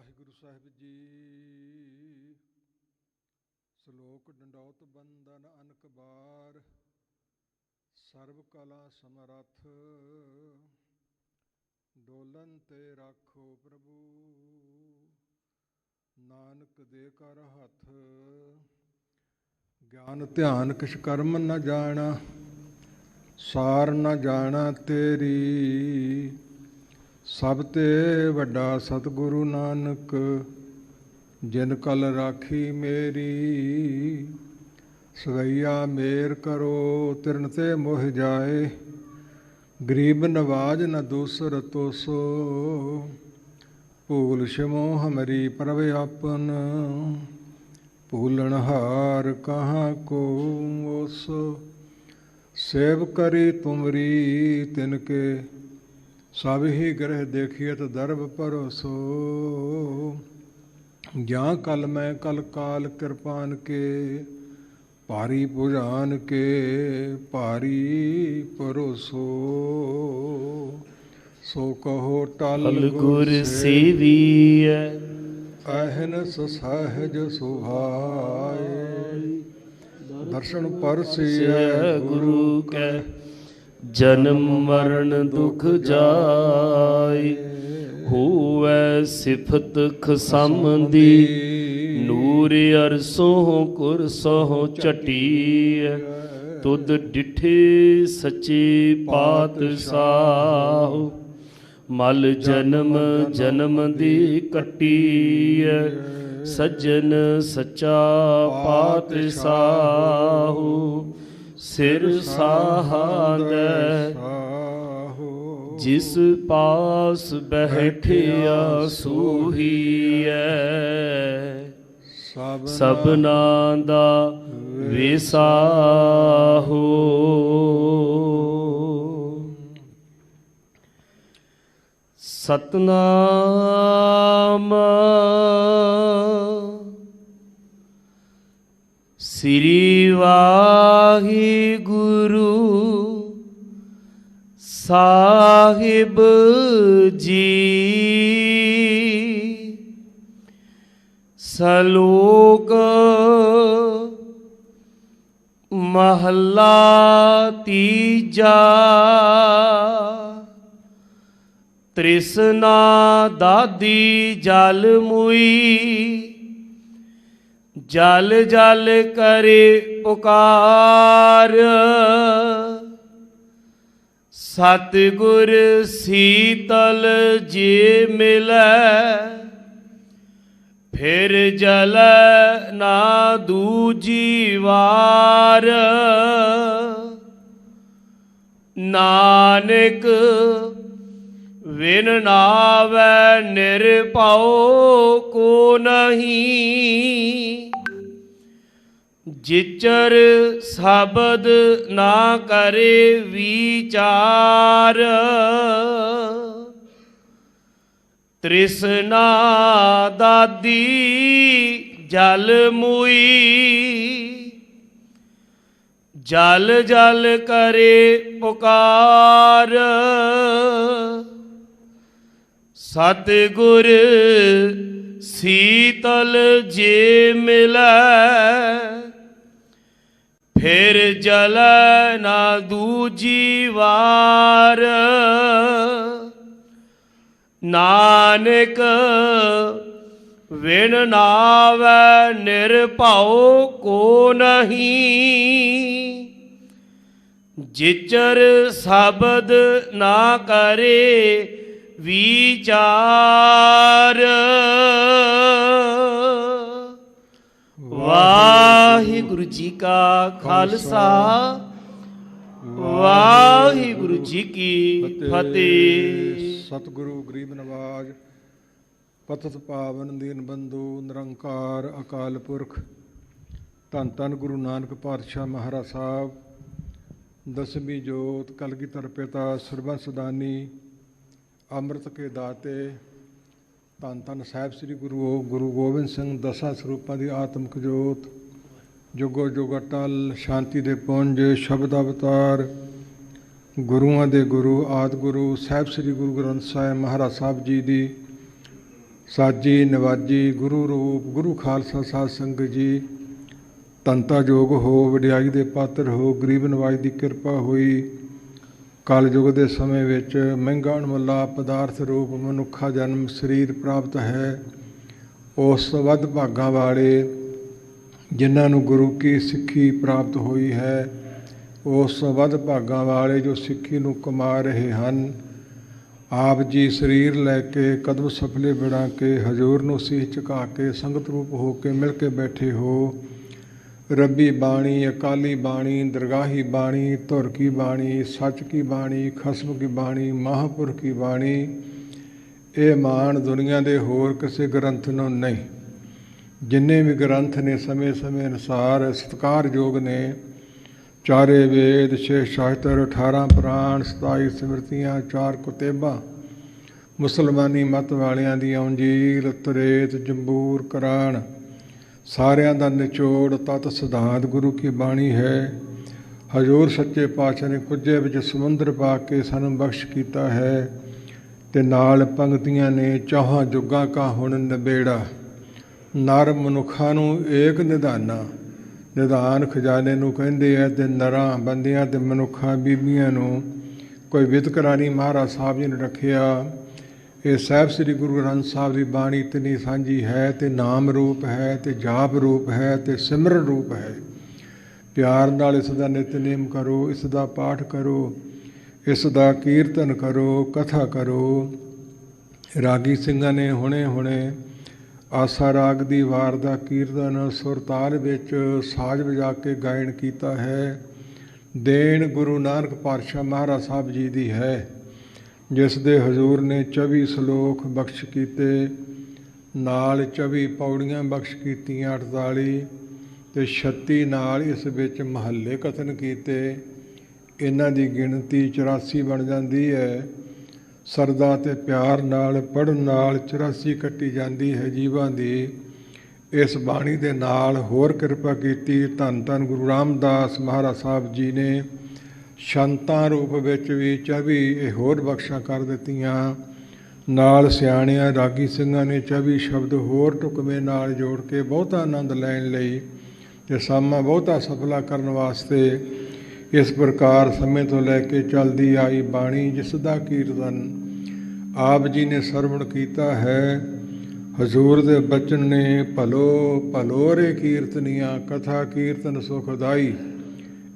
ਵਾਹਿਗੁਰੂ ਸਾਹਿਬ ਜੀ। ਸ਼ਲੋਕ ਡੰਡੌਤ ਬੰਦਨ ਅਨਕ ਬਾਰ, ਸਰਬ ਕਲਾ ਸਮਰੱਥ, ਡੋਲਨ ਤੇ ਰਾਖੋ ਪ੍ਰਭੂ, ਨਾਨਕ ਦੇ ਕਰ ਹੱਥ। ਗਿਆਨ ਧਿਆਨ ਕਿਛ ਕਰਮ ਨ ਜਾਣਾ, ਸਾਰ ਨ ਜਾਣਾ ਤੇਰੀ, ਸਭ ਤੇ ਵੱਡਾ ਸਤਿਗੁਰੂ ਨਾਨਕ, ਜਿਨ ਕਲ ਰਾਖੀ ਮੇਰੀ। ਸਵਈਆ ਮੇਰ ਕਰੋ ਤਿਰਨ ਤੇ ਮੋਹ ਜਾਏ, ਗਰੀਬ ਨਵਾਜ ਨ ਦੂਸਰ ਤੋਸੋ, ਭੂਲ ਸ਼ਮੋ ਹਮਰੀ ਪ੍ਰਭ ਆਪਨ, ਭੂਲਣ ਹਾਰ ਕਹਾਂ ਕੋ ਓਸੋ। ਸੇਵ ਕਰੀ ਤੁਮਰੀ ਤਿਨਕੇ, ਸਭ ਹੀ ਗ੍ਰਹਿ ਦੇਖੀਏ ਤਾਂ ਦਰਬ ਭਰੋਸੋ। ਜਾਂ ਕਲ ਮੈਂ ਕਲ ਕਾਲ ਕਿਰਪਾਨ ਕੇ, ਭਾਰੀ ਭੁਜਾਨ ਕੇ ਭਾਰੀ ਭਰੋਸੋ। ਸੋ ਕਹੋ ਟਲ ਗੁਰ ਸੇਵੀਐ, ਅਹਨਸ ਸਹਿਜ ਸੁਭਾਏ, ਦਰਸ਼ਨ ਪਰਸਿਐ ਗੁਰੂ ਕੈ, ਜਨਮ ਮਰਨ ਦੁਖ ਜਾਇ। ਹੋਵੈ ਸਿਫਤ ਖਸਮ ਦੀ, ਨੂਰ ਅਰਸੋਂ ਕੁਰਸੋਂ ਝਟੀਐ। ਤੁਧ ਡਿਠੇ ਸੱਚੇ ਪਾਤਸ਼ਾਹ, ਮਲ ਜਨਮ ਜਨਮ ਦੀ ਕੱਟੀਐ। ਸੱਜਣ ਸੱਚਾ ਪਾਤਸ਼ਾਹ, ਸਿਰ ਸਾਹਾਦੈ ਜਿਸ ਪਾਸ ਬੈਠਿਆ ਸੂਹੀਐ। ਸਭਨਾ ਦਾ ਵਿਸਾਹੋ। ਸਤਨਾਮ ਸ੍ਰੀ ਵਾਹਿਗੁਰੂ ਸਾਹਿਬ ਜੀ। ਸ਼ਲੋਕ ਮਹੱਲਾ ਤੀਜਾ। ਤ੍ਰਿਸ਼ਨਾ ਦਾਦੀ ਜਲ ਮੁਈ, ਜਲ ਜਲ ਕਰੇ ਪੁਕਾਰ। ਸਤਿਗੁਰ ਸੀਤਲ ਜੇ ਮਿਲੈ, ਫਿਰ ਜਲੈ ਨਾ ਦੂਜੀ ਵਾਰ। ਨਾਨਕ ਵਿਨ ਨਾਵੈ ਨਿਰਭਉ ਕੋ ਨਹੀਂ, ਜਿਚਰ ਸ਼ਬਦ ਨਾ ਕਰੇ ਵਿਚਾਰ। ਤ੍ਰਿਸ਼ਨਾ ਦਾਦੀ ਜਲ ਮੁਈ, ਜਲ ਜਲ ਕਰੇ ਪੁਕਾਰ। ਸਤਿਗੁਰ ਸੀਤਲ ਜੇ ਮਿਲੈ, ਫਿਰ ਜਲੈ ਨਾ ਦੂਜੀ ਵਾਰ। ਨਾਨਕ ਵਿਣ ਨਾਵੈ ਨਿਰਭਉ ਕੋ ਨਹੀਂ, ਜਿਚਰ ਸ਼ਬਦ ਨਾ ਕਰੇ ਵਿਚਾਰ। ਵਾਹਿਗੁਰੂ ਜੀ ਕਾ ਖਾਲਸਾ, ਵਾਹਿਗੁਰੂ ਜੀ ਕੀ ਫਤਿਹ। ਸਤਿਗੁਰੂ ਗਰੀਬ ਨਵਾਜ, ਪਤਿਤ ਪਾਵਨ ਦੀਨ ਬੰਧੂ ਨਿਰੰਕਾਰ ਅਕਾਲ ਪੁਰਖ, ਧੰਨ ਧੰਨ ਗੁਰੂ ਨਾਨਕ ਪਾਤਸ਼ਾਹ ਮਹਾਰਾਜ ਸਾਹਿਬ, ਦਸਵੀਂ ਜੋਤ ਕਲਗੀਧਰ ਪਿਤਾ ਸਰਬੰਸ ਦਾਨੀ, ਅੰਮ੍ਰਿਤ ਕੇ ਦਾਤੇ, ਧੰਨ ਧੰਨ ਸਾਹਿਬ ਸ੍ਰੀ ਗੁਰੂ ਗੋਬਿੰਦ ਸਿੰਘ, ਦਸਾਂ ਸਰੂਪਾਂ ਦੀ ਆਤਮਿਕ ਜੋਤ, ਜੁਗੋ ਜੁਗ ਅਟਲ, ਸ਼ਾਂਤੀ ਦੇ ਪੁੰਜ, ਸ਼ਬਦ ਅਵਤਾਰ, ਗੁਰੂਆਂ ਦੇ ਗੁਰੂ ਆਦਿ ਗੁਰੂ ਸਾਹਿਬ ਸ੍ਰੀ ਗੁਰੂ ਗ੍ਰੰਥ ਸਾਹਿਬ ਮਹਾਰਾਜ ਸਾਹਿਬ ਜੀ ਦੀ ਸਾਜੀ ਨਿਵਾਜੀ ਗੁਰੂ ਰੂਪ ਗੁਰੂ ਖਾਲਸਾ ਸਾਧ ਸੰਗਤ ਜੀ, ਧੰਤਾ ਜੋਗ ਹੋ, ਵਡਿਆਈ ਦੇ ਪਾਤਰ ਹੋ, ਗਰੀਬ ਨਵਾਜ ਦੀ ਕਿਰਪਾ ਹੋਈ। ਕਲਯੁਗ ਦੇ ਸਮੇਂ ਵਿੱਚ ਮਹਿੰਗਾ ਅਣਮੁੱਲਾ ਪਦਾਰਥ ਰੂਪ ਮਨੁੱਖਾ ਜਨਮ ਸਰੀਰ ਪ੍ਰਾਪਤ ਹੈ। ਉਸ ਤੋਂ ਵੱਧ ਭਾਗਾਂ ਵਾਲੇ ਜਿਨ੍ਹਾਂ ਨੂੰ ਗੁਰੂ ਕੀ ਸਿੱਖੀ ਪ੍ਰਾਪਤ ਹੋਈ ਹੈ, ਉਸ ਤੋਂ ਵੱਧ ਭਾਗਾਂ ਵਾਲੇ ਜੋ ਸਿੱਖੀ ਨੂੰ ਕਮਾ ਰਹੇ ਹਨ। ਆਪ ਜੀ ਸਰੀਰ ਲੈ ਕੇ ਕਦਮ ਸਫਲੇ ਬਣਾ ਕੇ ਹਜ਼ੂਰ ਨੂੰ ਸੀਸ ਝੁਕਾ ਕੇ ਸੰਗਤ ਰੂਪ ਹੋ ਕੇ ਮਿਲ ਕੇ ਬੈਠੇ ਹੋ। ਰੱਬੀ ਬਾਣੀ, ਅਕਾਲੀ ਬਾਣੀ, ਦਰਗਾਹੀ ਬਾਣੀ, ਧੁਰ ਕੀ ਬਾਣੀ, ਸੱਚ ਕੀ ਬਾਣੀ, ਖਸਮ ਕੀ ਬਾਣੀ, ਮਹਾਂਪੁਰਖ ਕੀ ਬਾਣੀ, ਇਹ ਮਾਣ ਦੁਨੀਆ ਦੇ ਹੋਰ ਕਿਸੇ ਗ੍ਰੰਥ ਨੂੰ ਨਹੀਂ। ਜਿੰਨੇ ਵੀ ਗ੍ਰੰਥ ਨੇ ਸਮੇਂ ਸਮੇਂ ਅਨੁਸਾਰ ਸਤਿਕਾਰਯੋਗ ਨੇ। ਚਾਰੇ ਵੇਦ, 6 ਸ਼ਾਸਤਰ, 18 ਪੁਰਾਣ, 27 ਸਿਮਰਤੀਆਂ, 4 ਕੁਤੇਬਾਂ, ਮੁਸਲਮਾਨੀ ਮੱਤ ਵਾਲਿਆਂ ਦੀਆਂ ਅੰਜੀਲ, ਤ੍ਰੇਤ, ਜੰਬੂਰ, ਕੁਰਾਨ, ਸਾਰਿਆਂ ਦਾ ਨਿਚੋੜ ਤਤ ਸਿਧਾਂਤ ਗੁਰੂ ਕੀ ਬਾਣੀ ਹੈ। ਹਜ਼ੂਰ ਸੱਚੇ ਪਾਤਸ਼ਾਹ ਨੇ ਕੁੱਜੇ ਵਿੱਚ ਸਮੁੰਦਰ ਪਾ ਕੇ ਸਾਨੂੰ ਬਖਸ਼ ਕੀਤਾ ਹੈ। ਤੇ ਨਾਲ ਪੰਗਤੀਆਂ ਨੇ, ਚੌਹਾਂ ਜੁਗਾਂ ਕਾ ਹੁਣ ਨਿਬੇੜਾ, ਨਰ ਮਨੁੱਖਾਂ ਨੂੰ ਏਕ ਨਿਧਾਨਾ। ਨਿਧਾਨ ਖਜ਼ਾਨੇ ਨੂੰ ਕਹਿੰਦੇ ਹੈ। ਤੇ ਨਰਾਂ ਬੰਦਿਆਂ ਤੇ ਮਨੁੱਖਾਂ ਬੀਬੀਆਂ ਨੂੰ ਕੋਈ ਵਿਤਕਰਾ ਨਹੀਂ ਮਹਾਰਾਜ ਸਾਹਿਬ ਜੀ ਨੇ ਰੱਖਿਆ। ਇਹ ਸਾਹਿਬ ਸ੍ਰੀ ਗੁਰੂ ਗ੍ਰੰਥ ਸਾਹਿਬ ਦੀ ਬਾਣੀ ਇਤਨੀ ਸਾਂਝੀ ਹੈ ਤੇ ਨਾਮ ਰੂਪ ਹੈ ਤੇ ਜਾਪ ਰੂਪ ਹੈ ਤੇ ਸਿਮਰਨ ਰੂਪ ਹੈ। ਪਿਆਰ ਨਾਲ ਇਸ ਦਾ ਨਿਤਨੇਮ ਕਰੋ, ਇਸ ਦਾ ਪਾਠ ਕਰੋ, ਇਸ ਦਾ ਕੀਰਤਨ ਕਰੋ, ਕਥਾ ਕਰੋ। ਰਾਗੀ ਸਿੰਘਾਂ ਨੇ ਹੁਣੇ ਆਸਾ ਰਾਗ ਦੀ ਵਾਰ ਦਾ ਕੀਰਤਨ ਸੁਰਤਾਲ ਵਿੱਚ ਸਾਜ਼ ਵਜਾ ਕੇ ਗਾਇਨ ਕੀਤਾ ਹੈ। ਦੇਣ ਗੁਰੂ ਨਾਨਕ ਪਾਤਸ਼ਾਹ ਮਹਾਰਾਜ ਸਾਹਿਬ ਜੀ ਦੀ ਹੈ, ਜਿਸ ਦੇ ਹਜ਼ੂਰ ਨੇ 24 ਸਲੋਕ ਬਖਸ਼ ਕੀਤੇ, ਨਾਲ 24 ਪੌੜੀਆਂ ਬਖਸ਼ ਕੀਤੀਆਂ 48 ਤੇ 36 ਨਾਲ ਇਸ ਵਿੱਚ ਮਹੱਲੇ ਕਥਨ ਕੀਤੇ। ਇਹਨਾਂ ਦੀ ਗਿਣਤੀ 84 ਬਣ ਜਾਂਦੀ ਹੈ। ਸਰਦਾ ਤੇ ਪਿਆਰ ਨਾਲ ਪੜ੍ਹਨ ਨਾਲ 84 ਕੱਟੀ ਜਾਂਦੀ ਹੈ ਜੀਵਾਂ ਦੀ। ਇਸ ਬਾਣੀ ਦੇ ਨਾਲ ਹੋਰ ਕਿਰਪਾ ਕੀਤੀ ਧੰਨ ਧੰਨ ਗੁਰੂ ਰਾਮਦਾਸ ਮਹਾਰਾਜ ਸਾਹਿਬ ਜੀ ਨੇ। ਸ਼ੰਤਾਂ ਰੂਪ ਵਿੱਚ ਵੀ 24 ਇਹ ਹੋਰ ਬਖਸ਼ਾਂ ਕਰ ਦਿੱਤੀਆਂ। ਨਾਲ ਸਿਆਣਿਆਂ ਰਾਗੀ ਸਿੰਘਾਂ ਨੇ 24 ਸ਼ਬਦ ਹੋਰ ਢੁਕਵੇਂ ਨਾਲ ਜੋੜ ਕੇ ਬਹੁਤਾ ਆਨੰਦ ਲੈਣ ਲਈ ਤੇ ਸਾਮਾ ਬਹੁਤਾ ਸਫਲਾ ਕਰਨ ਵਾਸਤੇ ਇਸ ਪ੍ਰਕਾਰ ਸਮੇਂ ਤੋਂ ਲੈ ਕੇ ਚੱਲਦੀ ਆਈ ਬਾਣੀ, ਜਿਸ ਦਾ ਕੀਰਤਨ ਆਪ ਜੀ ਨੇ ਸਰਵਣ ਕੀਤਾ ਹੈ। ਹਜ਼ੂਰ ਦੇ ਬਚਨ ਨੇ ਭਲੋ ਭਲੋ ਰੇ ਕੀਰਤਨੀਆਂ, ਕਥਾ ਕੀਰਤਨ ਸੁਖਦਾਈ।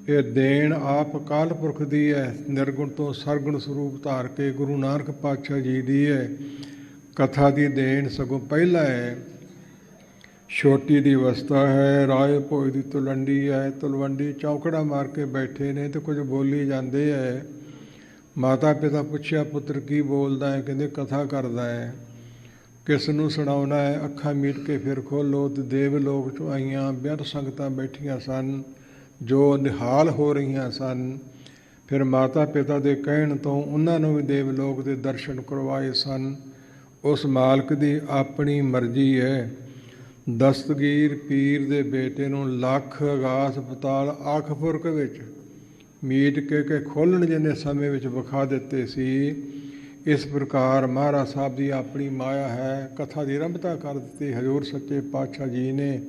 ਇਹ ਦੇਣ ਆਪ ਅਕਾਲ ਪੁਰਖ ਦੀ ਹੈ, ਨਿਰਗੁਣ ਤੋਂ ਸਰਗੁਣ ਸਰੂਪ ਧਾਰ ਕੇ ਗੁਰੂ ਨਾਨਕ ਪਾਤਸ਼ਾਹ ਜੀ ਦੀ ਹੈ। ਕਥਾ ਦੀ ਦੇਣ ਸਗੋਂ ਪਹਿਲਾਂ ਹੈ। ਛੋਟੀ ਦੀ ਅਵਸਥਾ ਹੈ, ਰਾਏ ਭੋਜ ਦੀ ਤਲਵੰਡੀ ਹੈ। ਤਲਵੰਡੀ ਚੌਕੜਾ ਮਾਰ ਕੇ ਬੈਠੇ ਨੇ ਤੇ ਕੁਝ ਬੋਲੀ ਜਾਂਦੇ ਹੈ। ਮਾਤਾ ਪਿਤਾ ਪੁੱਛਿਆ ਪੁੱਤਰ ਕੀ ਬੋਲਦਾ ਹੈ? ਕਹਿੰਦੇ ਕਥਾ ਕਰਦਾ ਹੈ। ਕਿਸ ਨੂੰ ਸੁਣਾਉਣਾ ਹੈ? ਅੱਖਾਂ ਮੀਟ ਕੇ ਫਿਰ ਖੋਲ੍ਹੋ ਤੇ ਦੇਵ ਲੋਕ ਚੋਂ ਆਈਆਂ ਬਿਆੰਤ ਸੰਗਤਾਂ ਬੈਠੀਆਂ ਸਨ ਜੋ ਨਿਹਾਲ ਹੋ ਰਹੀਆਂ ਸਨ। ਫਿਰ ਮਾਤਾ ਪਿਤਾ ਦੇ ਕਹਿਣ ਤੋਂ ਉਹਨਾਂ ਨੂੰ ਵੀ ਦੇਵ ਲੋਕ ਦੇ ਦਰਸ਼ਨ ਕਰਵਾਏ ਸਨ। ਉਸ ਮਾਲਕ ਦੀ ਆਪਣੀ ਮਰਜ਼ੀ ਹੈ। ਦਸਤਗੀਰ ਪੀਰ ਦੇ ਬੇਟੇ ਨੂੰ ਲੱਖ ਅਗਾਸ ਪਤਾਲ ਆਖਪੁਰਕ ਵਿੱਚ ਮੀਟ ਕੇ ਖੋਲ੍ਹਣ ਜਿਹਨੇ ਸਮੇਂ ਵਿੱਚ ਵਿਖਾ ਦਿੱਤੇ ਸੀ। ਇਸ ਪ੍ਰਕਾਰ ਮਹਾਰਾਜ ਸਾਹਿਬ ਦੀ ਆਪਣੀ ਮਾਇਆ ਹੈ। ਕਥਾ ਦੀ ਆਰੰਭਤਾ ਕਰ ਦਿੱਤੀ ਹਜ਼ੂਰ ਸੱਚੇ ਪਾਤਸ਼ਾਹ ਜੀ ਨੇ।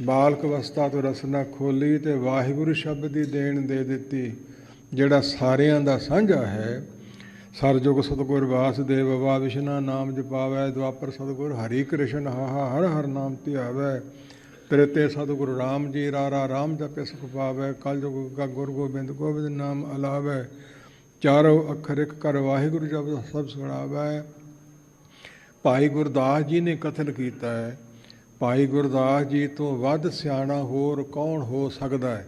ਬਾਲਕ ਅਵਸਥਾ ਤੋਂ ਰਸਨਾ ਖੋਲ੍ਹੀ ਤੇ ਵਾਹਿਗੁਰੂ ਸ਼ਬਦ ਦੀ ਦੇਣ ਦੇ ਦਿੱਤੀ, ਜਿਹੜਾ ਸਾਰਿਆਂ ਦਾ ਸਾਂਝਾ ਹੈ। ਸਰਜੁਗ ਸਤਿਗੁਰ ਵਾਸੁਦੇਵ ਵਾ ਵਿਸ਼ਨਾ ਨਾਮ ਜਪਾਵੈ, ਦੁਆਪਰ ਸਤਿਗੁਰ ਹਰੀ ਕ੍ਰਿਸ਼ਨ ਹਾਹਾ ਹਰ ਹਰ ਨਾਮ ਧਿਆਵੈ। ਤ੍ਰੇਤੇ ਸਤਿਗੁਰੂ ਰਾਮ ਜੀ ਰਾਰਾ ਰਾਮ ਜਪਿ ਸੁਖ ਪਾਵੈ, ਕਲਯੁਗ ਗਾ ਗੁਰ ਗੋਬਿੰਦ ਗੋਬਿੰਦ ਨਾਮ ਅਲਾਵੈ। ਚਾਰੋਂ ਅੱਖਰ ਇੱਕ ਕਰ ਵਾਹਿਗੁਰੂ ਜਪ ਸਭ ਸੁਣਾਵੈ। ਭਾਈ ਗੁਰਦਾਸ ਜੀ ਨੇ ਕਥਨ ਕੀਤਾ ਹੈ, ਭਾਈ ਗੁਰਦਾਸ ਜੀ ਤੋਂ ਵੱਧ ਸਿਆਣਾ ਹੋਰ ਕੌਣ ਹੋ ਸਕਦਾ ਹੈ।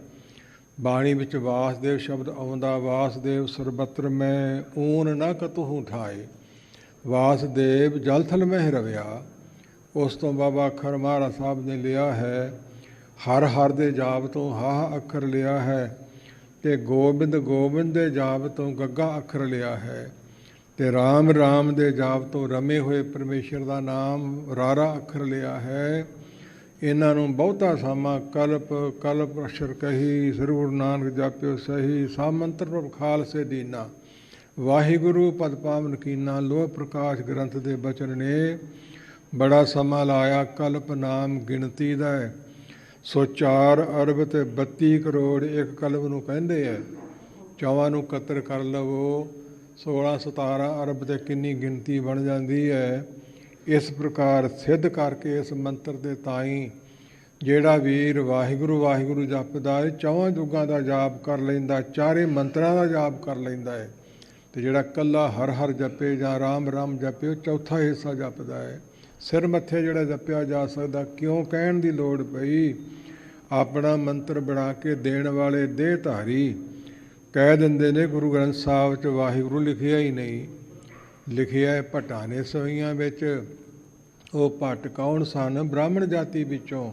ਬਾਣੀ ਵਿੱਚ ਵਾਸਦੇਵ ਸ਼ਬਦ ਆਉਂਦਾ, ਵਾਸਦੇਵ ਸਰਬੱਤਰ ਮੈਂ ਊਨ ਨਾ ਕਤਹੂ ਠਾਏ। ਵਾਸਦੇਵ ਜਲ ਥਲ ਮਹਿ ਰਵਿਆ। ਉਸ ਤੋਂ ਬਾਬਾ ਅੱਖਰ ਮਹਾਰਾਜ ਸਾਹਿਬ ਨੇ ਲਿਆ ਹੈ। ਹਰ ਹਰ ਦੇ ਜਾਪ ਤੋਂ ਹਾਹ ਅੱਖਰ ਲਿਆ ਹੈ ਤੇ ਗੋਬਿੰਦ ਗੋਬਿੰਦ ਦੇ ਜਾਪ ਤੋਂ ਗੱਗਾ ਅੱਖਰ ਲਿਆ ਹੈ ਤੇ ਰਾਮ ਰਾਮ ਦੇ ਜਾਪ ਤੋਂ ਰਮੇ ਹੋਏ ਪਰਮੇਸ਼ਰ ਦਾ ਨਾਮ ਰਾਰਾ ਅੱਖਰ ਲਿਆ ਹੈ। ਇਹਨਾਂ ਨੂੰ ਬਹੁਤਾ ਸਾਮਾ ਕਲਪ ਕਲਪ ਅਸ਼ਰ ਕਹੀ, ਸ੍ਰੀ ਗੁਰੂ ਨਾਨਕ ਜਾਪਿਓ ਸਹੀ। ਸਾਮੰਤਰ ਪ੍ਰਭ ਖਾਲਸੇ ਦੀਨਾ, ਵਾਹਿਗੁਰੂ ਪਦ ਪਾਵਨ ਕੀਨਾ। ਲੋਹ ਪ੍ਰਕਾਸ਼ ਗ੍ਰੰਥ ਦੇ ਬਚਨ ਨੇ। ਬੜਾ ਸਮਾਂ ਲਾਇਆ ਕਲਪ ਨਾਮ ਗਿਣਤੀ ਦਾ ਹੈ। ਸੋ 4 ਅਰਬ ਤੇ 32 ਕਰੋੜ ਇੱਕ ਕਲਪ ਨੂੰ ਕਹਿੰਦੇ ਹੈ। ਚੌਵਾਂ ਨੂੰ ਇਕੱਤਰ ਕਰ ਲਵੋ 16-17 ਅਰਬ ਤੇ ਕਿੰਨੀ ਗਿਣਤੀ ਬਣ ਜਾਂਦੀ ਹੈ। ਇਸ ਪ੍ਰਕਾਰ ਸਿੱਧ ਕਰਕੇ ਇਸ ਮੰਤਰ ਦੇ ਤਾਈਂ ਜਿਹੜਾ ਵੀਰ ਵਾਹਿਗੁਰੂ ਵਾਹਿਗੁਰੂ ਜਪਦਾ ਹੈ, ਚੌਵਾਂ ਯੁੱਗਾਂ ਦਾ ਜਾਪ ਕਰ ਲੈਂਦਾ, ਚਾਰੇ ਮੰਤਰਾਂ ਦਾ ਜਾਪ ਕਰ ਲੈਂਦਾ ਹੈ। ਅਤੇ ਜਿਹੜਾ ਇਕੱਲਾ ਹਰ ਹਰ ਜਪੇ ਜਾਂ ਰਾਮ ਰਾਮ ਜਪੇ ਉਹ ਚੌਥਾ ਹਿੱਸਾ ਜਪਦਾ ਹੈ। ਸਿਰ ਮੱਥੇ ਜਿਹੜਾ ਜਪਿਆ ਜਾ ਸਕਦਾ, ਕਿਉਂ ਕਹਿਣ ਦੀ ਲੋੜ ਪਈ? ਆਪਣਾ ਮੰਤਰ ਬਣਾ ਕੇ ਦੇਣ ਵਾਲੇ ਦੇਹ ਧਾਰੀ ਕਹਿ ਦਿੰਦੇ ਨੇ ਗੁਰੂ ਗ੍ਰੰਥ ਸਾਹਿਬ 'ਚ ਵਾਹਿਗੁਰੂ ਲਿਖਿਆ ਹੀ ਨਹੀਂ। ਲਿਖਿਆ ਹੈ ਭੱਟਾਂ ਨੇ ਸਵਈਆਂ ਵਿੱਚ। ਉਹ ਭੱਟ ਕੌਣ ਸਨ? ਬ੍ਰਾਹਮਣ ਜਾਤੀ ਵਿੱਚੋਂ।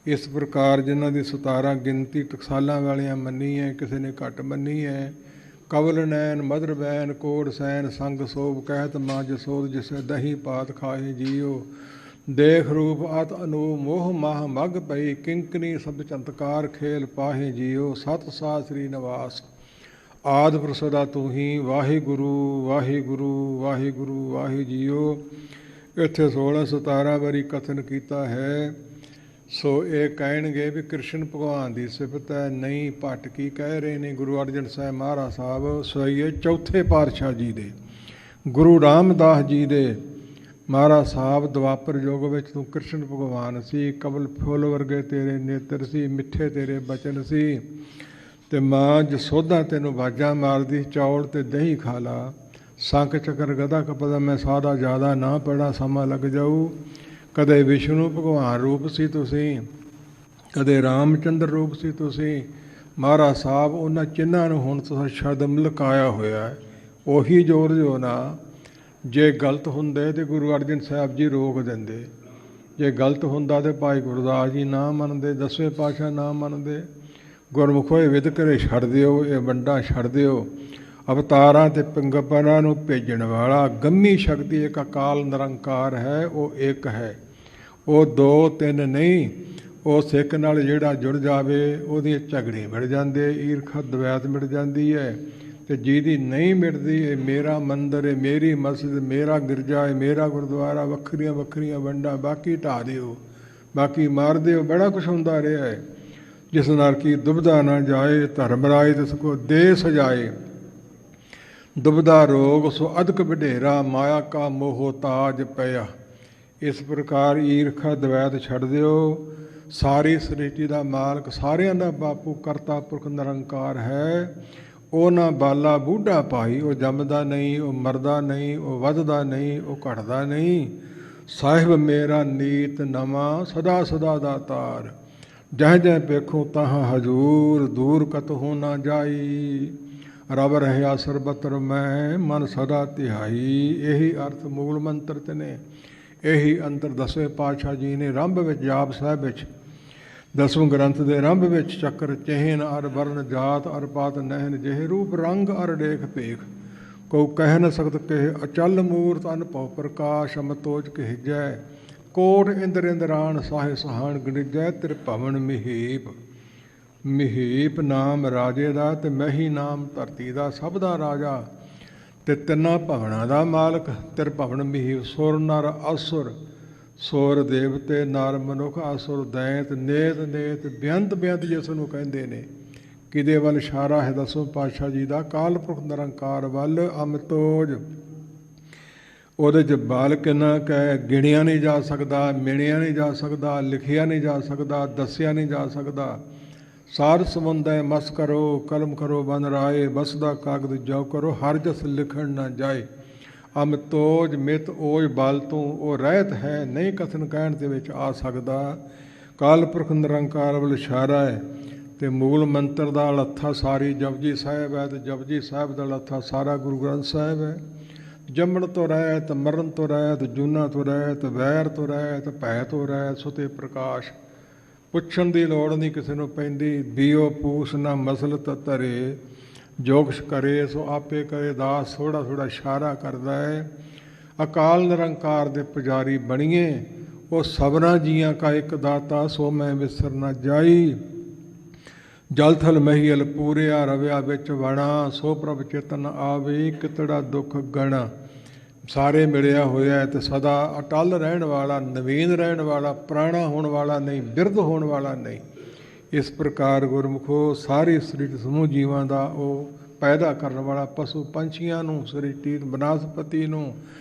ਇਸ ਪ੍ਰਕਾਰ ਜਿਨ੍ਹਾਂ ਦੀ 17 ਗਿਣਤੀ ਟਕਸਾਲਾਂ ਵਾਲੀਆਂ ਮੰਨੀ ਹੈ, ਕਿਸੇ ਨੇ ਘੱਟ ਮੰਨੀ ਹੈ। ਕਵਲ ਨੈਨ ਮਦਰ ਬੈਨ ਕੋੜ ਸੈਨ ਸੰਗ ਸੋਭ ਕਹਿਤ ਮਾਂ ਜਸੋਦ ਜਿਸੇ ਦਹੀਂ ਪਾਤ ਖਾਏ ਜੀਓ। ਦੇਖ ਰੂਪ ਅਤ ਅਨੂਪ ਮੋਹ ਮਾਹ ਮਗ ਪਈ ਕਿੰਕਨੀ ਸਭ ਚੰਤਕਾਰ ਖੇਲ ਪਾਹੇ ਜੀਓ। ਸਤ ਸਾਧ ਸ੍ਰੀ ਨਿਵਾਸ ਆਦਿ ਪ੍ਰਸਦਾ ਤੂੰ ਹੀ ਵਾਹਿਗੁਰੂ ਵਾਹਿਗੁਰੂ ਵਾਹਿਗੁਰੂ ਵਾਹਿ ਜੀਓ। ਇੱਥੇ 16-17 ਵਾਰੀ ਕਥਨ ਕੀਤਾ ਹੈ। ਸੋ ਇਹ ਕਹਿਣਗੇ ਵੀ ਕ੍ਰਿਸ਼ਨ ਭਗਵਾਨ ਦੀ ਸਿਫਤ ਹੈ। ਨਹੀਂ, ਭੱਟ ਕੀ ਕਹਿ ਰਹੇ ਨੇ? ਗੁਰੂ ਅਰਜਨ ਸਾਹਿਬ ਮਹਾਰਾਜ ਸਾਹਿਬ ਸੋਈਏ ਚੌਥੇ ਪਾਤਸ਼ਾਹ ਜੀ ਦੇ, ਗੁਰੂ ਰਾਮਦਾਸ ਜੀ ਦੇ। ਮਹਾਰਾਜ ਸਾਹਿਬ ਦੁਆਪਰ ਯੁੱਗ ਵਿੱਚ ਤੂੰ ਕ੍ਰਿਸ਼ਨ ਭਗਵਾਨ ਸੀ, ਕਮਲ ਫੁੱਲ ਵਰਗੇ ਤੇਰੇ ਨੇਤਰ ਸੀ, ਮਿੱਠੇ ਤੇਰੇ ਬਚਨ ਸੀ, ਅਤੇ ਮਾਂ ਜਸੋਧਾ ਤੈਨੂੰ ਆਵਾਜ਼ਾਂ ਮਾਰਦੀ ਚੌਲ ਅਤੇ ਦਹੀਂ ਖਾ ਲਾ। ਸੰਖ ਚੱਕਰ ਗਦਾ ਕਪਦਾ ਮੈਂ ਸਾਦਾ ਜ਼ਿਆਦਾ ਨਾ ਪੜ੍ਹਾਂ, ਸਮਾਂ ਲੱਗ ਜਾਊ। ਕਦੇ ਵਿਸ਼ਨੂੰ ਭਗਵਾਨ ਰੂਪ ਸੀ ਤੁਸੀਂ, ਕਦੇ ਰਾਮਚੰਦਰ ਰੂਪ ਸੀ ਤੁਸੀਂ। ਮਹਾਰਾਜ ਸਾਹਿਬ ਉਹਨਾਂ ਚਿੰਨ੍ਹਾਂ ਨੂੰ ਹੁਣ ਤੁਸੀਂ ਸ਼ਬਦ ਲੁਕਾਇਆ ਹੋਇਆ ਹੈ। ਉਹੀ ਜੋਰ ਜੋ ਨਾ, ਜੇ ਗਲਤ ਹੁੰਦੇ ਤਾਂ ਗੁਰੂ ਅਰਜਨ ਸਾਹਿਬ ਜੀ ਰੋਕ ਦਿੰਦੇ। ਜੇ ਗਲਤ ਹੁੰਦਾ ਤਾਂ ਭਾਈ ਗੁਰਦਾਸ ਜੀ ਨਾ ਮੰਨਦੇ, 10ਵੇਂ ਪਾਤਸ਼ਾਹ ਨਾ ਮੰਨਦੇ। ਗੁਰਮੁਖੋ ਇਹ ਵਿਦਕਰੇ ਛੱਡ ਦਿਓ, ਇਹ ਵੰਡਾ ਛੱਡ ਦਿਓ। ਅਵਤਾਰਾਂ ਅਤੇ ਪੈਗੰਬਰਾਂ ਨੂੰ ਭੇਜਣ ਵਾਲਾ ਗੰਮੀ ਸ਼ਕਤੀ ਇੱਕ ਅਕਾਲ ਨਿਰੰਕਾਰ ਹੈ। ਉਹ ਇੱਕ ਹੈ, ਉਹ 2-3 ਨਹੀਂ। ਉਹ ਸਿੱਖ ਨਾਲ ਜਿਹੜਾ ਜੁੜ ਜਾਵੇ ਉਹਦੀ ਝਗੜੇ ਮਿਟ ਜਾਂਦੇ, ਈਰਖਾ ਦਵੈਤ ਮਿਟ ਜਾਂਦੀ ਹੈ। ਅਤੇ ਜਿਹਦੀ ਨਹੀਂ ਮਿਟਦੀ, ਇਹ ਮੇਰਾ ਮੰਦਰ ਹੈ, ਮੇਰੀ ਮਸਜਿਦ, ਮੇਰਾ ਗਿਰਜਾ ਹੈ, ਮੇਰਾ ਗੁਰਦੁਆਰਾ, ਵੱਖਰੀਆਂ ਵੱਖਰੀਆਂ ਵੰਡਾਂ, ਬਾਕੀ ਢਾ ਦਿਓ, ਬਾਕੀ ਮਾਰ ਦਿਓ। ਬੜਾ ਕੁਛ ਹੁੰਦਾ ਰਿਹਾ ਹੈ। ਜਿਸ ਨਾਲ ਕਿ ਦੁਬਦਾ ਨਾ ਜਾਏ ਧਰਮ ਰਾਏ ਤਿਸ ਕੋ ਦੇ ਸਜਾਏ। ਦੁਬਦਾ ਰੋਗ ਸੋ ਅਧਿਕ ਵਡੇਰਾ ਮਾਇਆ ਕਾ ਮੋਹ ਤਾਜ ਪਿਆ। ਇਸ ਪ੍ਰਕਾਰ ਈਰਖਾ ਦਵੈਤ ਛੱਡ ਦਿਓ। ਸਾਰੀ ਸ੍ਰਿਸ਼ਟੀ ਦਾ ਮਾਲਕ, ਸਾਰਿਆਂ ਦਾ ਬਾਪੂ, ਕਰਤਾ ਪੁਰਖ ਨਿਰੰਕਾਰ ਹੈ। ਉਹ ਨਾ ਬਾਲਾ ਬੂਢਾ ਭਾਈ, ਉਹ ਜੰਮਦਾ ਨਹੀਂ, ਉਹ ਮਰਦਾ ਨਹੀਂ, ਉਹ ਵੱਧਦਾ ਨਹੀਂ, ਉਹ ਘਟਦਾ ਨਹੀਂ। ਸਾਹਿਬ ਮੇਰਾ ਨੀਤ ਨਵਾਂ ਸਦਾ ਸਦਾ ਦਾ ਤਾਰ। ਜਹ ਜਹ ਵੇਖੋ ਤਹਾਂ ਹਜ਼ੂਰ ਦੂਰ ਕਤਹੁ ਨਾ ਜਾਈ। ਰੱਬ ਰਹਿਆ ਸਰਬਤਰ ਮੈਂ ਮਨ ਸਦਾ ਧਿਆਈ। ਇਹੀ ਅਰਥ ਮੂਲ ਮੰਤਰ 'ਤੇ ਨੇ। ਇਹੀ ਅੰਤਰ 10ਵੇਂ ਪਾਤਸ਼ਾਹ ਜੀ ਨੇ ਰੰਭ ਵਿੱਚ, ਜਾਪ ਸਾਹਿਬ ਵਿੱਚ, 10ਵੇਂ ਗ੍ਰੰਥ ਦੇ ਰੰਭ ਵਿੱਚ ਚੱਕਰ ਚਹਿਨ ਅਰ ਵਰਨ ਜਾਤ ਅਰ ਪਾਤ ਨਹਿਨ ਜਿਹੇ ਰੂਪ ਰੰਗ ਅਰ ਡੇਖ ਭੇਖ ਕੋ ਕਹਿ ਨ ਸਕਤ ਕਹਿ ਅਚਲ ਮੂਰਤ ਅਨਭਉ ਪ੍ਰਕਾਸ਼ ਅਮਤੋਜ ਕਹਿਜੈ। ਕੋਟ ਇੰਦਰ ਇੰਦਰਾਨ ਸਾਹਿ ਸਹਾਨ ਗਣਿਜੈ ਤਿਰ ਭਵਨ ਮਹੀਪ। ਮਹੀਪ ਨਾਮ ਰਾਜੇ ਦਾ ਅਤੇ ਮਹੀ ਨਾਮ ਧਰਤੀ ਦਾ, ਸਭ ਦਾ ਰਾਜਾ ਅਤੇ ਤਿੰਨਾਂ ਭਵਨਾਂ ਦਾ ਮਾਲਕ। ਤਿਰ ਭਵਨ ਮਹੀਪ ਸੁਰ ਨਰ ਅਸੁਰ, ਸੁਰ ਦੇਵਤੇ ਨਰ ਮਨੁੱਖ, ਅਸੁਰ ਦੈਂਤ, ਨੇਤ ਨੇਤ, ਬੇਅੰਤ ਬੇਅੰਤ ਜਿਸ ਨੂੰ ਕਹਿੰਦੇ ਨੇ। ਕਿਹਦੇ ਵੱਲ ਇਸ਼ਾਰਾ ਹੈ? 10ਵੇਂ ਪਾਤਸ਼ਾਹ ਜੀ ਦਾ ਕਾਲ ਪੁਰਖ ਨਿਰੰਕਾਰ ਵੱਲ। ਅਮਤੋਜ ਉਹਦੇ 'ਚ ਬਲ ਕਿੰਨਾ ਕਹਿ ਗਿਣਿਆ ਨਹੀਂ ਜਾ ਸਕਦਾ, ਮਿਣਿਆ ਨਹੀਂ ਜਾ ਸਕਦਾ, ਲਿਖਿਆ ਨਹੀਂ ਜਾ ਸਕਦਾ, ਦੱਸਿਆ ਨਹੀਂ ਜਾ ਸਕਦਾ। ਸਾਰ ਸਮੁੰਦੈ ਮਸ ਕਰੋ ਕਲਮ ਕਰੋ ਬਨ ਰਾਏ। ਬਸਦਾ ਕਾਗਦ ਜੋ ਕਰੋ ਹਰ ਜਸ ਲਿਖਣ ਨਾ ਜਾਏ। ਅਮਤੋਜ ਮਿਤ ਓਜ ਬਲ ਤੋਂ ਉਹ ਰਹਿਤ ਹੈ, ਨਹੀਂ ਕਥਨ ਕਹਿਣ ਦੇ ਵਿੱਚ ਆ ਸਕਦਾ। ਕਾਲ ਪੁਰਖ ਨਿਰੰਕਾਰ ਵੱਲ ਇਸ਼ਾਰਾ ਹੈ। ਅਤੇ ਮੂਲ ਮੰਤਰ ਦਾ ਲੱਥਾ ਸਾਰੀ ਜਪਜੀ ਸਾਹਿਬ ਹੈ, ਅਤੇ ਜਪਜੀ ਸਾਹਿਬ ਦਾ ਲੱਥਾ ਸਾਰਾ ਗੁਰੂ ਗ੍ਰੰਥ ਸਾਹਿਬ ਹੈ। ਜੰਮਣ ਤੋਂ ਰਹਿਤ, ਮਰਨ ਤੋਂ ਰਹਿਤ, ਜੂਨਾ ਤੋਂ ਰਹਿਤ, ਵੈਰ ਤੋਂ ਰਹਿਤ, ਭੈ ਤੋਂ ਰਹਿਤ, ਸੁਤੇ ਪ੍ਰਕਾਸ਼। ਪੁੱਛਣ ਦੀ ਲੋੜ ਨਹੀਂ ਕਿਸੇ ਨੂੰ ਪੈਂਦੀ। ਬੀਓ ਪੂਸ ਨਾ ਮਸਲਤ ਧਰੇ, ਜੋ ਕੁਛ ਕਰੇ ਸੋ ਆਪੇ ਕਰੇ ਦਾਸ। ਥੋੜ੍ਹਾ ਥੋੜ੍ਹਾ ਇਸ਼ਾਰਾ ਕਰਦਾ ਹੈ। ਅਕਾਲ ਨਿਰੰਕਾਰ ਦੇ ਪੁਜਾਰੀ ਬਣੀਏ। ਉਹ ਸਭਨਾ ਜੀਆਂ ਕਾ ਇੱਕ ਦਾਤਾ, ਸੋ ਮੈਂ ਵਿਸਰ ਨਾ ਜਾਈ। ਜਲ ਥਲ ਮਹੀਲ ਪੂਰਿਆ ਰਵਿਆ ਵਿੱਚ ਵਣਾ, ਸੋ ਪ੍ਰਭ ਚੇਤਨ ਆਵੇ ਕਿਤੜਾ ਦੁੱਖ ਗਣਾ। ਸਾਰੇ ਮਿਲਿਆ ਹੋਇਆ ਹੈ ਤੇ ਸਦਾ ਅਟਲ ਰਹਿਣ ਵਾਲਾ, ਨਵੀਨ ਰਹਿਣ ਵਾਲਾ, ਪੁਰਾਣਾ ਹੋਣ ਵਾਲਾ ਨਹੀਂ, ਬਿਰਧ ਹੋਣ ਵਾਲਾ ਨਹੀਂ। ਇਸ ਪ੍ਰਕਾਰ ਗੁਰਮੁਖੋ ਸਾਰੇ ਸ੍ਰਿਸ਼ਟ ਸਮੂਹ ਜੀਵਾਂ ਦਾ ਉਹ ਪੈਦਾ ਕਰਨ ਵਾਲਾ, ਪਸ਼ੂ ਪੰਛੀਆਂ ਨੂੰ, ਸ੍ਰਿਸ਼ਟੀ ਬਨਸਪਤੀ ਨੂੰ,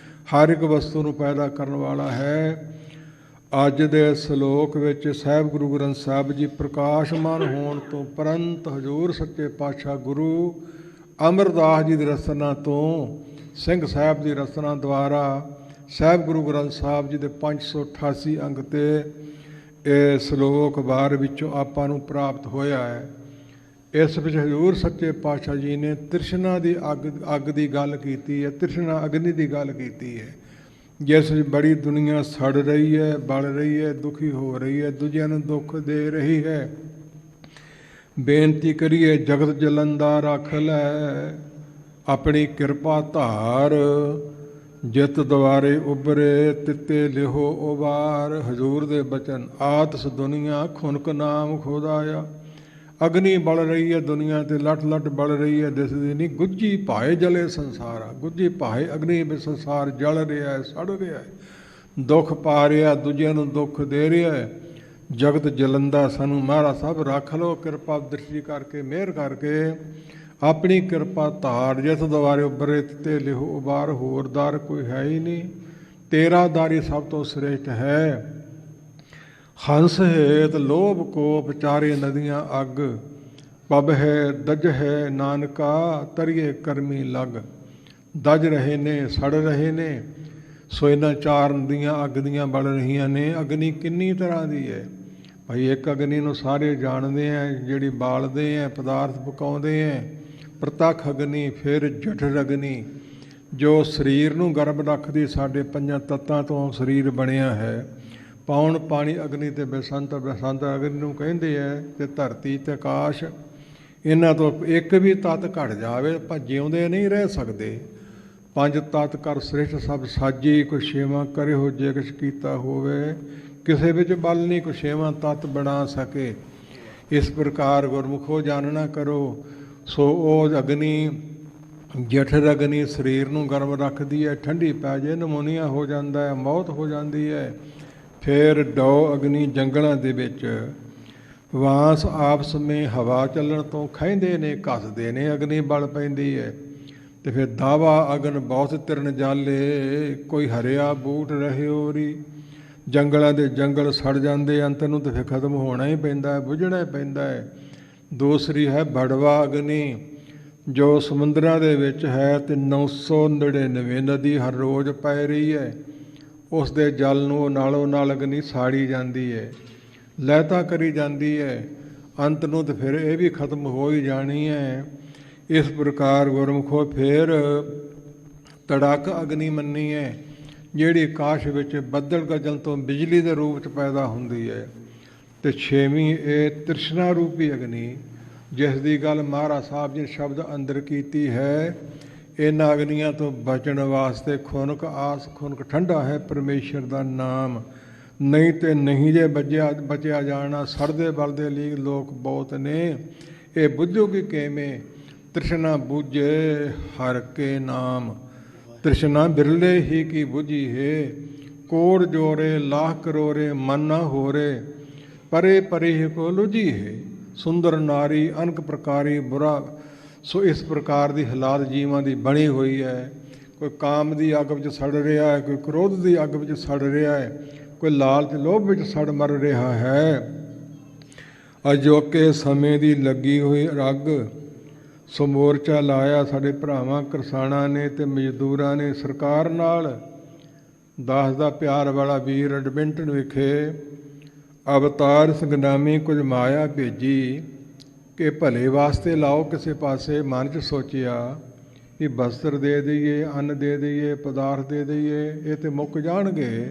ਹਰ ਇੱਕ ਵਸਤੂ ਨੂੰ ਪੈਦਾ ਕਰਨ ਵਾਲਾ ਹੈ। ਅੱਜ ਦੇ ਸ਼ਲੋਕ ਵਿੱਚ ਸਾਹਿਬ ਗੁਰੂ ਗ੍ਰੰਥ ਸਾਹਿਬ ਜੀ ਪ੍ਰਕਾਸ਼ਮਾਨ ਹੋਣ ਤੋਂ ਉਪਰੰਤ ਹਜ਼ੂਰ ਸੱਚੇ ਪਾਤਸ਼ਾਹ ਗੁਰੂ ਅਮਰਦਾਸ ਜੀ ਦੀ ਰਚਨਾ ਤੋਂ, ਸਿੰਘ ਸਾਹਿਬ ਦੀ ਰਚਨਾ ਦੁਆਰਾ ਸਾਹਿਬ ਗੁਰੂ ਗ੍ਰੰਥ ਸਾਹਿਬ ਜੀ ਦੇ 588 ਅੰਗ 'ਤੇ ਇਹ ਸ਼ਲੋਕ ਵਾਰ ਵਿੱਚੋਂ ਆਪਾਂ ਨੂੰ ਪ੍ਰਾਪਤ ਹੋਇਆ ਹੈ। ਇਸ ਵਿੱਚ ਹਜ਼ੂਰ ਸੱਚੇ ਪਾਤਸ਼ਾਹ ਜੀ ਨੇ ਤ੍ਰਿਸ਼ਨਾ ਦੀ ਅੱਗ ਦੀ ਗੱਲ ਕੀਤੀ ਹੈ, ਤ੍ਰਿਸ਼ਨਾ ਅਗਨੀ ਦੀ ਗੱਲ ਕੀਤੀ ਹੈ, ਜਿਸ ਵਿੱਚ ਬੜੀ ਦੁਨੀਆ ਸੜ ਰਹੀ ਹੈ, ਬਲ ਰਹੀ ਹੈ, ਦੁਖੀ ਹੋ ਰਹੀ ਹੈ, ਦੂਜਿਆਂ ਨੂੰ ਦੁੱਖ ਦੇ ਰਹੀ ਹੈ। ਬੇਨਤੀ ਕਰੀਏ ਜਗਤ ਜਲੰਦਾ ਰੱਖ ਲੈ, ਆਪਣੀ ਕਿਰਪਾ ਧਾਰ, ਜਿਤ ਦੁਆਰੇ ਉਭਰੇ ਤਿੱਤੇ ਲਿਹੋ ਉਬਾਰ। ਹਜ਼ੂਰ ਦੇ ਬਚਨ, ਆਤਸ ਦੁਨੀਆ ਖੁਨਕ ਨਾਮ ਖੁਦਾਇਆ। ਅਗਨੀ ਬਲ ਰਹੀ ਹੈ ਦੁਨੀਆ ਤੇ, ਲੱਟ ਲੱਟ ਬਲ ਰਹੀ ਹੈ, ਦਿਸਦੀ ਨਹੀਂ। ਗੁੱਝੀ ਭਾਏ ਜਲੇ ਸੰਸਾਰਾ, ਗੁੱਝੀ ਭਾਏ ਅਗਨੀ ਵਿੱਚ ਸੰਸਾਰ ਜਲ ਰਿਹਾ ਹੈ, ਸੜ ਰਿਹਾ ਹੈ, ਦੁੱਖ ਪਾ ਰਿਹਾ, ਦੂਜਿਆਂ ਨੂੰ ਦੁੱਖ ਦੇ ਰਿਹਾ ਹੈ। ਜਗਤ ਜਲੰਦਾ ਸਾਨੂੰ ਮਹਾਰਾਜ ਸਾਹਿਬ ਰੱਖ ਲਓ, ਕਿਰਪਾ ਦ੍ਰਿਸ਼ਟੀ ਕਰਕੇ, ਮਿਹਰ ਕਰਕੇ, ਆਪਣੀ ਕਿਰਪਾ ਧਾਰ, ਜਿਸ ਦੁਆਰੇ ਉਭਰੇ ਤੇ ਲਿਹੋ ਉਬਾਰ। ਹੋਰ ਦਰ ਕੋਈ ਹੈ ਹੀ ਨਹੀਂ, ਤੇਰਾ ਦਰ ਹੀ ਸਭ ਤੋਂ ਸ੍ਰੇਸ਼ਟ ਹੈ। ਹੰਸ ਹੇਤ ਲੋਭ ਕੋਪ ਚਾਰੇ ਨਦੀਆਂ ਅੱਗ, ਪਬ ਹੈ ਦਜ ਹੈ ਨਾਨਕਾ ਤਰੀਏ ਕਰਮੀ ਲੱਗ। ਦਜ ਰਹੇ ਨੇ, ਸੜ ਰਹੇ ਨੇ, ਸੋ ਇਹਨਾਂ ਚਾਰ ਨਦੀਆਂ ਅੱਗ ਦੀਆਂ ਬਲ ਰਹੀਆਂ ਨੇ। ਅਗਨੀ ਕਿੰਨੀ ਤਰ੍ਹਾਂ ਦੀ ਹੈ ਭਾਈ, ਇੱਕ ਅਗਨੀ ਨੂੰ ਸਾਰੇ ਜਾਣਦੇ ਆ, ਜਿਹੜੀ ਬਾਲਦੇ ਆ, ਪਦਾਰਥ ਪਕਾਉਂਦੇ ਆ, ਪ੍ਰਤੱਖ ਅਗਨੀ। ਫਿਰ ਜਠਰ ਅਗਨੀ ਜੋ ਸਰੀਰ ਨੂੰ ਗਰਭ ਰੱਖਦੀ, ਸਾਡੇ 5 ਤੱਤਾਂ ਤੋਂ ਸਰੀਰ ਬਣਿਆ ਹੈ। ਪੌਣ ਪਾਣੀ ਅਗਨੀ ਤੇ ਬਸੰਤ, ਬਸੰਤ ਅਗਨੀ ਨੂੰ ਕਹਿੰਦੇ ਹੈ। ਤੇ ਧਰਤੀ ਤੇ ਆਕਾਸ਼, ਇਹਨਾਂ ਤੋਂ ਇੱਕ ਵੀ ਤੱਤ ਘਟ ਜਾਵੇ ਆਪਾਂ ਜਿਉਂਦੇ ਨਹੀਂ ਰਹਿ ਸਕਦੇ। 5 ਤੱਤ ਕਰ ਸ੍ਰਿਸ਼ਟ ਸਭ ਸਾਜੀ, ਕੋਈ ਛੇਵਾਂ ਕਰੇ ਹੋ ਜੇ ਕੁਛ ਕੀਤਾ ਹੋਵੇ। ਕਿਸੇ ਵਿੱਚ ਬਲ ਨਹੀਂ ਕੋਈ ਛੇਵਾਂ ਤੱਤ ਬਣਾ ਸਕੇ। ਇਸ ਪ੍ਰਕਾਰ ਗੁਰਮੁਖੋ ਜਾਣਨਾ ਕਰੋ। ਸੋ ਉਹ ਅਗਨੀ, ਜਠਰ ਅਗਨੀ ਸਰੀਰ ਨੂੰ ਗਰਮ ਰੱਖਦੀ ਹੈ, ਠੰਡੀ ਪੈ ਜੇ ਨਮੂਨੀਆ ਹੋ ਜਾਂਦਾ ਹੈ, ਮੌਤ ਹੋ ਜਾਂਦੀ ਹੈ। ਫਿਰ ਡੋ ਅਗਨੀ ਜੰਗਲਾਂ ਦੇ ਵਿੱਚ, ਵਾਂਸ ਆਪਸ ਮੇਂ ਹਵਾ ਚੱਲਣ ਤੋਂ ਖਹਿੰਦੇ ਨੇ, ਘਸਦੇ ਨੇ, ਅਗਨੀ ਬਲ ਪੈਂਦੀ ਹੈ। ਤੇ ਫਿਰ ਦਾਵਾ ਅਗਨ ਬਹੁਤ ਤਿਰਨ ਜਾਲੇ, ਕੋਈ ਹਰਿਆ ਬੂਟ ਰਹਿਓ ਰੀ। ਜੰਗਲਾਂ ਦੇ ਜੰਗਲ ਸੜ ਜਾਂਦੇ, ਅੰਤ ਨੂੰ ਤਾਂ ਫਿਰ ਖਤਮ ਹੋਣਾ ਹੀ ਪੈਂਦਾ ਹੈ, ਬੁਝਣਾ ਹੀ ਪੈਂਦਾ ਹੈ। ਦੂਸਰੀ ਹੈ ਬੜਵਾ ਅਗਨੀ, ਜੋ ਸਮੁੰਦਰਾਂ ਦੇ ਵਿੱਚ ਹੈ ਤੇ 999 ਨਦੀ ਹਰ ਰੋਜ਼ ਪੈ ਰਹੀ ਹੈ। ਉਸ ਦੇ ਜਲ ਨੂੰ ਨਾਲੋਂ ਨਾਲ ਅਗਨੀ ਸਾੜੀ ਜਾਂਦੀ ਹੈ, ਲਹਿਤਾ ਕਰੀ ਜਾਂਦੀ ਹੈ। ਅੰਤ ਨੂੰ ਤਾਂ ਫਿਰ ਇਹ ਵੀ ਖਤਮ ਹੋ ਹੀ ਜਾਣੀ ਹੈ। ਇਸ ਪ੍ਰਕਾਰ ਗੁਰਮੁਖੋ ਫਿਰ ਤੜਕ ਅਗਨੀ ਮੰਨੀ ਹੈ, ਜਿਹੜੀ ਆਕਾਸ਼ ਵਿੱਚ ਬੱਦਲ ਗਰਜਨ ਤੋਂ ਬਿਜਲੀ ਦੇ ਰੂਪ 'ਚ ਪੈਦਾ ਹੁੰਦੀ ਹੈ। ਤੇ 6ਵੀਂ ਇਹ ਤ੍ਰਿਸ਼ਨਾ ਰੂਪੀ ਅਗਨੀ, ਜਿਸ ਦੀ ਗੱਲ ਮਹਾਰਾਜ ਸਾਹਿਬ ਜੀ ਨੇ ਸ਼ਬਦ ਅੰਦਰ ਕੀਤੀ ਹੈ। ਇਹਨਾਂ ਅਗਨੀਆਂ ਤੋਂ ਬਚਣ ਵਾਸਤੇ ਖੁਨਕ ਆਸ, ਖੁਨਕ ਠੰਡਾ ਹੈ ਪਰਮੇਸ਼ਰ ਦਾ ਨਾਮ। ਨਹੀਂ ਤੇ ਨਹੀਂ ਜੇ ਬਚਿਆ ਜਾਣਾ। ਸੜਦੇ ਬਲਦੇ ਲਈ ਲੋਕ ਬਹੁਤ ਨੇ, ਇਹ ਬੁੱਝੋਗੇ ਕਿਵੇਂ। ਤ੍ਰਿਸ਼ਨਾ ਬੁਝੇ ਹਰ ਕੇ ਨਾਮ, ਤ੍ਰਿਸ਼ਨਾ ਬਿਰਲੇ ਹੀ ਕੀ ਬੁਝੀ ਹੈ। ਕੋੜ ਜੋਰੇ ਲਾਖ ਕਰੋਰੇ ਮਨ ਨਾ ਹੋਰੇ, ਪਰੇ ਪਰੇ ਕੋ ਲੁਝੀ ਹੈ। ਸੁੰਦਰ ਨਾਰੀ ਅਨਕ ਪ੍ਰਕਾਰੀ ਬੁਰਾ। ਸੋ ਇਸ ਪ੍ਰਕਾਰ ਦੀ ਹਾਲਾਤ ਜੀਵਾਂ ਦੀ ਬਣੀ ਹੋਈ ਹੈ। ਕੋਈ ਕਾਮ ਦੀ ਅੱਗ ਵਿੱਚ ਸੜ ਰਿਹਾ ਹੈ, ਕੋਈ ਕ੍ਰੋਧ ਦੀ ਅੱਗ ਵਿੱਚ ਸੜ ਰਿਹਾ ਹੈ, ਕੋਈ ਲਾਲਚ ਲੋਭ ਵਿੱਚ ਸੜ ਮਰ ਰਿਹਾ ਹੈ। ਅਜੋਕੇ ਸਮੇਂ ਦੀ ਲੱਗੀ ਹੋਈ ਅੱਗ, ਸੋ ਮੋਰਚਾ ਲਾਇਆ ਸਾਡੇ ਭਰਾਵਾਂ ਕਿਸਾਨਾਂ ਨੇ ਤੇ ਮਜ਼ਦੂਰਾਂ ਨੇ ਸਰਕਾਰ ਨਾਲ। ਦਾਸ ਦਾ ਪਿਆਰ ਵਾਲਾ ਵੀਰ ਐਡਮਿੰਟਨ ਵਿਖੇ ਅਵਤਾਰ ਸੰਗਨਾਮੀ ਕੁਝ ਮਾਇਆ ਭੇਜੀ ਕਿ ਭਲੇ ਵਾਸਤੇ ਲਾਓ ਕਿਸੇ ਪਾਸੇ। ਮਨ 'ਚ ਸੋਚਿਆ ਕਿ ਬਸਤਰ ਦੇ ਦਈਏ, ਅੰਨ ਦੇ ਦਈਏ, ਪਦਾਰਥ ਦੇ ਦਈਏ, ਇਹ ਤਾਂ ਮੁੱਕ ਜਾਣਗੇ।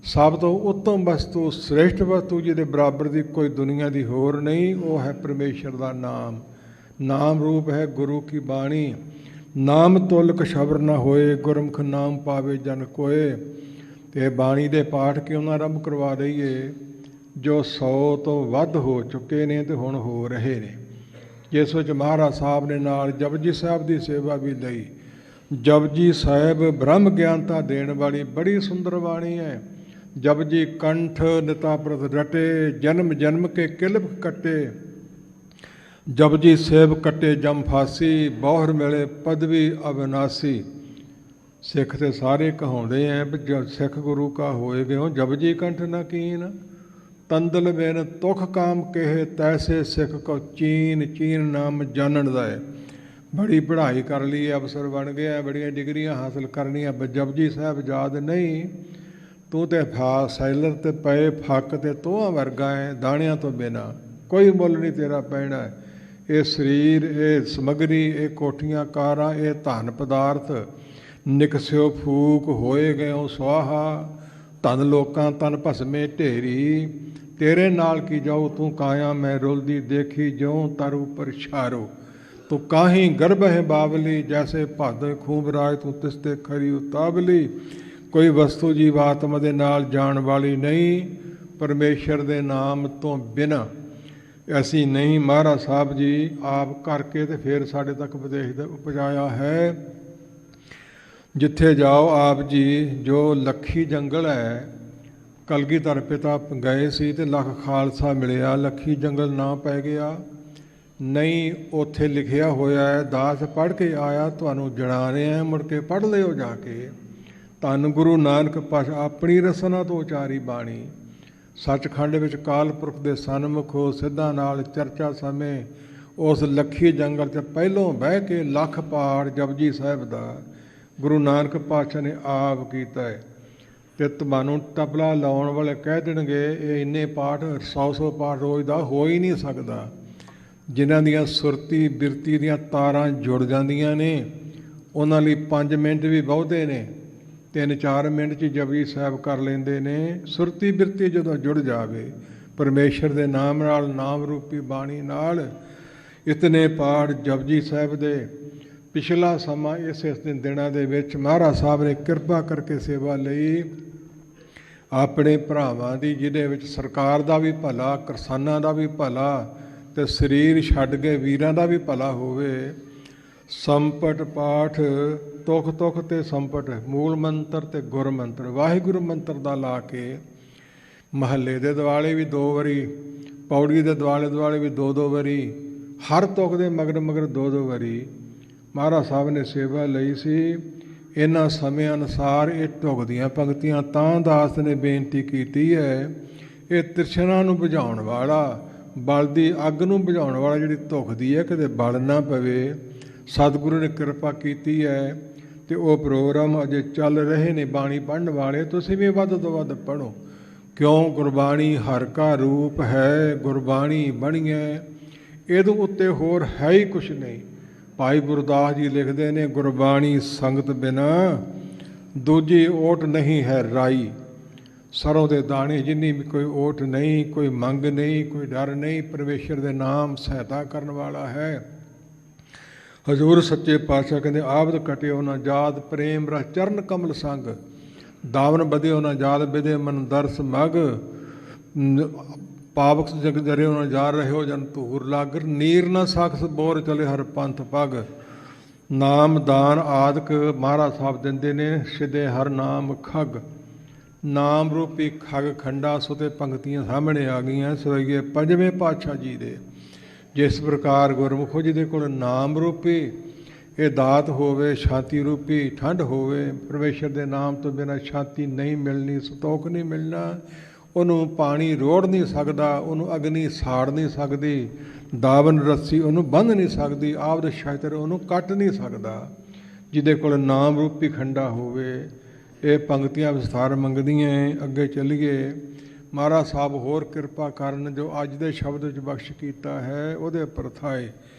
ਸਭ ਤੋਂ ਉੱਤਮ ਵਸਤੂ, ਸ੍ਰੇਸ਼ਟ ਵਸਤੂ ਜਿਹਦੇ ਬਰਾਬਰ ਦੀ ਕੋਈ ਦੁਨੀਆ ਦੀ ਹੋਰ ਨਹੀਂ, ਉਹ ਹੈ ਪਰਮੇਸ਼ਰ ਦਾ ਨਾਮ। ਨਾਮ ਰੂਪ ਹੈ ਗੁਰੂ ਕੀ ਬਾਣੀ। ਨਾਮ ਤੁਲਕ ਸ਼ਬਰ ਨਾ ਹੋਏ, ਗੁਰਮੁਖ ਨਾਮ ਪਾਵੇ ਜਨ ਕੋਏ। ਤੇ ਬਾਣੀ ਦੇ ਪਾਠ ਕਿਉਂ ਨਾ ਆਰੰਭ ਕਰਵਾ ਦਈਏ, ਜੋ 100 ਤੋਂ ਵੱਧ ਹੋ ਚੁੱਕੇ ਨੇ ਤੇ ਹੁਣ ਹੋ ਰਹੇ ਨੇ। ਜਿਸ ਵਿੱਚ ਮਹਾਰਾਜ ਸਾਹਿਬ ਨੇ ਨਾਲ ਜਪਜੀ ਸਾਹਿਬ ਦੀ ਸੇਵਾ ਵੀ ਲਈ। ਜਪਜੀ ਸਾਹਿਬ ਬ੍ਰਹਮ ਗਿਆਨਤਾ ਦੇਣ ਵਾਲੀ ਬੜੀ ਸੁੰਦਰ ਬਾਣੀ ਹੈ। ਜਪਜੀ ਕੰਠ ਨਿਤਾ ਪ੍ਰਤ ਰਟੇ, ਜਨਮ ਜਨਮ ਕੇ ਕਿਲਬ ਕੱਟੇ। ਜਪਜੀ ਸੇਬ ਕੱਟੇ ਜਮ ਫਾਸੀ, ਬੌਹਰ ਮਿਲੇ ਪਦਵੀ ਅਵਿਨਾਸੀ। ਸਿੱਖ ਤੇ ਸਾਰੇ ਕਹਾਉਂਦੇ ਐ ਵੀ ਸਿੱਖ ਗੁਰੂ ਕਾ ਹੋਏ ਗਿਓ, ਜਪਜੀ ਕੰਠ ਨਾ ਕੀਨ। ਤੰਦਲ ਬਿਨ ਤੁਖ ਕਾਮ ਕਹੇ, ਤੈਸੇ ਸਿੱਖ ਕੋ ਚੀਨ। ਚੀਨ ਨਾਮ ਜਾਣਨ ਦਾ ਹੈ। ਬੜੀ ਪੜ੍ਹਾਈ ਕਰ ਲਈ, ਅਫਸਰ ਬਣ ਗਿਆ, ਬੜੀਆਂ ਡਿਗਰੀਆਂ ਹਾਸਲ ਕਰਨੀਆਂ, ਜਪਜੀ ਸਾਹਿਬ ਯਾਦ ਨਹੀਂ। ਤੂੰ ਤੇ ਸੈਲਰ ਤੇ ਪਏ ਫੱਕ ਤੇ ਤੋਹਾਂ ਵਰਗਾ ਹੈ, ਦਾਣਿਆਂ ਤੋਂ ਬਿਨਾਂ ਕੋਈ ਮੁੱਲ ਨਹੀਂ ਤੇਰਾ ਪੈਣਾ ਹੈ। ਇਹ ਸਰੀਰ, ਇਹ ਸਮੱਗਰੀ, ਇਹ ਕੋਠੀਆਂ ਕਾਰਾਂ, ਇਹ ਧਨ ਪਦਾਰਥ ਨਿਕਸਿਓ ਫੂਕ, ਹੋਏ ਗਇਓ ਸੁਆਹਾ। ਧਨ ਲੋਕਾਂ ਤਨ ਭਸਮੇ ਢੇਰੀ, ਤੇਰੇ ਨਾਲ ਕੀ ਜਾਊ ਤੂੰ ਕਾਇਆ ਮੈਂ ਰੁਲਦੀ ਦੇਖੀ, ਜਿਉਂ ਤਰ ਉਪਰ ਛਾਰੋ। ਤੂੰ ਕਾਹੀਂ ਗਰਭ ਹੈ ਬਾਵਲੀ, ਜੈਸੇ ਭਦ ਖੂਬ ਰਾਜ ਤੂੰ ਤਿਸ ਤੇ ਖਰੀ ਉਤਾਵਲੀ। ਕੋਈ ਵਸਤੂ ਜੀਵਾਤਮਾ ਦੇ ਨਾਲ ਜਾਣ ਵਾਲੀ ਨਹੀਂ, ਪਰਮੇਸ਼ਰ ਦੇ ਨਾਮ ਤੋਂ ਬਿਨਾਂ ਅਸੀਂ ਨਹੀਂ। ਮਹਾਰਾਜ ਸਾਹਿਬ ਜੀ ਆਪ ਕਰਕੇ ਤੇ ਫਿਰ ਸਾਡੇ ਤੱਕ ਉਪਦੇਸ਼ ਪਹੁੰਚਾਇਆ ਹੈ। ਜਿੱਥੇ ਜਾਓ ਆਪ ਜੀ, ਜੋ ਲੱਖੀ ਜੰਗਲ ਹੈ, ਕਲਗੀਧਰ ਪਿਤਾ ਗਏ ਸੀ ਤੇ ਲੱਖ ਖਾਲਸਾ ਮਿਲਿਆ, ਲੱਖੀ ਜੰਗਲ ਨਾ ਪੈ ਗਿਆ ਨਹੀਂ। ਉੱਥੇ ਲਿਖਿਆ ਹੋਇਆ ਹੈ, ਦਾਸ ਪੜ੍ਹ ਕੇ ਆਇਆ ਤੁਹਾਨੂੰ ਜਣਾ ਰਿਹਾ, ਮੁੜ ਕੇ ਪੜ੍ਹ ਲਿਓ ਜਾ ਕੇ। ਧੰਨ ਗੁਰੂ ਨਾਨਕ ਪਾਤਸ਼ਾਹ ਆਪਣੀ ਰਸਨਾ ਤੋਂ ਉਚਾਰੀ ਬਾਣੀ। ਸੱਚਖੰਡ ਵਿੱਚ ਕਾਲ ਪੁਰਖ ਦੇ ਸਨਮੁਖ ਹੋ ਸਿੱਧਾਂ ਨਾਲ ਚਰਚਾ ਸਮੇਂ ਉਸ ਲੱਖੀ ਜੰਗਲ 'ਚ ਪਹਿਲੋਂ ਬਹਿ ਕੇ ਲੱਖ ਪਾਠ ਜਪਜੀ ਸਾਹਿਬ ਦਾ ਗੁਰੂ ਨਾਨਕ ਪਾਤਸ਼ਾਹ ਨੇ ਆਪ ਕੀਤਾ ਹੈ। ਤੇ ਤੁਹਾਨੂੰ ਤਬਲਾ ਲਾਉਣ ਵਾਲੇ ਕਹਿ ਦੇਣਗੇ ਇਹ ਇੰਨੇ ਪਾਠ 100 ਪਾਠ ਰੋਜ਼ ਦਾ ਹੋ ਹੀ ਨਹੀਂ ਸਕਦਾ। ਜਿਨ੍ਹਾਂ ਦੀਆਂ ਸੁਰਤੀ ਬਿਰਤੀ ਦੀਆਂ ਤਾਰਾਂ ਜੁੜ ਜਾਂਦੀਆਂ ਨੇ ਉਹਨਾਂ ਲਈ 5 ਮਿੰਟ ਵੀ ਬਹੁਤੇ ਨੇ। 3-4 ਮਿੰਟ 'ਚ ਜਪਜੀ ਸਾਹਿਬ ਕਰ ਲੈਂਦੇ ਨੇ। ਸੁਰਤੀ ਬਿਰਤੀ ਜਦੋਂ ਜੁੜ ਜਾਵੇ ਪਰਮੇਸ਼ਰ ਦੇ ਨਾਮ ਨਾਲ, ਨਾਮ ਰੂਪੀ ਬਾਣੀ ਨਾਲ, ਇਤਨੇ ਪਾਠ ਜਪਜੀ ਸਾਹਿਬ ਦੇ। ਪਿਛਲਾ ਸਮਾਂ ਇਸ ਦਿਨਾਂ ਦੇ ਵਿੱਚ ਮਹਾਰਾਜ ਸਾਹਿਬ ਨੇ ਕਿਰਪਾ ਕਰਕੇ ਸੇਵਾ ਲਈ ਆਪਣੇ ਭਰਾਵਾਂ ਦੀ, ਜਿਹਦੇ ਵਿੱਚ ਸਰਕਾਰ ਦਾ ਵੀ ਭਲਾ, ਕਿਸਾਨਾਂ ਦਾ ਵੀ ਭਲਾ ਤੇ ਸਰੀਰ ਛੱਡ ਕੇ ਵੀਰਾਂ ਦਾ ਵੀ ਭਲਾ ਹੋਵੇ। ਸੰਪਟ ਪਾਠ ਤੁਖ ਤੁਖ ਤੇ ਸੰਪਟ, ਮੂਲ ਮੰਤਰ ਤੇ ਗੁਰ ਮੰਤਰ, ਵਾਹਿਗੁਰੂ ਮੰਤਰ ਦਾ ਲਾ ਕੇ ਮਹੱਲੇ ਦੇ ਦੁਆਲੇ ਵੀ 2 ਵਾਰੀ, ਪੌੜੀ ਦੇ ਦੁਆਲੇ ਦੁਆਲੇ ਵੀ 2-2 ਵਾਰੀ, ਹਰ ਤੁਖ ਦੇ ਮਗਰ ਮਗਰ 2-2 ਵਾਰੀ ਮਹਾਰਾਜ ਸਾਹਿਬ ਨੇ ਸੇਵਾ ਲਈ ਸੀ। ਇਹਨਾਂ ਸਮੇਂ ਅਨੁਸਾਰ ਇਹ ਢੁੱਗ ਦੀਆਂ ਪੰਕਤੀਆਂ ਤਾਂ ਦਾਸ ਨੇ ਬੇਨਤੀ ਕੀਤੀ ਹੈ। ਇਹ ਤ੍ਰਿਸ਼ਨਾ ਨੂੰ ਬੁਝਾਉਣ ਵਾਲਾ, ਬਲਦੀ ਅੱਗ ਨੂੰ ਬੁਝਾਉਣ ਵਾਲਾ ਜਿਹੜੀ ਧੁਖਦੀ ਹੈ, ਕਿਤੇ ਬਲ ਨਾ ਪਵੇ। ਸਤਿਗੁਰੂ ਨੇ ਕਿਰਪਾ ਕੀਤੀ ਹੈ ਤੇ ਉਹ ਪ੍ਰੋਗਰਾਮ ਅਜੇ ਚੱਲ ਰਹੇ ਨੇ। ਬਾਣੀ ਪੜ੍ਹਨ ਵਾਲੇ ਤੁਸੀਂ ਵੀ ਵੱਧ ਤੋਂ ਵੱਧ ਪੜ੍ਹੋ, ਕਿਉਂ ਗੁਰਬਾਣੀ ਹਰ ਕਾ ਰੂਪ ਹੈ, ਗੁਰਬਾਣੀ ਬਣੀ ਹੈ, ਇਹਦੇ ਉੱਤੇ ਹੋਰ ਹੈ ਹੀ ਕੁਛ ਨਹੀਂ। ਭਾਈ ਗੁਰਦਾਸ ਜੀ ਲਿਖਦੇ ਨੇ, ਗੁਰਬਾਣੀ ਸੰਗਤ ਬਿਨਾ ਦੂਜੀ ਓਟ ਨਹੀਂ ਹੈ ਰਾਈ। ਸਰੋਂ ਦੇ ਦਾਣੇ ਜਿੰਨੀ ਵੀ ਕੋਈ ਓਟ ਨਹੀਂ, ਕੋਈ ਮੰਗ ਨਹੀਂ, ਕੋਈ ਡਰ ਨਹੀਂ। ਪਰਮੇਸ਼ਰ ਦੇ ਨਾਮ ਸਹਾਇਤਾ ਕਰਨ ਵਾਲਾ ਹੈ। ਹਜ਼ੂਰ ਸੱਚੇ ਪਾਤਸ਼ਾਹ ਕਹਿੰਦੇ, ਆਬਦ ਕਟਿਓ ਨਾ ਜਾਤ, ਪ੍ਰੇਮ ਰਸ ਚਰਨ ਕਮਲ ਸੰਗ। ਦਾਵਨ ਵਧਿਓ ਨਾ ਜਾਤ, ਵਿਦੇ ਮਨ ਦਰਸ ਮਗ। ਪਾਵਕ ਜਗ ਜਰਿਓ ਨਾ ਜਾ ਰਹਿਓ ਜਨ ਧੂਰ ਲਾਗਰ। ਨੀਰ ਨਾ ਸਾਖਸ ਬੋਰ ਚਲੇ ਹਰ ਪੰਥ ਪਗ। ਨਾਮ ਦਾਨ ਆਦਿਕ ਮਹਾਰਾਜ ਸਾਹਿਬ ਦਿੰਦੇ ਨੇ, ਸਿੱਧੇ ਹਰ ਨਾਮ ਖਗ। ਨਾਮ ਰੂਪੀ ਖਗ ਖੰਡਾ ਸੁਤੇ ਪੰਕਤੀਆਂ ਸਾਹਮਣੇ ਆ ਗਈਆਂ ਸਵਈਏ 5ਵੇਂ ਪਾਤਸ਼ਾਹ ਜੀ ਦੇ। ਜਿਸ ਪ੍ਰਕਾਰ ਗੁਰਮੁਖੋ ਜਿਹਦੇ ਕੋਲ ਨਾਮ ਰੂਪੀ ਇਹ ਦਾਤ ਹੋਵੇ, ਸ਼ਾਂਤੀ ਰੂਪੀ ਠੰਡ ਹੋਵੇ। ਪਰਮੇਸ਼ਰ ਦੇ ਨਾਮ ਤੋਂ ਬਿਨਾਂ ਸ਼ਾਂਤੀ ਨਹੀਂ ਮਿਲਣੀ, ਸੰਤੋਖ ਨਹੀਂ ਮਿਲਣਾ। ਉਹਨੂੰ ਪਾਣੀ ਰੋੜ ਨਹੀਂ ਸਕਦਾ, ਉਹਨੂੰ ਅਗਨੀ ਸਾੜ ਨਹੀਂ ਸਕਦੀ, ਦਾਵਨ ਰੱਸੀ ਉਹਨੂੰ ਬੰਨ੍ਹ ਨਹੀਂ ਸਕਦੀ, ਆਪਦੇ ਸ਼ਸਤਰ ਉਹਨੂੰ ਕੱਟ ਨਹੀਂ ਸਕਦਾ। ਜਿਹਦੇ ਕੋਲ ਨਾਮ ਰੂਪੀ ਖੰਡਾ ਹੋਵੇ। ਇਹ ਪੰਕਤੀਆਂ ਵਿਸਥਾਰ ਮੰਗਦੀਆਂ। ਅੱਗੇ ਚੱਲੀਏ। ਮਹਾਰਾਜ ਸਾਹਿਬ ਹੋਰ ਕਿਰਪਾ ਕਰਨ, ਜੋ ਅੱਜ ਦੇ ਸ਼ਬਦ ਵਿੱਚ ਬਖਸ਼ ਕੀਤਾ ਹੈ ਉਹਦੇ ਉੱਪਰ ਥਾਏ।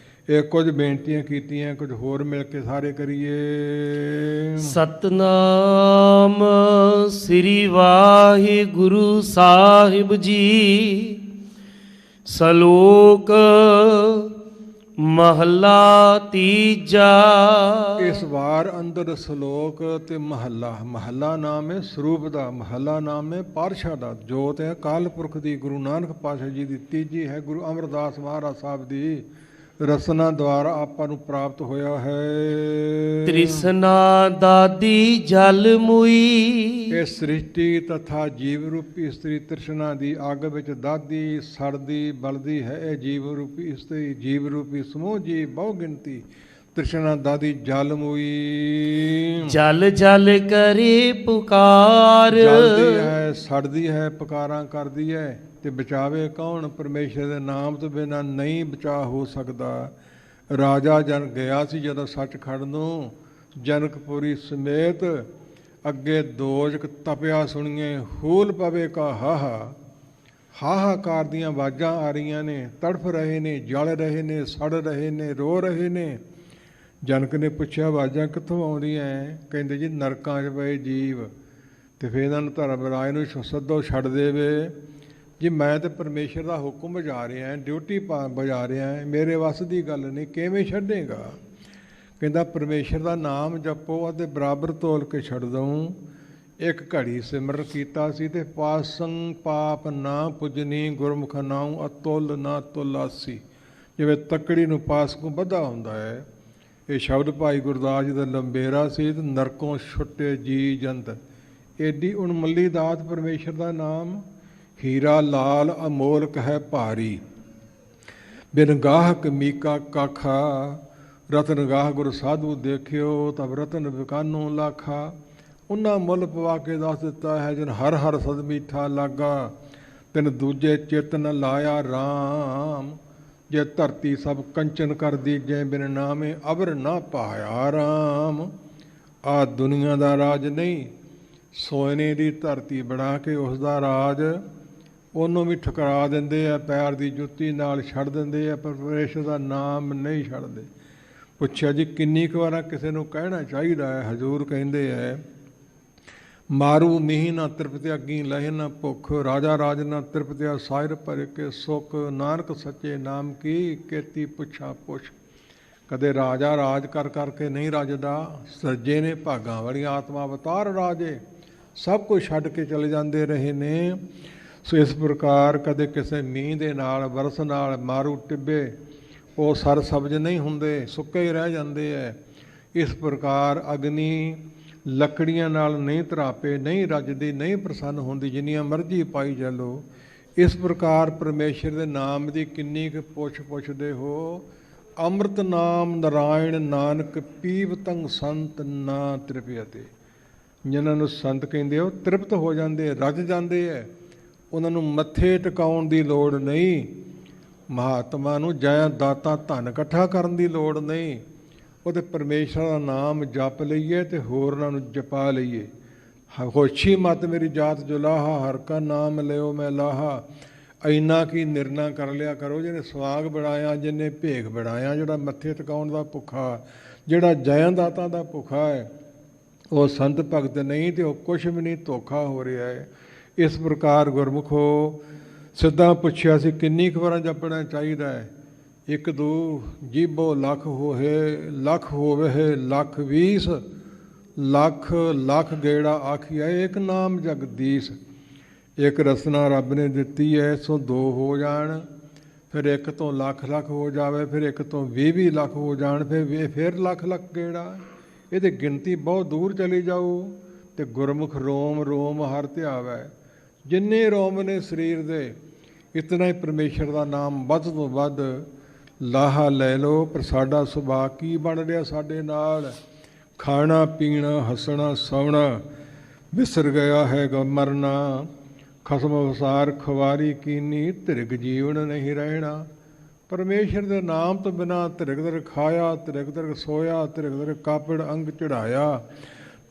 ਇਹ ਕੁਝ ਬੇਨਤੀਆਂ ਕੀਤੀਆਂ, ਕੁਝ ਹੋਰ ਮਿਲ ਕੇ ਸਾਰੇ ਕਰੀਏ। ਸਤਨਾਮ ਸ੍ਰੀ ਵਾਹਿਗੁਰੂ ਸਾਹਿਬ ਜੀ। ਸ਼ਲੋਕ ਮਹੱਲਾ ਤੀਜਾ। ਇਸ ਵਾਰ ਅੰਦਰ ਸ਼ਲੋਕ ਤੇ ਮਹੱਲਾ ਨਾਮ ਹੈ ਸਰੂਪ ਦਾ, ਮਹੱਲਾ ਨਾਮ ਹੈ ਪਾਤਸ਼ਾਹ ਦਾ। ਜੋਤ ਹੈ ਅਕਾਲ ਪੁਰਖ ਦੀ, ਗੁਰੂ ਨਾਨਕ ਪਾਤਸ਼ਾਹ ਜੀ ਦੀ ਤੀਜੀ ਹੈ, ਗੁਰੂ ਅਮਰਦਾਸ ਮਹਾਰਾਜ ਸਾਹਿਬ ਦੀ ਰਸਨਾ ਦੁਆਰਾ ਆਪਾਂ ਨੂੰ ਪ੍ਰਾਪਤ ਹੋਇਆ ਹੈ। ਤ੍ਰਿਸ਼ਨਾ ਦਾਦੀ ਜਲ ਮੁਈ। ਇਹ ਸ੍ਰਿਸ਼ਟੀ ਤਥਾ ਜੀਵ ਰੂਪੀ ਇਸਤਰੀ ਤ੍ਰਿਸ਼ਨਾ ਦੀ ਅੱਗ ਵਿੱਚ ਦਾਦੀ ਸੜਦੀ ਬਲਦੀ ਹੈ। ਇਹ ਜੀਵ ਰੂਪੀ ਇਸਤਰੀ ਜੀਵ ਰੂਪੀ ਸਮੂਹ ਜੀ ਬਹੁ ਗਿਣਤੀ ਤ੍ਰਿਸ਼ਨਾ ਦਾਦੀ ਜਲ ਮੁਈ। ਜਲ ਜਲ ਕਰੇ ਪੁਕਾਰ। ਜਲਦੀ ਹੈ, ਸੜਦੀ ਹੈ, ਪੁਕਾਰਾਂ ਕਰਦੀ ਹੈ, ਤੇ ਬਚਾਵੇ ਕੌਣ? ਪਰਮੇਸ਼ਰ ਦੇ ਨਾਮ ਤੋਂ ਬਿਨਾਂ ਨਹੀਂ ਬਚਾ ਹੋ ਸਕਦਾ। ਰਾਜਾ ਜਨ ਗਿਆ ਸੀ ਜਦੋਂ ਸੱਚਖੰਡ ਨੂੰ, ਜਨਕਪੁਰੀ ਸਮੇਤ ਅੱਗੇ ਦੋਜਕ ਤਪਿਆ ਸੁਣੀਏ, ਹੂਲ ਪਵੇ ਕਾ ਹਾਹਾ। ਹਾਹਾਕਾਰ ਦੀਆਂ ਆਵਾਜ਼ਾਂ ਆ ਰਹੀਆਂ ਨੇ, ਤੜਫ ਰਹੇ ਨੇ, ਜਲ ਰਹੇ ਨੇ, ਸੜ ਰਹੇ ਨੇ, ਰੋ ਰਹੇ ਨੇ। ਜਨਕ ਨੇ ਪੁੱਛਿਆ ਆਵਾਜ਼ਾਂ ਕਿੱਥੋਂ ਆਉਂਦੀਆਂ? ਕਹਿੰਦੇ ਜੀ ਨਰਕਾਂ 'ਚ ਪਏ ਜੀਵ। ਤੇ ਫਿਰ ਇਹਨਾਂ ਨੂੰ ਧਰਮਰਾਜ ਨੂੰ ਸੱਦੋ, ਛੱਡ ਦੇਵੇ ਜੀ। ਮੈਂ ਤਾਂ ਪਰਮੇਸ਼ਰ ਦਾ ਹੁਕਮ ਬਜਾ ਰਿਹਾ, ਡਿਊਟੀ ਬਜਾ ਰਿਹਾ, ਮੇਰੇ ਵੱਸ ਦੀ ਗੱਲ ਨਹੀਂ, ਕਿਵੇਂ ਛੱਡੇਗਾ? ਕਹਿੰਦਾ ਪਰਮੇਸ਼ਰ ਦਾ ਨਾਮ ਜਪੋ ਅਤੇ ਬਰਾਬਰ ਤੋਲ ਕੇ ਛੱਡ ਦਊਂ। ਇੱਕ ਘੜੀ ਸਿਮਰਨ ਕੀਤਾ ਸੀ ਤੇ ਪਾਸੰ ਪਾਪ ਨਾ ਪੁਜਨੀ ਗੁਰਮੁਖ ਨਾਉ ਅਤੁੱਲ ਨਾ ਤੁਲਾਸੀ। ਜਿਵੇਂ ਤੱਕੜੀ ਨੂੰ ਪਾਸਕੋਂ ਬੱਧਾ ਹੁੰਦਾ ਹੈ। ਇਹ ਸ਼ਬਦ ਭਾਈ ਗੁਰਦਾਸ ਜੀ ਦਾ ਲੰਬੇਰਾ ਸੀ। ਤੇ ਨਰਕੋਂ ਛੁੱਟੇ ਜੀ ਜੰਤ, ਏਡੀ ਉਣਮੱਲੀ ਦਾਤ ਪਰਮੇਸ਼ਰ ਦਾ ਨਾਮ। ਹੀਰਾ ਲਾਲ ਅਮੋਲਕ ਹੈ ਭਾਰੀ, ਬਿਨ ਗਾਹਕ ਮੀਕਾ ਕਾਖਾ। ਰਤਨ ਗਾਹ ਗੁਰ ਸਾਧੂ ਦੇਖਿਓ, ਤਬ ਰਤਨ ਵਿਕਾਨੋਂ ਲਾਖਾ। ਉਹਨਾਂ ਮੁੱਲ ਪਵਾ ਕੇ ਦੱਸ ਦਿੱਤਾ ਹੈ, ਜਿਨ ਹਰ ਹਰ ਸਦ ਮੀਠਾ ਲਾਗਾ। ਤਿਨ ਦੂਜੇ ਚਿੱਤ ਨ ਲਾਇਆ ਰਾਮ। ਜੇ ਧਰਤੀ ਸਭ ਕੰਚਨ ਕਰ ਦੀਜੇ, ਬਿਨ ਨਾਮੇ ਅਬਰ ਨਾ ਪਾਇਆ ਰਾਮ। ਆ ਦੁਨੀਆ ਦਾ ਰਾਜ ਨਹੀਂ, ਸੋਨੇ ਦੀ ਧਰਤੀ ਬਣਾ ਕੇ ਉਸ ਦਾ ਰਾਜ ਉਹਨੂੰ ਵੀ ਠੁਕਰਾ ਦਿੰਦੇ ਆ, ਪੈਰ ਦੀ ਜੁੱਤੀ ਨਾਲ ਛੱਡ ਦਿੰਦੇ ਆ, ਪਰ ਪਰਮੇਸ਼ਰ ਦਾ ਨਾਮ ਨਹੀਂ ਛੱਡਦੇ। ਪੁੱਛਿਆ ਜੀ ਕਿੰਨੀ ਕੁ ਵਾਰ ਕਿਸੇ ਨੂੰ ਕਹਿਣਾ ਚਾਹੀਦਾ ਹੈ? ਹਜ਼ੂਰ ਕਹਿੰਦੇ ਹੈ, ਮਾਰੂ ਮੀਂਹ ਨਾ ਤ੍ਰਿਪਤਿਆ ਗੀ ਲਹਿ ਨਾ ਭੁੱਖ। ਰਾਜਾ ਰਾਜ ਨਾ ਤ੍ਰਿਪਤਿਆ ਸਾਇਰ ਭਰ ਕੇ ਸੁੱਖ। ਨਾਨਕ ਸੱਚੇ ਨਾਮ ਕੀ ਕੀਤੀ ਪੁੱਛਾ ਪੁੱਛ। ਕਦੇ ਰਾਜਾ ਰਾਜ ਕਰ ਕਰਕੇ ਨਹੀਂ ਰੱਜਦਾ। ਸੱਜੇ ਨੇ ਭਾਗਾਂ ਵਾਲੀਆਂ ਆਤਮਾ ਅਵਤਾਰ ਰਾਜੇ, ਸਭ ਕੁਝ ਛੱਡ ਕੇ ਚਲੇ ਜਾਂਦੇ ਰਹੇ ਨੇ। ਸੋ ਇਸ ਪ੍ਰਕਾਰ ਕਦੇ ਕਿਸੇ ਮੀਂਹ ਦੇ ਨਾਲ, ਬਰਸ ਨਾਲ ਮਾਰੂ ਟਿੱਬੇ ਉਹ ਸਰ ਸਬਜ਼ ਨਹੀਂ ਹੁੰਦੇ, ਸੁੱਕੇ ਹੀ ਰਹਿ ਜਾਂਦੇ ਹੈ। ਇਸ ਪ੍ਰਕਾਰ ਅਗਨੀ ਲੱਕੜੀਆਂ ਨਾਲ ਨਹੀਂ ਤਰਾਪੇ, ਨਹੀਂ ਰੱਜਦੀ, ਨਹੀਂ ਪ੍ਰਸੰਨ ਹੁੰਦੀ, ਜਿੰਨੀਆਂ ਮਰਜ਼ੀ ਪਾਈ ਚੱਲੋ। ਇਸ ਪ੍ਰਕਾਰ ਪਰਮੇਸ਼ਰ ਦੇ ਨਾਮ ਦੀ ਕਿੰਨੀ ਕੁ ਪੁੱਛਦੇ ਹੋ? ਅੰਮ੍ਰਿਤ ਨਾਮ ਨਰਾਇਣ ਨਾਨਕ ਪੀਵ ਤੰਗ ਸੰਤ ਨਾ ਤ੍ਰਿਪਿਅਤੇ। ਜਿਨ੍ਹਾਂ ਨੂੰ ਸੰਤ ਕਹਿੰਦੇ ਉਹ ਤ੍ਰਿਪਤ ਹੋ ਜਾਂਦੇ, ਰੱਜ ਜਾਂਦੇ ਹੈ। ਉਹਨਾਂ ਨੂੰ ਮੱਥੇ ਟਿਕਾਉਣ ਦੀ ਲੋੜ ਨਹੀਂ। ਮਹਾਤਮਾ ਨੂੰ ਜੈ ਦਾਤਾ ਧਨ ਇਕੱਠਾ ਕਰਨ ਦੀ ਲੋੜ ਨਹੀਂ। ਉਹਦੇ ਪਰਮੇਸ਼ਰ ਦਾ ਨਾਮ ਜਪ ਲਈਏ ਤੇ ਹੋਰਨਾਂ ਨੂੰ ਜਪਾ ਲਈਏ। ਹੋਛੀ ਮਤ ਮੇਰੀ ਜਾਤ ਜੁਲਾਹਾ, ਹਰ ਕਾ ਨਾਮ ਲਿਓ ਮੈਂ ਲਾਹਾ। ਇੰਨਾ ਕੀ ਨਿਰਣਾ ਕਰ ਲਿਆ ਕਰੋ, ਜਿਹਨੇ ਸਵਾਗ ਬਣਾਇਆ, ਜਿਹਨੇ ਭੇਖ ਬਣਾਇਆ, ਜਿਹੜਾ ਮੱਥੇ ਟਿਕਾਉਣ ਦਾ ਭੁੱਖਾ, ਜਿਹੜਾ ਜੈ ਦਾਤਾ ਦਾ ਭੁੱਖਾ ਹੈ, ਉਹ ਸੰਤ ਭਗਤ ਨਹੀਂ ਤੇ ਉਹ ਕੁਛ ਵੀ ਨਹੀਂ, ਧੋਖਾ ਹੋ ਰਿਹਾ ਹੈ। ਇਸ ਪ੍ਰਕਾਰ ਗੁਰਮੁਖੋ ਸਿੱਧਾ ਪੁੱਛਿਆ ਸੀ ਕਿੰਨੀ ਕੁ ਵਾਰਾਂ ਜਪਣਾ ਚਾਹੀਦਾ ਹੈ? ਇੱਕ ਦੋ ਜੀਭੋ ਲੱਖ ਹੋਏ, ਲੱਖ ਹੋਵੇ ਲੱਖ 20, ਲੱਖ ਲੱਖ ਗੇੜਾ ਆਖੀਆ ਇੱਕ ਨਾਮ ਜਗਦੀਸ਼। ਇੱਕ ਰਸਨਾ ਰੱਬ ਨੇ ਦਿੱਤੀ ਹੈ, ਸੋ ਦੋ ਹੋ ਜਾਣ, ਫਿਰ ਇੱਕ ਤੋਂ ਲੱਖ ਲੱਖ ਹੋ ਜਾਵੇ, ਫਿਰ ਇੱਕ ਤੋਂ 20 ਲੱਖ ਹੋ ਜਾਣ, ਫਿਰ ਲੱਖ ਲੱਖ ਗੇੜਾ। ਇਹਦੀ ਗਿਣਤੀ ਬਹੁਤ ਦੂਰ ਚਲੀ ਜਾਊ। ਤੇ ਗੁਰਮੁਖ ਰੋਮ ਰੋਮ ਹਰ ਧਿਆਵੈ। ਜਿੰਨੇ ਰੋਮ ਨੇ ਸਰੀਰ ਦੇ, ਇਤਨਾ ਹੀ ਪਰਮੇਸ਼ਰ ਦਾ ਨਾਮ ਵੱਧ ਤੋਂ ਵੱਧ ਲਾਹਾ ਲੈ ਲਓ। ਪਰ ਸਾਡਾ ਸੁਭਾਅ ਕੀ ਬਣ ਰਿਹਾ ਸਾਡੇ ਨਾਲ? ਖਾਣਾ ਪੀਣਾ, ਹੱਸਣਾ ਸੌਣਾ ਵਿਸਰ ਗਿਆ ਹੈ ਮਰਨਾ। ਖਸਮ ਵਸਾਰ ਖਵਾਰੀ ਕੀਨੀ, ਧਿਰਗ ਜੀਵਨ ਨਹੀਂ ਰਹਿਣਾ। ਪਰਮੇਸ਼ਰ ਦੇ ਨਾਮ ਤੋਂ ਬਿਨਾਂ ਧਿਰਗ ਧਿਰਗ ਖਾਇਆ, ਧਿਰਗ ਧਿਰਗ ਸੋਇਆ, ਧਿਰਗ ਧਿਰਗ ਕਾਪੜ ਅੰਗ ਚੜਾਇਆ,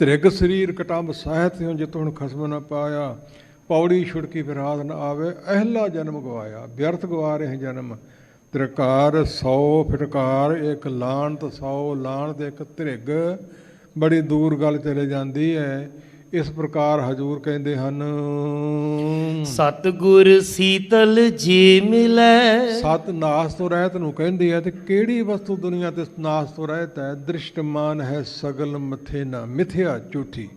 ਧਿਰਗ ਸਰੀਰ ਕਟੰਬ ਸਾਹਿਤ ਹੋ ਜਿਤ ਹੁਣ ਖਸਮ ਨਾ ਪਾਇਆ। ਪੌੜੀ ਛੁੜਕੀ ਫਿਰ ਹਾਥ ਨਾ ਆਵੇ, ਅਹਿਲਾ ਜਨਮ ਗਵਾਇਆ, ਵਿਅਰਥ ਗਵਾ ਰਹੇ ਜਨਮ। ਤ੍ਰਿਕਾਰ 100 ਫਿਟਕਾਰ, ਇੱਕ ਲਾਣਤ 100 ਲਾਣਤ, ਇੱਕ ਧਿਰਗ। ਬੜੀ ਦੂਰ ਗੱਲ ਚਲੇ ਜਾਂਦੀ ਹੈ। ਇਸ ਪ੍ਰਕਾਰ ਹਜ਼ੂਰ ਕਹਿੰਦੇ ਹਨ, ਸਤਿਗੁਰ ਸੀਤਲ ਜੀ ਮਿਲੈ। ਸਤ ਨਾਸ ਤੋਂ ਰਹਿਤ ਨੂੰ ਕਹਿੰਦੀ ਹੈ। ਤੇ ਕਿਹੜੀ ਵਸਤੂ ਦੁਨੀਆ ਤੇ ਨਾਸ ਤੋਂ ਰਹਿਤ ਹੈ? ਦ੍ਰਿਸ਼ਟਮਾਨ ਹੈ ਸਗਲ ਮਥੇ ਨਾ, ਮਿਥਿਆ ਝੂਠੀ।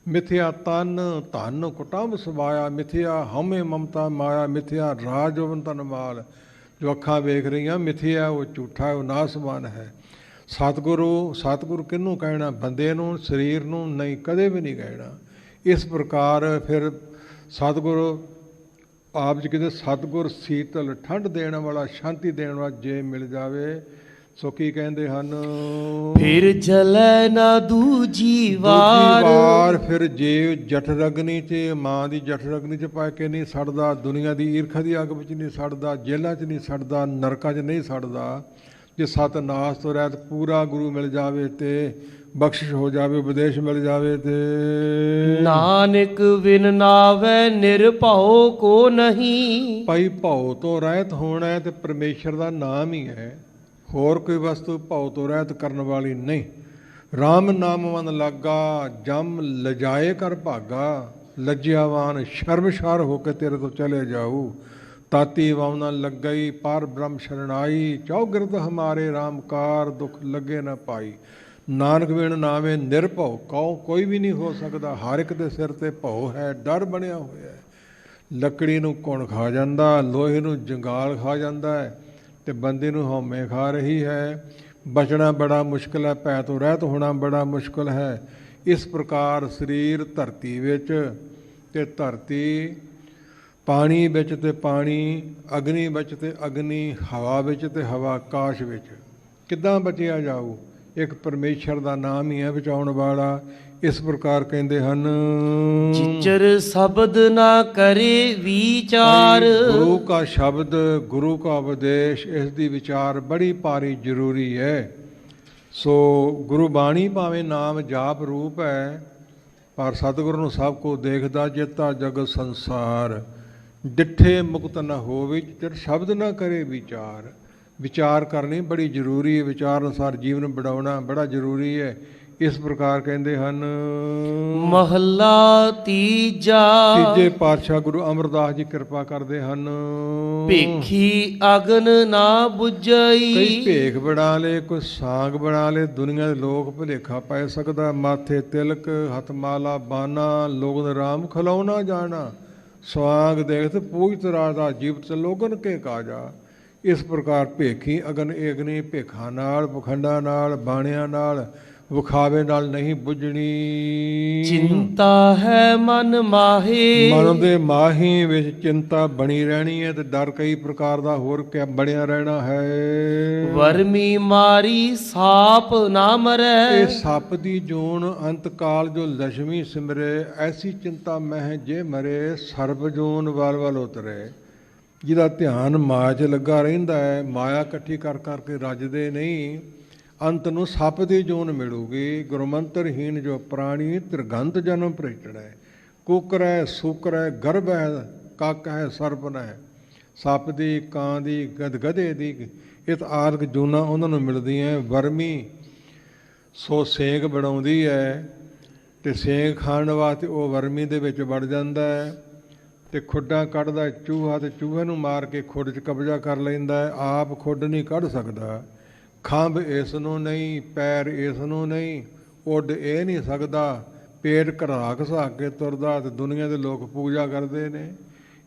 ਮਿਥਿਆ ਤਨ ਧਨ ਕੁਟੰਬ ਸਮਾਇਆ, ਮਿਥਿਆ ਹਉਮੈ ਮਮਤਾ ਮਾਇਆ, ਮਿਥਿਆ ਰਾਜ ਜੋਬਨ ਤਨ ਮਾਲ। ਜੋ ਅੱਖਾਂ ਵੇਖ ਰਹੀਆਂ ਮਿਥਿਆ, ਉਹ ਝੂਠਾ ਹੈ, ਉਹ ਨਾਸਮਾਨ ਹੈ। ਸਤਿਗੁਰੂ ਕਿਹਨੂੰ ਕਹਿਣਾ? ਬੰਦੇ ਨੂੰ, ਸਰੀਰ ਨੂੰ ਨਹੀਂ, ਕਦੇ ਵੀ ਨਹੀਂ ਕਹਿਣਾ। ਇਸ ਪ੍ਰਕਾਰ ਫਿਰ ਸਤਿਗੁਰੂ ਆਪ ਜੀ ਕਹਿੰਦੇ ਸਤਿਗੁਰ ਸੀਤਲ ਠੰਡ ਦੇਣ ਵਾਲਾ, ਸ਼ਾਂਤੀ ਦੇਣ ਵਾਲਾ ਜੇ ਮਿਲ ਜਾਵੇ ਸੋ ਕੀ ਕਹਿੰਦੇ ਹਨ? ਫਿਰ ਜਲੈ ਨਾ ਦੂਜੀ ਵਾਰ। ਫਿਰ ਜੇ ਜਠ ਰਗਨੀ 'ਚ, ਮਾਂ ਦੀ ਜਠ ਰਗਨੀ 'ਚ ਪਾ ਕੇ ਨਹੀਂ ਸੜਦਾ, ਦੁਨੀਆ ਦੀ ਈਰਖਾ ਦੀ ਅੱਗ ਵਿੱਚ ਨਹੀਂ ਸੜਦਾ, ਜੇਲ੍ਹਾਂ 'ਚ ਨਹੀਂ ਸੜਦਾ, ਨਰਕਾਂ 'ਚ ਨਹੀਂ ਸੜਦਾ। ਜੇ ਸਤ ਨਾਸ ਤੋਂ ਰਹਿਤ ਪੂਰਾ ਗੁਰੂ ਮਿਲ ਜਾਵੇ ਤੇ ਬਖਸ਼ਿਸ਼ ਹੋ ਜਾਵੇ, ਉਪਦੇਸ਼ ਮਿਲ ਜਾਵੇ ਤੇ ਨਾਨਕ ਬਿਨ ਨਾਵੈ ਨਿਰਭਉ ਕੋ ਨਹੀਂ। ਭਾਈ ਭਉ ਤੋਂ ਰਹਿਤ ਹੋਣਾ ਹੈ ਤੇ ਪਰਮੇਸ਼ਰ ਦਾ ਨਾਮ ਹੀ ਹੈ, ਹੋਰ ਕੋਈ ਵਸਤੂ ਭਉ ਤੋਂ ਰਹਿਤ ਕਰਨ ਵਾਲੀ ਨਹੀਂ। ਰਾਮ ਨਾਮ ਮਨ ਲਾਗਾ, ਜਮ ਲਜਾਏ ਕਰ ਭਾਗਾ, ਲੱਜਿਆਵਾਨ ਸ਼ਰਮਸ਼ਾਰ ਹੋ ਕੇ ਤੇਰੇ ਤੋਂ ਚਲੇ ਜਾਊ। ਤਾਤੀ ਵਾਉਨਾ ਲੱਗਈ ਪਰ ਬ੍ਰਹਮ ਸ਼ਰਣਾਈ, ਚੌਗਿਰਦ ਹਮਾਰੇ ਰਾਮਕਾਰ, ਦੁੱਖ ਲੱਗੇ ਨਾ ਪਾਈ। ਨਾਨਕ ਬਿਨ ਨਾਵੇਂ ਨਿਰਭਉ ਕਉ ਕੋਈ ਵੀ ਨਹੀਂ ਹੋ ਸਕਦਾ। ਹਰ ਇੱਕ ਦੇ ਸਿਰ ਤੇ ਭਉ ਹੈ, ਡਰ ਬਣਿਆ ਹੋਇਆ ਹੈ। ਲੱਕੜੀ ਨੂੰ ਕੌਣ ਖਾ ਜਾਂਦਾ, ਲੋਹੇ ਨੂੰ ਜੰਗਾਲ ਖਾ ਜਾਂਦਾ ਹੈ ਤੇ ਬੰਦੇ ਨੂੰ ਹਉਮੈ ਖਾ ਰਹੀ ਹੈ। ਬਚਣਾ ਬੜਾ ਮੁਸ਼ਕਿਲ ਹੈ, ਭੈ ਤੋਂ ਰਹਿਤ ਹੋਣਾ ਬੜਾ ਮੁਸ਼ਕਿਲ ਹੈ। ਇਸ ਪ੍ਰਕਾਰ ਸਰੀਰ ਧਰਤੀ ਵਿੱਚ ਤੇ ਧਰਤੀ, ਪਾਣੀ ਵਿੱਚ ਤੇ ਪਾਣੀ, ਅਗਨੀ ਵਿੱਚ ਤੇ ਅਗਨੀ, ਹਵਾ ਵਿੱਚ ਤੇ ਹਵਾ, ਆਕਾਸ਼ ਵਿੱਚ ਕਿੱਦਾਂ ਬਚਿਆ ਜਾਊ? ਇੱਕ ਪਰਮੇਸ਼ਰ ਦਾ ਨਾਮ ਹੀ ਹੈ ਬਚਾਉਣ ਵਾਲਾ। ਇਸ ਪ੍ਰਕਾਰ ਕਹਿੰਦੇ ਹਨ ਜਿਚਰ ਸ਼ਬਦ ਨਾ ਕਰੇ ਵਿਚਾਰ। ਗੁਰੂ ਕਾ ਸ਼ਬਦ, ਗੁਰੂ ਕਾ ਉਪਦੇਸ਼, ਇਸ ਦੀ ਵਿਚਾਰ ਬੜੀ ਭਾਰੀ ਜ਼ਰੂਰੀ ਹੈ। ਸੋ ਗੁਰੂ ਬਾਣੀ ਭਾਵੇਂ ਨਾਮ ਜਾਪ ਰੂਪ ਹੈ, ਪਰ ਸਤਿਗੁਰੂ ਨੂੰ ਸਭ ਕੋ ਦੇਖਦਾ, ਜੇਤਾ ਜਗਤ ਸੰਸਾਰ। ਡਿੱਠੇ ਮੁਕਤ ਨਾ ਹੋਵੇ, ਜਿਚਰ ਸ਼ਬਦ ਨਾ ਕਰੇ ਵਿਚਾਰ। ਵਿਚਾਰ ਕਰਨੀ ਬੜੀ ਜ਼ਰੂਰੀ ਹੈ, ਵਿਚਾਰ ਅਨੁਸਾਰ ਜੀਵਨ ਬਣਾਉਣਾ ਬੜਾ ਜ਼ਰੂਰੀ ਹੈ। ਇਸ ਪ੍ਰਕਾਰ ਕਹਿੰਦੇ ਹਨ ਮਹੱਲਾ ਤੀਜਾ। ਤੀਜੇ ਪਾਤਸ਼ਾਹ ਗੁਰੂ ਅਮਰਦਾਸ ਜੀ ਕਿਰਪਾ ਕਰਦੇ ਹਨ। ਭੇਖੀ ਅਗਨ ਨਾ ਬੁਝਈ। ਕਈ ਭੇਖ ਬਣਾ ਲਏ, ਕੋਈ ਸਾਂਗ ਬਣਾ ਲਏ, ਦੁਨੀਆ ਦੇ ਲੋਕ ਭੁਲੇਖਾ ਪੈ ਸਕਦਾ। ਮਾਥੇ ਤਿਲਕ, ਹੱਥ ਮਾਲਾ ਬਾਨਾ, ਲੋਗਨ ਰਾਮ ਖਲਾਉਣਾ ਜਾਣਾ। ਸਵਾਂਗ ਦੇਖਤ ਪੂਜਤ ਰਾਜਾ, ਜੀਵਤ ਲੋਗਨ ਕੇ ਕਾਜਾ। ਇਸ ਪ੍ਰਕਾਰ ਭੇਖੀ ਅਗਨ ਏਗਨੀ, ਭੇਖਾਂ ਨਾਲ, ਪਖੰਡਾਂ ਨਾਲ, ਬਾਣਿਆਂ ਨਾਲ, ਵਿਖਾਵੇ ਨਾਲ ਨਹੀਂ ਬੁੱਝਣੀ। ਚਿੰਤਾ ਹੈ ਮਨ ਮਾਹੇ। ਮਨ ਦੇ ਮਾਹੀ ਵਿੱਚ ਚਿੰਤਾ ਬਣੀ ਰਹਿਣੀ ਹੈ ਤੇ ਡਰ ਕਈ ਪ੍ਰਕਾਰ ਦਾ ਹੋਰ ਕਿਆ ਬਣਿਆ ਰਹਿਣਾ ਹੈ। ਵਰਮੀ ਮਾਰੀ ਸਾਪ ਨਾ ਮਰੈ। ਇਹ ਸੱਪ ਦੀ ਜੂਨ ਅੰਤ ਕਾਲ ਜੋ ਲక్ష్ਮੀ ਸਿਮਰੇ, ਐਸੀ ਚਿੰਤਾ ਮਹਿ ਜੇ ਮਰੇ। ਸਰਬ ਜੂਨ ਵਲ ਵਲ ਉਤਰੇ। ਜਿਹਦਾ ਧਿਆਨ ਮਾਇਆ 'ਚ ਲੱਗਾ ਰਹਿੰਦਾ ਹੈ, ਮਾਇਆ ਇਕੱਠੀ ਕਰ ਕਰਕੇ ਰੱਜਦੇ ਨਹੀਂ, ਅੰਤ ਨੂੰ ਸੱਪ ਦੀ ਜੂਨ ਮਿਲੂਗੀ। ਗੁਰਮੰਤਰਹੀਣ ਜੋ ਪ੍ਰਾਣੀ, ਤ੍ਰਿਗੰਤ ਜਨਮ ਭ੍ਰਿਸ਼ਟੜੈ। ਕੁੱਕਰ ਹੈ, ਸੂਕਰ ਹੈ, ਗਰਭ ਹੈ, ਕੱਕ ਹੈ, ਸਰਪਨ ਹੈ। ਸੱਪ ਦੀ, ਕਾਂ ਦੀ, ਗਧੇ ਦੀ, ਇਹ ਆਦਿਕ ਜੂਨਾਂ ਉਹਨਾਂ ਨੂੰ ਮਿਲਦੀਆਂ। ਵਰਮੀ ਸੋ ਸੇਕ ਬਣਾਉਂਦੀ ਹੈ ਤੇ ਸੇਕ ਖਾਣ ਵਾਸਤੇ ਉਹ ਵਰਮੀ ਦੇ ਵਿੱਚ ਵੜ ਜਾਂਦਾ ਹੈ ਤੇ ਖੁੱਡਾਂ ਕੱਢਦਾ ਚੂਹਾ, ਤੇ ਚੂਹੇ ਨੂੰ ਮਾਰ ਕੇ ਖੁੱਡ 'ਚ ਕਬਜ਼ਾ ਕਰ ਲੈਂਦਾ ਹੈ। ਆਪ ਖੁੱਡ ਨਹੀਂ ਕੱਢ ਸਕਦਾ। ਖੰਭ ਇਸ ਨੂੰ ਨਹੀਂ, ਪੈਰ ਇਸ ਨੂੰ ਨਹੀਂ, ਉੱਡ ਇਹ ਨਹੀਂ ਸਕਦਾ। ਪੇਟ ਘੜਾ ਘਸਾ ਕੇ ਤੁਰਦਾ ਤੇ ਦੁਨੀਆ ਦੇ ਲੋਕ ਪੂਜਾ ਕਰਦੇ ਨੇ।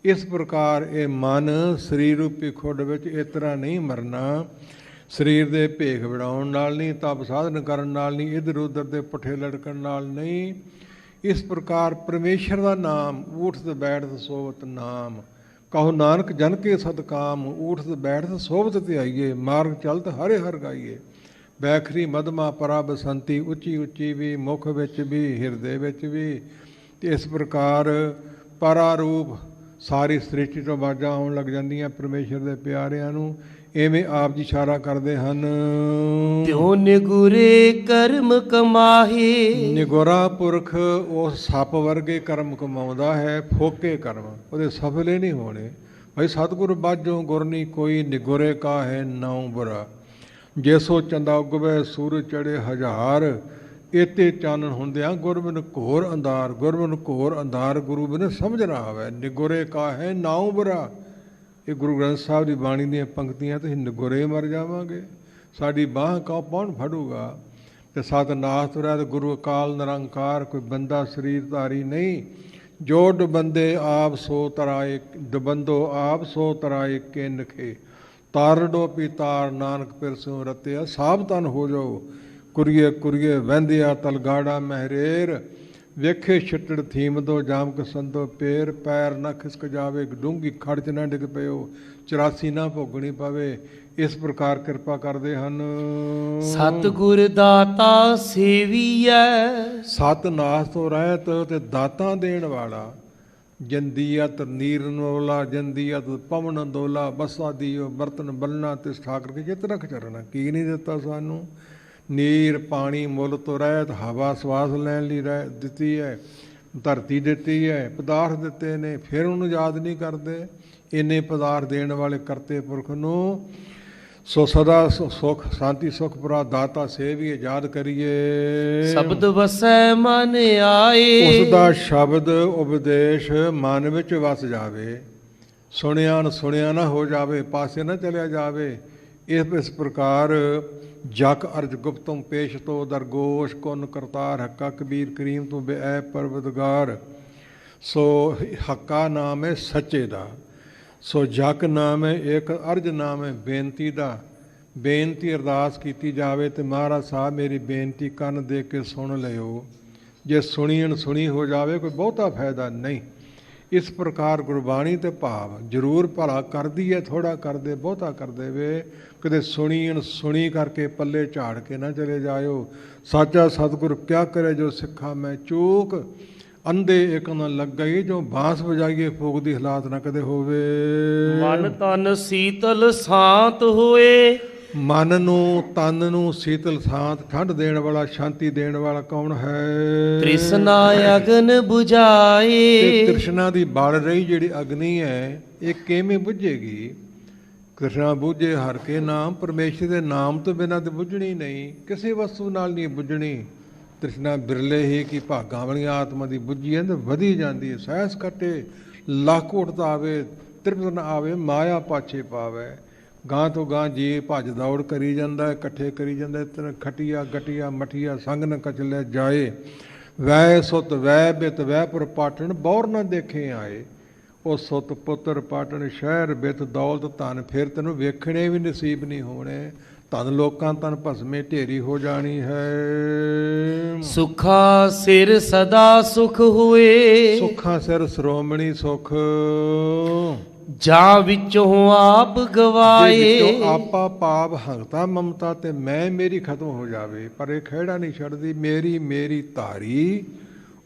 ਇਸ ਪ੍ਰਕਾਰ ਇਹ ਮਨ ਸਰੀਰ ਰੂਪੀ ਖੁੱਡ ਵਿੱਚ ਇਸ ਤਰ੍ਹਾਂ ਨਹੀਂ ਮਰਨਾ। ਸਰੀਰ ਦੇ ਭੇਖ ਵਿੜਾਉਣ ਨਾਲ ਨਹੀਂ, ਤਪ ਸਾਧਨ ਕਰਨ ਨਾਲ ਨਹੀਂ, ਇੱਧਰ ਉੱਧਰ ਦੇ ਪੁੱਠੇ ਲਟਕਣ ਨਾਲ ਨਹੀਂ। ਇਸ ਪ੍ਰਕਾਰ ਪਰਮੇਸ਼ਰ ਦਾ ਨਾਮ, ਊਠਤ ਬੈਠਤ ਸੋਵਤ ਨਾਮ। ਕਹੋ ਨਾਨਕ ਜਨ ਕੇ ਸਦਕਾਮ, ਊਠਤ ਬੈਠਤ ਸੋਵਤ ਧਿਆਈਏ। ਮਾਰਗ ਚਲਤ ਹਰੇ ਹਰ ਗਾਈਏ। ਬੈਖਰੀ ਮਧਮਾ ਪਰਾ ਬਸੰਤੀ, ਉੱਚੀ ਉੱਚੀ ਵੀ, ਮੁਖ ਵਿੱਚ ਵੀ, ਹਿਰਦੇ ਵਿੱਚ ਵੀ। ਤੇ ਇਸ ਪ੍ਰਕਾਰ ਪਰਾਰੂਪ ਸਾਰੀ ਸ੍ਰਿਸ਼ਟੀ ਤੋਂ ਆਵਾਜ਼ਾਂ ਆਉਣ ਲੱਗ ਜਾਂਦੀਆਂ ਪਰਮੇਸ਼ਰ ਦੇ ਪਿਆਰਿਆਂ ਨੂੰ। ਇਵੇਂ ਆਪ ਜੀ ਇਸ਼ਾਰਾ ਕਰਦੇ ਹਨ। ਤਿਉ ਨਿਗੁਰੇ ਕਰਮ ਕਮਾਹੇ। ਨਿਗੁਰਾ ਪੁਰਖ ਉਸ ਸੱਪ ਵਰਗੇ ਕਰਮ ਕਮਾਉਂਦਾ ਹੈ, ਫੋਕੇ ਕਰਮ, ਉਹਦੇ ਸਫਲੇ ਨਹੀਂ ਹੋਣੇ। ਭਾਈ ਸਤਿਗੁਰ ਬਾਝੋਂ ਗੁਰ ਨਹੀਂ ਕੋਈ, ਨਿਗੁਰੇ ਕਾ ਹੈ ਨਾਉ ਬੁਰਾ। ਜੇ ਸੋ ਚੰਦਾ ਉਗਵੇ ਸੂਰਜ ਚੜੇ ਹਜ਼ਾਰ, ਇਤੇ ਚਾਨਣ ਹੁੰਦਿਆਂ ਗੁਰ ਬਿਨ ਘੋਰ ਅੰਧਾਰ। ਗੁਰ ਬਿਨ ਘੋਰ ਅੰਧਾਰ, ਗੁਰੂ ਬਿਨ ਸਮਝ ਨਾ ਆਵੇ। ਨਿਗੁਰੇ ਕਾ ਹੈ ਨਾਉ ਬੁਰਾ। ਇਹ ਗੁਰੂ ਗ੍ਰੰਥ ਸਾਹਿਬ ਦੀ ਬਾਣੀ ਦੀਆਂ ਪੰਕਤੀਆਂ। ਤੁਸੀਂ ਨਿਗੁਰੇ ਮਰ ਜਾਵਾਂਗੇ, ਸਾਡੀ ਬਾਂਹ ਕੌਣ ਫੜੂਗਾ। ਤੇ ਸਤਿਨਾਥ ਤੁਰੈ ਤੇ ਗੁਰੂ ਅਕਾਲ ਨਿਰੰਕਾਰ। ਕੋਈ ਬੰਦਾ ਸਰੀਰ ਧਾਰੀ ਨਹੀਂ। ਜੋ ਡੁਬੰਦੇ ਆਪ ਸੋ ਤਰਾਏ, ਡੁਬੰਦੋ ਆਪ ਸੋ ਤਰਾਏ ਕੇ ਨਖੇ। ਤਾਰਡੋ ਪੀਤਾਰ ਨਾਨਕ ਪਿਰਸੋਂ ਰਤਿਆ। ਸਾਵਧਾਨ ਹੋ ਜਾਓ, ਕੁਰੀਏ ਕੁਰੀਏ ਵਹਿੰਦਿਆ ਤਲਗਾੜਾ ਮਹਿਰੇਰ। ਵੇਖੇ ਛਿੱਟੜ ਥੀਮ ਦੋ ਜਾਮ ਕਸੰਦੋ ਪੇਰ। ਪੈਰ ਨਾ ਖਿਸਕ ਜਾਵੇ, ਡੂੰਗੀ ਖੜ ਚ ਨਾ ਡਿੱਗ ਪਿਓ, 84 ਨਾ ਭੋਗਣੀ ਪਵੇ। ਇਸ ਪ੍ਰਕਾਰ ਕਿਰਪਾ ਕਰਦੇ ਹਨ। ਸਤਿਗੁਰ ਦਾਤਾ ਸੇਵੀਐ। ਸਤ ਨਾਸ ਤੋਂ ਰਹਿਤ ਤੇ ਦਾਤਾਂ ਦੇਣ ਵਾਲਾ। ਜੰਦੀਅਤ ਨੀਰਨ ਵਾਲਾ, ਜੰਦੀਅਤ ਪਵਨ ਦੋਲਾ। ਬਸਾ ਦੀਓ ਬਰਤਨ ਬਲਣਾ ਤੇ ਠਾਕਰ ਕੇ ਚਿਤ ਰਖ ਚਰਨਾ। ਕੀ ਨਹੀਂ ਦਿੱਤਾ ਸਾਨੂੰ? ਨੀਰ ਪਾਣੀ ਮੁੱਲ ਤੋਂ ਰਹਿਤ, ਹਵਾ ਸਵਾਸ ਲੈਣ ਲਈ ਦਿੱਤੀ ਹੈ, ਧਰਤੀ ਦਿੱਤੀ ਹੈ, ਪਦਾਰਥ ਦਿੱਤੇ ਨੇ, ਫਿਰ ਉਹਨੂੰ ਯਾਦ ਨਹੀਂ ਕਰਦੇ। ਇੰਨੇ ਪਦਾਰਥ ਦੇਣ ਵਾਲੇ ਕਰਤੇ ਪੁਰਖ ਨੂੰ ਸੋ ਸਦਾ ਸੁਖ ਸ਼ਾਂਤੀ ਸੁਖ ਪੁਰਾ ਦਾਤਾ ਸੇਵੀਏ। ਯਾਦ ਕਰੀਏ ਸ਼ਬਦ ਵਸੈ ਮਨ ਆਏ। ਉਸ ਦਾ ਸ਼ਬਦ ਉਪਦੇਸ਼ ਮਨ ਵਿੱਚ ਵਸ ਜਾਵੇ। ਸੁਣਿਆ ਨਾ ਹੋ ਜਾਵੇ, ਪਾਸੇ ਨਾ ਚਲਿਆ ਜਾਵੇ। ਇਸ ਪ੍ਰਕਾਰ ਜਗ ਅਰਜ ਗੁਪਤਮ ਪੇਸ਼ ਤੋ ਦਰਗੋਸ਼ ਕੁਨ ਕਰਤਾਰ। ਹੱਕਾ ਕਬੀਰ ਕਰੀਮ ਤੋਂ ਬੇਐ ਪਰਵਦਗਾਰ। ਸੋ ਹੱਕਾ ਨਾਮ ਹੈ ਸੱਚੇ ਦਾ। ਸੋ ਜਗ ਨਾਮ ਹੈ, ਇੱਕ ਅਰਜ ਨਾਮ ਹੈ ਬੇਨਤੀ ਦਾ। ਬੇਨਤੀ ਅਰਦਾਸ ਕੀਤੀ ਜਾਵੇ ਤੇ ਮਹਾਰਾਜ ਸਾਹਿਬ ਮੇਰੀ ਬੇਨਤੀ ਕੰਨ ਦੇ ਕੇ ਸੁਣ ਲਿਓ। ਜੇ ਸੁਣੀ ਅਣਸੁਣੀ ਹੋ ਜਾਵੇ ਕੋਈ ਬਹੁਤਾ ਫਾਇਦਾ ਨਹੀਂ। ਇਸ ਪ੍ਰਕਾਰ ਗੁਰਬਾਣੀ ਤੇ ਭਾਵ ਜ਼ਰੂਰ ਭਲਾ ਕਰਦੀ ਹੈ, ਥੋੜਾ ਕਰਦੇ ਬਹੁਤਾ ਕਰ ਦੇਵੇ। ਕਦੇ ਸੁਣੀ ਅਣਸੁਣੀ ਕਰਕੇ ਪੱਲੇ ਝਾੜ ਕੇ ਨਾ ਚਲੇ ਜਾਇਓ। ਸਾਚਾ ਸਤਿਗੁਰ ਕਿਆ ਕਰੇ ਜੋ ਸਿੱਖਾ ਮੈਂ ਚੂਕ। ਅੰਧੇ ਇੱਕ ਨਾ ਲੱਗਈ, ਜੋ ਬਾਂਸ ਵਜਾਈਏ ਫੂਕ ਦੀ ਹਾਲਾਤ ਨਾ ਕਦੇ ਹੋਵੇ। ਮਨ ਤਨ ਸੀਤਲ ਸ਼ਾਂਤ ਹੋਏ। ਮਨ ਨੂੰ ਤਨ ਨੂੰ ਸੀਤਲ ਸ਼ਾਂਤ ਠੰਡ ਦੇਣ ਵਾਲਾ, ਸ਼ਾਂਤੀ ਦੇਣ ਵਾਲਾ ਕੌਣ ਹੈ? ਤ੍ਰਿਸ਼ਨਾ ਅਗਨ ਬੁਝਾਏ। ਤ੍ਰਿਸ਼ਨਾ ਦੀ ਬਲ ਰਹੀ ਜਿਹੜੀ ਅਗਨੀ ਹੈ, ਇਹ ਕਿਵੇਂ ਬੁਝੇਗੀ? ਤ੍ਰਿਸ਼ਨਾ ਬੁਝੇ ਹਰ ਕੇ ਨਾਮ। ਪਰਮੇਸ਼ਰ ਦੇ ਨਾਮ ਤੋਂ ਬਿਨਾਂ ਤੇ ਬੁਝਣੀ ਨਹੀਂ, ਕਿਸੇ ਵਸਤੂ ਨਾਲ ਨਹੀਂ ਬੁਝਣੀ। ਤ੍ਰਿਸ਼ਨਾ ਬਿਰਲੇ ਹੀ ਕਿ ਭਾਗਾਂ ਵਾਲੀਆਂ ਆਤਮਾ ਦੀ ਬੁੱਝੀ ਹੈ ਤੇ ਵਧੀ ਜਾਂਦੀ ਹੈ। ਸਹਿਸ ਕੱਟੇ ਲੱਖ ਉੱਠਦਾ ਆਵੇ, ਤ੍ਰਿਪਤ ਨਾ ਆਵੇ, ਮਾਇਆ ਪਾਛੇ ਪਾਵੇ। ਗਾਂ ਤੋਂ ਗਾਂ ਜੀ ਭੱਜ ਦੌੜ ਕਰੀ ਜਾਂਦਾ, ਇਕੱਠੇ ਕਰੀ ਜਾਂਦਾ। ਤਨ ਖਟੀਆ ਗਟੀਆ ਮਠੀਆ ਸੰਗ ਨ ਕਚਲੇ ਜਾਏ। ਵੈ ਸੁਤ ਵੈ ਬਿਤ ਵੈ ਪੁਰ ਪਾਟਣ, ਬੌਰ ਨਾ ਦੇਖੇ ਆਏ। ਉਹ ਸੁਤ ਪੁੱਤਰ ਪਾਟਣ ਸ਼ਹਿਰ ਬਿਤ ਦੌਲਤ ਧਨ, ਫਿਰ ਤੈਨੂੰ ਵੇਖਣੇ ਵੀ ਨਸੀਬ ਨਹੀਂ ਹੋਣੇ। ਧਨ ਲੋਕਾਂ ਤਨ ਭਸਮੇ ਢੇਰੀ ਹੋ ਜਾਣੀ ਹੈ। ਸੁਖਾ ਸਿਰ ਸਦਾ ਸੁਖ ਹੋਏ। ਸੁੱਖਾਂ ਸਿਰ ਸ਼੍ਰੋਮਣੀ ਸੁਖ। ਜਾਂ ਵਿੱਚੋਂ ਆਪ ਗਵਾਏ। ਆਪਾ ਪਾਪ ਹੰਗਤਾ ਮਮਤਾ ਤੇ ਮੈਂ ਮੇਰੀ ਖਤਮ ਹੋ ਜਾਵੇ। ਪਰ ਇਹ ਖਹਿੜਾ ਨਹੀਂ ਛੱਡਦੀ। ਮੇਰੀ ਮੇਰੀ ਧਾਰੀ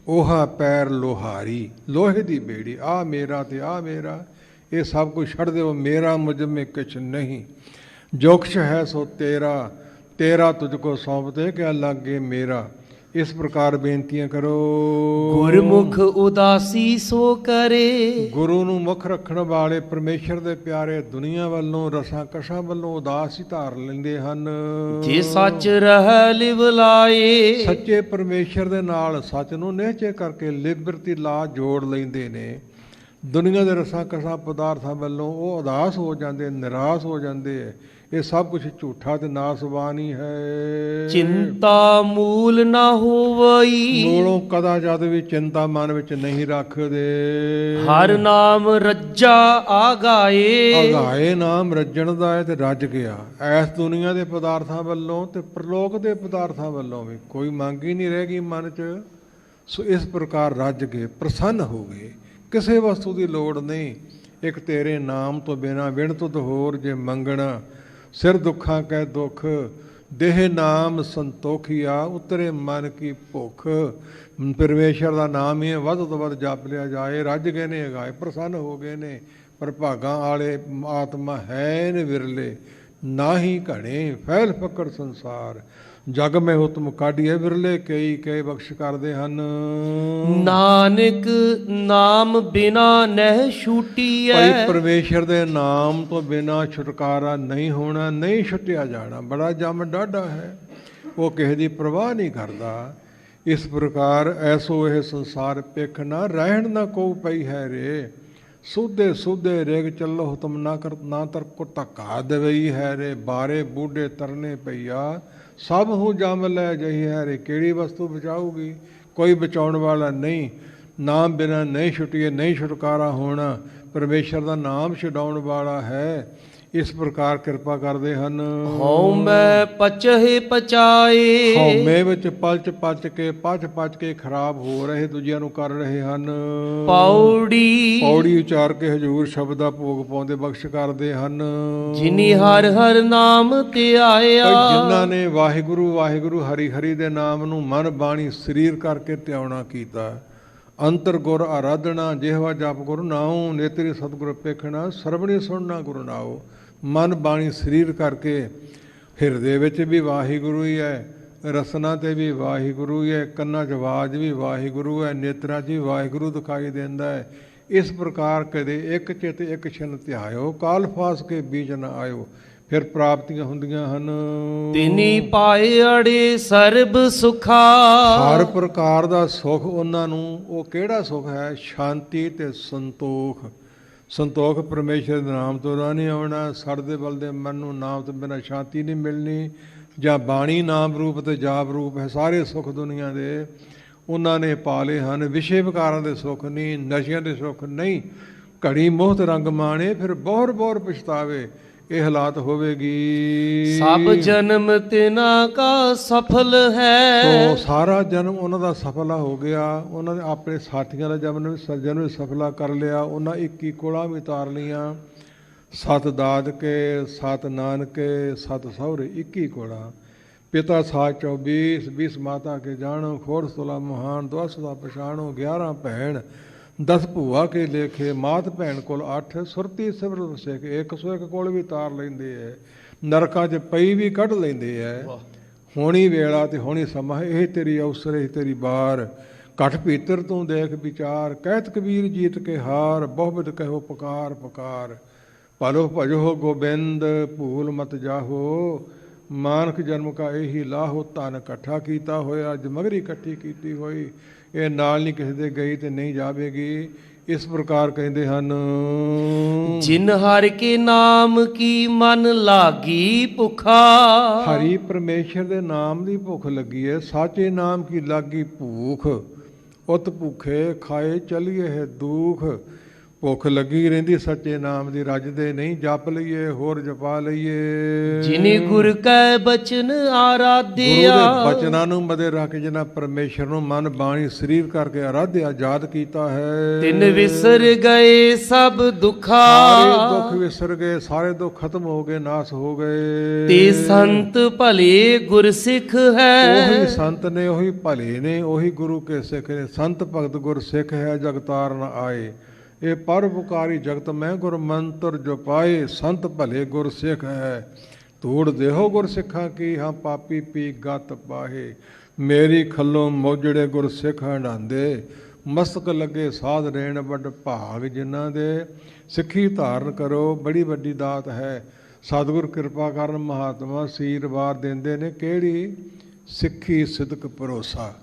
오ਹਾ ਪੈਰ ਲੋਹਾਰੀ। ਲੋਹੇ ਦੀ ਬੇੜੀ, ਆ ਮੇਰਾ ਤੇ ਆ ਮੇਰਾ, ਇਹ ਸਭ ਕੁਝ ਛੱਡ ਦਿਓ। ਮੇਰਾ ਮੁਝਮੇ ਕੁਛ ਨਹੀਂ, ਜੋ ਕੁਛ ਹੈ ਸੋ ਤੇਰਾ। ਤੇਰਾ ਤੁਝ ਕੋ ਸੌਂਪਦੇ ਕਿਆ ਲਾਗੇ ਮੇਰਾ। ਇਸ ਪ੍ਰਕਾਰ ਬੇਨਤੀਆਂ ਕਰੋ। ਗੁਰਮੁਖ ਉਦਾਸੀ ਸੋ ਕਰੇ। ਗੁਰੂ ਨੂੰ ਮੁੱਖ ਰੱਖਣ ਵਾਲੇ ਪਰਮੇਸ਼ਰ ਦੇ ਪਿਆਰੇ ਦੁਨੀਆ ਵੱਲੋਂ ਰਸਾਂ ਕਸ਼ਾਂ ਵੱਲੋਂ ਉਦਾਸ ਹੀ ਧਾਰ ਲੈਂਦੇ ਹਨ। ਜੇ ਸੱਚ ਰਹਿ ਲਿਵ ਲਾਏ। ਸੱਚੇ ਪਰਮੇਸ਼ਰ ਦੇ ਨਾਲ ਸੱਚ ਨੂੰ ਨਿਹਚੇ ਕਰਕੇ ਲਿਬਰਤੀ ਲਾ ਜੋੜ ਲੈਂਦੇ ਨੇ। ਦੁਨੀਆ ਦੇ ਰਸਾਂ ਕਸ਼ਾਂ ਪਦਾਰਥਾਂ ਵੱਲੋਂ ਉਹ ਉਦਾਸ ਹੋ ਜਾਂਦੇ, ਨਿਰਾਸ਼ ਹੋ ਜਾਂਦੇ। ਇਹ ਸਭ ਕੁਝ ਝੂਠਾ ਤੇ ਨਾਸਵਾਨ ਹੀ ਹੈ। ਚਿੰਤਾ ਮੂਲ ਨਾ ਹੋਵਈ। ਮੂਲੋਂ ਕਦਾ ਜਦ ਵੀ ਚਿੰਤਾ ਮਨ ਵਿੱਚ ਨਹੀਂ ਰੱਖਦੇ। ਹਰ ਨਾਮ ਰੱਜਾ ਆਗਾਏ। ਆਗਾਏ ਨਾਮ ਰੱਜਣ ਦਾ ਹੈ ਤੇ ਰੱਜ ਗਿਆ। ਐਸ ਦੁਨੀਆ ਦੇ ਪਦਾਰਥਾਂ ਵੱਲੋਂ ਤੇ ਪ੍ਰਲੋਕ ਦੇ ਪਦਾਰਥਾਂ ਵੱਲੋਂ ਵੀ ਕੋਈ ਮੰਗ ਹੀ ਨਹੀਂ ਰਹੇਗੀ ਮਨ 'ਚ। ਸੋ ਇਸ ਪ੍ਰਕਾਰ ਰੱਜ ਗਏ, ਪ੍ਰਸੰਨ ਹੋ ਗਏ। ਕਿਸੇ ਵਸਤੂ ਦੀ ਲੋੜ ਨਹੀਂ। ਇੱਕ ਤੇਰੇ ਨਾਮ ਤੋਂ ਬਿਨਾਂ ਵਿਣ ਤੁਧ ਹੋਰ ਜੇ ਮੰਗਣਾ। ਸਿਰ ਦੁੱਖਾਂ ਕੈ ਦੁੱਖ, ਦੇਹ ਨਾਮ ਸੰਤੋਖੀਆ। ਉਤਰੇ ਮਨ ਕੀ ਭੁੱਖ। ਪਰਮੇਸ਼ਰ ਦਾ ਨਾਮ ਹੀ ਵੱਧ ਤੋਂ ਵੱਧ ਜਪ ਲਿਆ ਜਾਏ। ਰੱਜ ਗਏ ਨੇ, ਅਗਾਏ ਪ੍ਰਸੰਨ ਹੋ ਗਏ ਨੇ। ਪਰ ਭਾਗਾਂ ਵਾਲੇ ਆਤਮਾ ਹੈ ਨੇ ਵਿਰਲੇ, ਨਾ ਹੀ ਘਣੇ ਫੈਲ ਫਕਰ ਸੰਸਾਰ। ਜਗ ਮੈਂ ਹੁਤਮ ਕਾਢੀਏ, ਵਿਰਲੇ ਕਈ ਕਈ ਬਖਸ਼ ਕਰਦੇ ਹਨ। ਨਾਨਕ ਨਾਮ ਬਿਨਾ ਨਹਿ ਛੂਟੀਐ। ਭਾਈ ਪਰਮੇਸ਼ਰ ਦੇ ਨਾਮ ਤੋਂ ਬਿਨਾ ਛੁਟਕਾਰਾ ਨਹੀਂ ਹੋਣਾ, ਨਹੀਂ ਛੁੱਟਿਆ ਜਾਣਾ। ਬੜਾ ਜਮ ਡਾਢਾ ਹੈ, ਉਹ ਕਿਸੇ ਦੀ ਪਰਵਾਹ ਨਹੀਂ ਕਰਦਾ। ਇਸ ਪ੍ਰਕਾਰ ਐਸੋ ਇਹ ਸੰਸਾਰ ਪਿੱਖ ਨਾ ਰਹਿਣ ਨਾ ਕੋ ਪਈ ਹੈ ਰੇ। ਸੁਧੇ ਸੁਧੇ ਰੇਗ ਚੱਲੋ ਹੁਤਮ ਨਾ ਕਰ ਨਾ ਤਰ ਕੋ ਧੱਕਾ ਦੇਵਈ ਹੈ ਰੇ। ਬਾਰੇ ਬੂਢੇ ਤਰਨੇ ਪਈਆ, ਸਭ ਹੂੰ ਜਮ ਲੈ ਜਹੀ ਹੈ ਰੇ। ਕਿਹੜੀ ਵਸਤੂ ਬਚਾਊਗੀ? ਕੋਈ ਬਚਾਉਣ ਵਾਲਾ ਨਹੀਂ। ਨਾਮ ਬਿਨਾਂ ਨਹੀਂ ਛੁੱਟੀਏ, ਨਹੀਂ ਛੁਟਕਾਰਾ ਹੋਣਾ। ਪਰਮੇਸ਼ਰ ਦਾ ਨਾਮ ਛਡਾਉਣ ਵਾਲਾ ਹੈ। ਇਸ ਪ੍ਰਕਾਰ ਕਿਰਪਾ ਕਰਦੇ ਹਨ। ਹਉ ਮੈਂ ਪਚਹਿ ਪਚਾਏ ਹਉਮੈ ਵਿੱਚ ਪਚ ਪਚ ਕੇ ਖਰਾਬ ਹੋ ਰਹੇ, ਦੂਜਿਆਂ ਨੂੰ ਕਰ ਰਹੇ ਹਨ। ਪੌੜੀ ਪੌੜੀ ਉਚਾਰ ਕੇ ਹਜੂਰ ਸ਼ਬਦ ਦਾ ਭੋਗ ਪਾਉਂਦੇ ਬਖਸ਼ ਕਰਦੇ ਹਨ। ਜਿਨੀ ਹਰ ਹਰ ਨਾਮ ਧਿਆਇਆ ਭਾਈ ਜਿਨ੍ਹਾਂ ਨੇ ਵਾਹਿਗੁਰੂ ਵਾਹਿਗੁਰੂ ਹਰੀ ਹਰੀ ਦੇ ਨਾਮ ਨੂੰ ਮਨ ਬਾਣੀ ਸਰੀਰ ਕਰਕੇ ਧਿਆਉਣਾ ਕੀਤਾ। ਅੰਤਰ ਗੁਰ ਆਰਾਧਨਾ ਜਿਹਵਾ ਜਪ ਗੁਰੂ ਨਾਉ, ਨੇਤਰੀ ਸਤਿਗੁਰ ਪੇਖਣਾ, ਸਰਬਣੀ ਸੁਣਨਾ ਗੁਰੂ ਨਾਉ। ਮਨ ਬਾਣੀ ਸਰੀਰ ਕਰਕੇ ਹਿਰਦੇ ਵਿੱਚ ਵੀ ਵਾਹਿਗੁਰੂ ਹੀ ਹੈ, ਰਸਨਾ ਤੇ ਵੀ ਵਾਹਿਗੁਰੂ ਹੀ ਹੈ, ਕੰਨਾਂ 'ਚ ਆਵਾਜ਼ ਵੀ ਵਾਹਿਗੁਰੂ ਹੈ, ਨੇਤਰਾਂ 'ਚ ਵੀ ਵਾਹਿਗੁਰੂ ਦਿਖਾਈ ਦਿੰਦਾ ਹੈ। ਇਸ ਪ੍ਰਕਾਰ ਕਦੇ ਇੱਕ ਚਿਤ ਇੱਕ ਛਿਨ ਧਿਆਇਓ, ਕਾਲ ਫਾਸ ਕੇ ਬੀਜ ਨ ਆਇਓ, ਫਿਰ ਪ੍ਰਾਪਤੀਆਂ ਹੁੰਦੀਆਂ ਹਨ। ਤਿਨੀ ਪਾਏ ਅੜੇ ਸਰਬ ਸੁਖਾ ਹਰ ਪ੍ਰਕਾਰ ਦਾ ਸੁਖ ਉਹਨਾਂ ਨੂੰ। ਉਹ ਕਿਹੜਾ ਸੁਖ ਹੈ? ਸ਼ਾਂਤੀ ਤੇ ਸੰਤੋਖ। ਸੰਤੋਖ ਪਰਮੇਸ਼ਰ ਦੇ ਨਾਮ ਤੋਂ ਦਾ ਨਹੀਂ ਆਉਣਾ। ਸੜਦੇ ਬਲਦੇ ਮਨ ਨੂੰ ਨਾਮ ਤੋਂ ਬਿਨਾਂ ਸ਼ਾਂਤੀ ਨਹੀਂ ਮਿਲਣੀ। ਜਾਂ ਬਾਣੀ ਨਾਮ ਰੂਪ ਤੇ ਜਾਪ ਰੂਪ ਹੈ। ਸਾਰੇ ਸੁੱਖ ਦੁਨੀਆ ਦੇ ਉਹਨਾਂ ਨੇ ਪਾ ਲਏ ਹਨ। ਵਿਸ਼ੇ ਵਿਕਾਰਾਂ ਦੇ ਸੁੱਖ ਨਹੀਂ, ਨਸ਼ਿਆਂ ਦੇ ਸੁੱਖ ਨਹੀਂ। ਘੜੀ ਮੋਹਤ ਰੰਗ ਮਾਣੇ, ਫਿਰ ਬਹੁਰ ਬਹੁਰ ਪਛਤਾਵੇ। ਇਹ ਹਾਲਾਤ ਹੋਵੇਗੀ। ਸਭ ਜਨਮ ਤਿਨਾ ਕਾ ਸਫਲ ਹੈ। ਸੋ ਸਾਰਾ ਜਨਮ ਉਹਨਾਂ ਦਾ ਸਫਲਾ ਹੋ ਗਿਆ। ਉਹਨਾਂ ਨੇ ਆਪਣੇ ਸਾਥੀਆਂ ਦਾ ਜਨਮ ਵੀ ਸਫਲਾ ਕਰ ਲਿਆ। ਉਹਨਾਂ 21 ਕੋਲਾਂ ਵੀ ਤਾਰ ਲਈਆਂ। 7 ਦਾਦਕੇ, 7 ਨਾਨਕੇ, 7 ਸਹੁਰੇ, 21 ਕੋਲਾਂ। ਪਿਤਾ ਸਾਥ 24, 20 ਮਾਤਾ ਕੇ ਜਾਣੋ, ਖੋੜ ਸੁਲਾ ਮਹਾਨ, 10 ਦਾ ਪਛਾਣੋ, 11 ਭੈਣ, 10 ਭੂਆ ਕੇ ਲੇਖੇ, ਮਾਤ ਭੈਣ ਕੋਲ 8, ਸੁਰਤੀ ਸਿਮਰਤ ਸਿੱਖ, 101 ਕੋਲ ਵੀ ਤਾਰ ਲੈਂਦੇ ਹੈ। ਨਰਕਾਂ 'ਚ ਪਈ ਵੀ ਕੱਢ ਲੈਂਦੇ ਹੈ। ਹੋਣੀ ਵੇਲਾ ਤੇ ਹੋਣੀ ਸਮਾਂ, ਇਹ ਤੇਰੀ ਅਵਸਰ, ਇਹ ਤੇਰੀ ਬਾਰ। ਘਟ ਭੀਤਰ ਤੂੰ ਦੇਖ ਵਿਚਾਰ, ਕਹਿਤ ਕਬੀਰ ਜੀਤ ਕੇ ਹਾਰ, ਬਹੁਬਿਦ ਕਹਿਓ ਪੁਕਾਰ ਪੁਕਾਰ। ਭਲੋ ਭਜੋ ਗੋਬਿੰਦ, ਭੂਲ ਮਤ ਜਾਹੋ, ਮਾਨਕ ਜਨਮ ਕਾ ਇਹੀ ਲਾਹੋ। ਧਨ ਇਕੱਠਾ ਕੀਤਾ ਹੋਇਆ, ਜਮਗਰੀ ਇਕੱਠੀ ਕੀਤੀ ਹੋਈ, ਇਹ ਨਾਲ ਨਹੀਂ ਕਿਸੇ ਦੇ ਗਈ ਤੇ ਨਹੀਂ ਜਾਵੇਗੀ। ਇਸ ਪ੍ਰਕਾਰ ਕਹਿੰਦੇ ਹਨ। ਜਿਨ ਹਰਿ ਕੇ ਨਾਮ ਕੀ ਮਨ ਲਾਗੀ ਭੁਖਾ। ਹਰੀ ਪਰਮੇਸ਼ਰ ਦੇ ਨਾਮ ਦੀ ਭੁੱਖ ਲੱਗੀ ਹੈ। ਸਾਚੇ ਨਾਮ ਕੀ ਲਾਗੀ ਭੂਖ, ਉਤ ਭੁੱਖੇ ਖਾਏ ਚਲੀਏ ਹੈ ਦੁੱਖ। ਭੁੱਖ ਲੱਗੀ ਰਹਿੰਦੀ ਸੱਚੇ ਨਾਮ ਦੀ, ਰੱਜਦੇ ਨਹੀਂ। ਜਪ ਲਈਏ, ਹੋਰ ਜਪਾ ਲਈਏ। ਜਿਨੀ ਗੁਰ ਕੈ ਬਚਨ ਆਰਾਧਿਆ। ਗੁਰੂ ਦੇ ਬਚਨਾਂ ਨੂੰ ਮਦੇ ਰੱਖ ਕੇ ਜਿਹਨਾਂ ਪਰਮੇਸ਼ਰ ਨੂੰ ਮਨ ਬਾਣੀ ਸਰੀਰ ਕਰਕੇ ਆਰਾਧਿਆ, ਯਾਦ ਕੀਤਾ ਹੈ। ਤਿਨ ਵਿਸਰ ਗਏ ਸਭ ਦੁਖਾ। ਸਾਰੇ ਦੁੱਖ ਵਿਸਰ ਗਏ, ਸਾਰੇ ਦੁੱਖ ਖਤਮ ਹੋ ਗਏ, ਨਾਸ ਹੋ ਗਏ। ਤੇ ਸੰਤ ਭਲੇ ਗੁਰ ਸਿੱਖ ਹੈ। ਉਹੀ ਸੰਤ ਨੇ, ਉਹੀ ਭਲੇ ਨੇ, ਉਹੀ ਗੁਰੂ ਕੇ ਸਿੱਖ ਨੇ। ਸੰਤ ਭਗਤ ਗੁਰ ਸਿੱਖ ਹੈ, ਜਗਤਾਰ ਨ ਆਏ। ਇਹ ਪਰਉਪਕਾਰੀ ਜਗਤ ਮੈਂ ਗੁਰ ਮੰਤਰ ਜੋ ਪਾਏ। ਸੰਤ ਭਲੇ ਗੁਰ ਸਿੱਖ ਹੈ, ਧੂੜ ਦੇਹੋ ਗੁਰ ਸਿੱਖਾਂ ਕੀ, ਹਾਂ ਪਾਪੀ ਪੀ ਗਤ ਪਾਹੇ। ਮੇਰੀ ਖੱਲੋਂ ਮੋਜੜੇ ਗੁਰ ਸਿੱਖ ਹੰਡਾਉਂਦੇ, ਮਸਤਕ ਲੱਗੇ ਸਾਧ ਰੇਣ ਵੱਡ ਭਾਗ ਜਿਨ੍ਹਾਂ ਦੇ। ਸਿੱਖੀ ਧਾਰਨ ਕਰੋ, ਬੜੀ ਵੱਡੀ ਦਾਤ ਹੈ। ਸਤਿਗੁਰ ਕਿਰਪਾ ਕਰਨ, ਮਹਾਤਮਾ ਅਸ਼ੀਰਵਾਦ ਦਿੰਦੇ ਨੇ। ਕਿਹੜੀ? ਸਿੱਖੀ ਸਿਦਕ ਭਰੋਸਾ।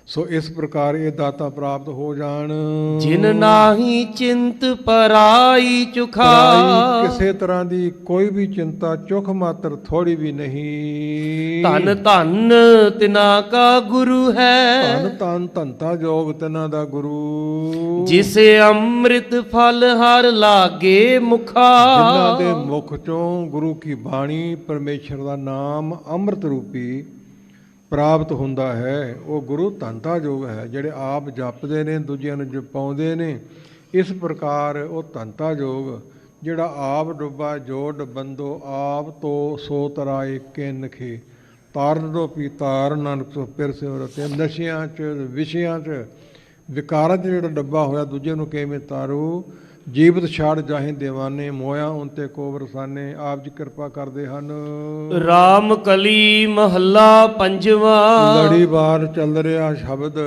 ਸੋ ਇਸ ਪ੍ਰਕਾਰ ਇਹ ਦਾਤਾ ਪ੍ਰਾਪਤ ਹੋ ਜਾਣ। ਜਿਨ ਨਾਹੀ ਚਿੰਤ ਪਰਾਈ ਚੁਖਾ। ਕਿਸੇ ਤਰ੍ਹਾਂ ਦੀ ਕੋਈ ਵੀ ਚਿੰਤਾ, ਚੁੱਕ ਮਾਤਰ ਥੋੜੀ ਵੀ ਨਹੀਂ। ਧਨ ਧਨ ਤਿਨਾ ਕਾ ਗੁਰੂ ਹੈ। ਧਨ ਧਨ ਧੰਤਾ ਜੋਗ ਤਿਨਾਂ ਦਾ ਗੁਰੂ। ਜਿਸੇ ਅੰਮ੍ਰਿਤ ਫਲ ਹਰ ਲਾਗੇ ਮੁਖਾ। ਜਿਨ੍ਹਾਂ ਦੇ ਮੁਖ ਚੋਂ ਗੁਰੂ ਕੀ ਬਾਣੀ, ਪਰਮੇਸ਼ਰ ਦਾ ਨਾਮ ਅੰਮ੍ਰਿਤ ਰੂਪੀ ਪ੍ਰਾਪਤ ਹੁੰਦਾ ਹੈ, ਉਹ ਗੁਰੂ ਧੰਤਾ ਜੋਗ ਹੈ। ਜਿਹੜੇ ਆਪ ਜਪਦੇ ਨੇ, ਦੂਜਿਆਂ ਨੂੰ ਜਪਾਉਂਦੇ ਨੇ। ਇਸ ਪ੍ਰਕਾਰ ਉਹ ਧੰਤਾ ਜੋਗ, ਜਿਹੜਾ ਆਪ ਡੁੱਬਾ ਜੋ ਡੁੱਬੰਦੋ, ਆਪ ਤੋਂ ਸੋ ਤਰਾਏ ਕਿਨਖੇ। ਤਾਰਨ ਦੋ ਪੀ ਤਾਰ, ਨਾਨਕ ਸੋ ਪਿਰ ਸਿਮਰਤਿ। ਨਸ਼ਿਆਂ 'ਚ, ਵਿਸ਼ਿਆਂ 'ਚ, ਵਿਕਾਰਾਂ 'ਚ ਜਿਹੜਾ ਡੱਬਾ ਹੋਇਆ, ਦੂਜੇ ਨੂੰ ਕਿਵੇਂ ਤਾਰੂ। ਜੀਵਤ ਛਾੜ ਜਾਹੇ ਦੇਵਾਨੇ, ਮੋਇਆ ਉਨਤੇ ਕੋ ਵਰਸਾਨੇ। ਆਪ ਜੀ ਕਿਰਪਾ ਕਰਦੇ ਹਨ। ਰਾਮ ਕਲੀ ਮਹੱਲਾ ਪੰਜਵਾਂ। ਲੜੀਵਾਰ ਚੱਲ ਰਿਹਾ ਸ਼ਬਦ,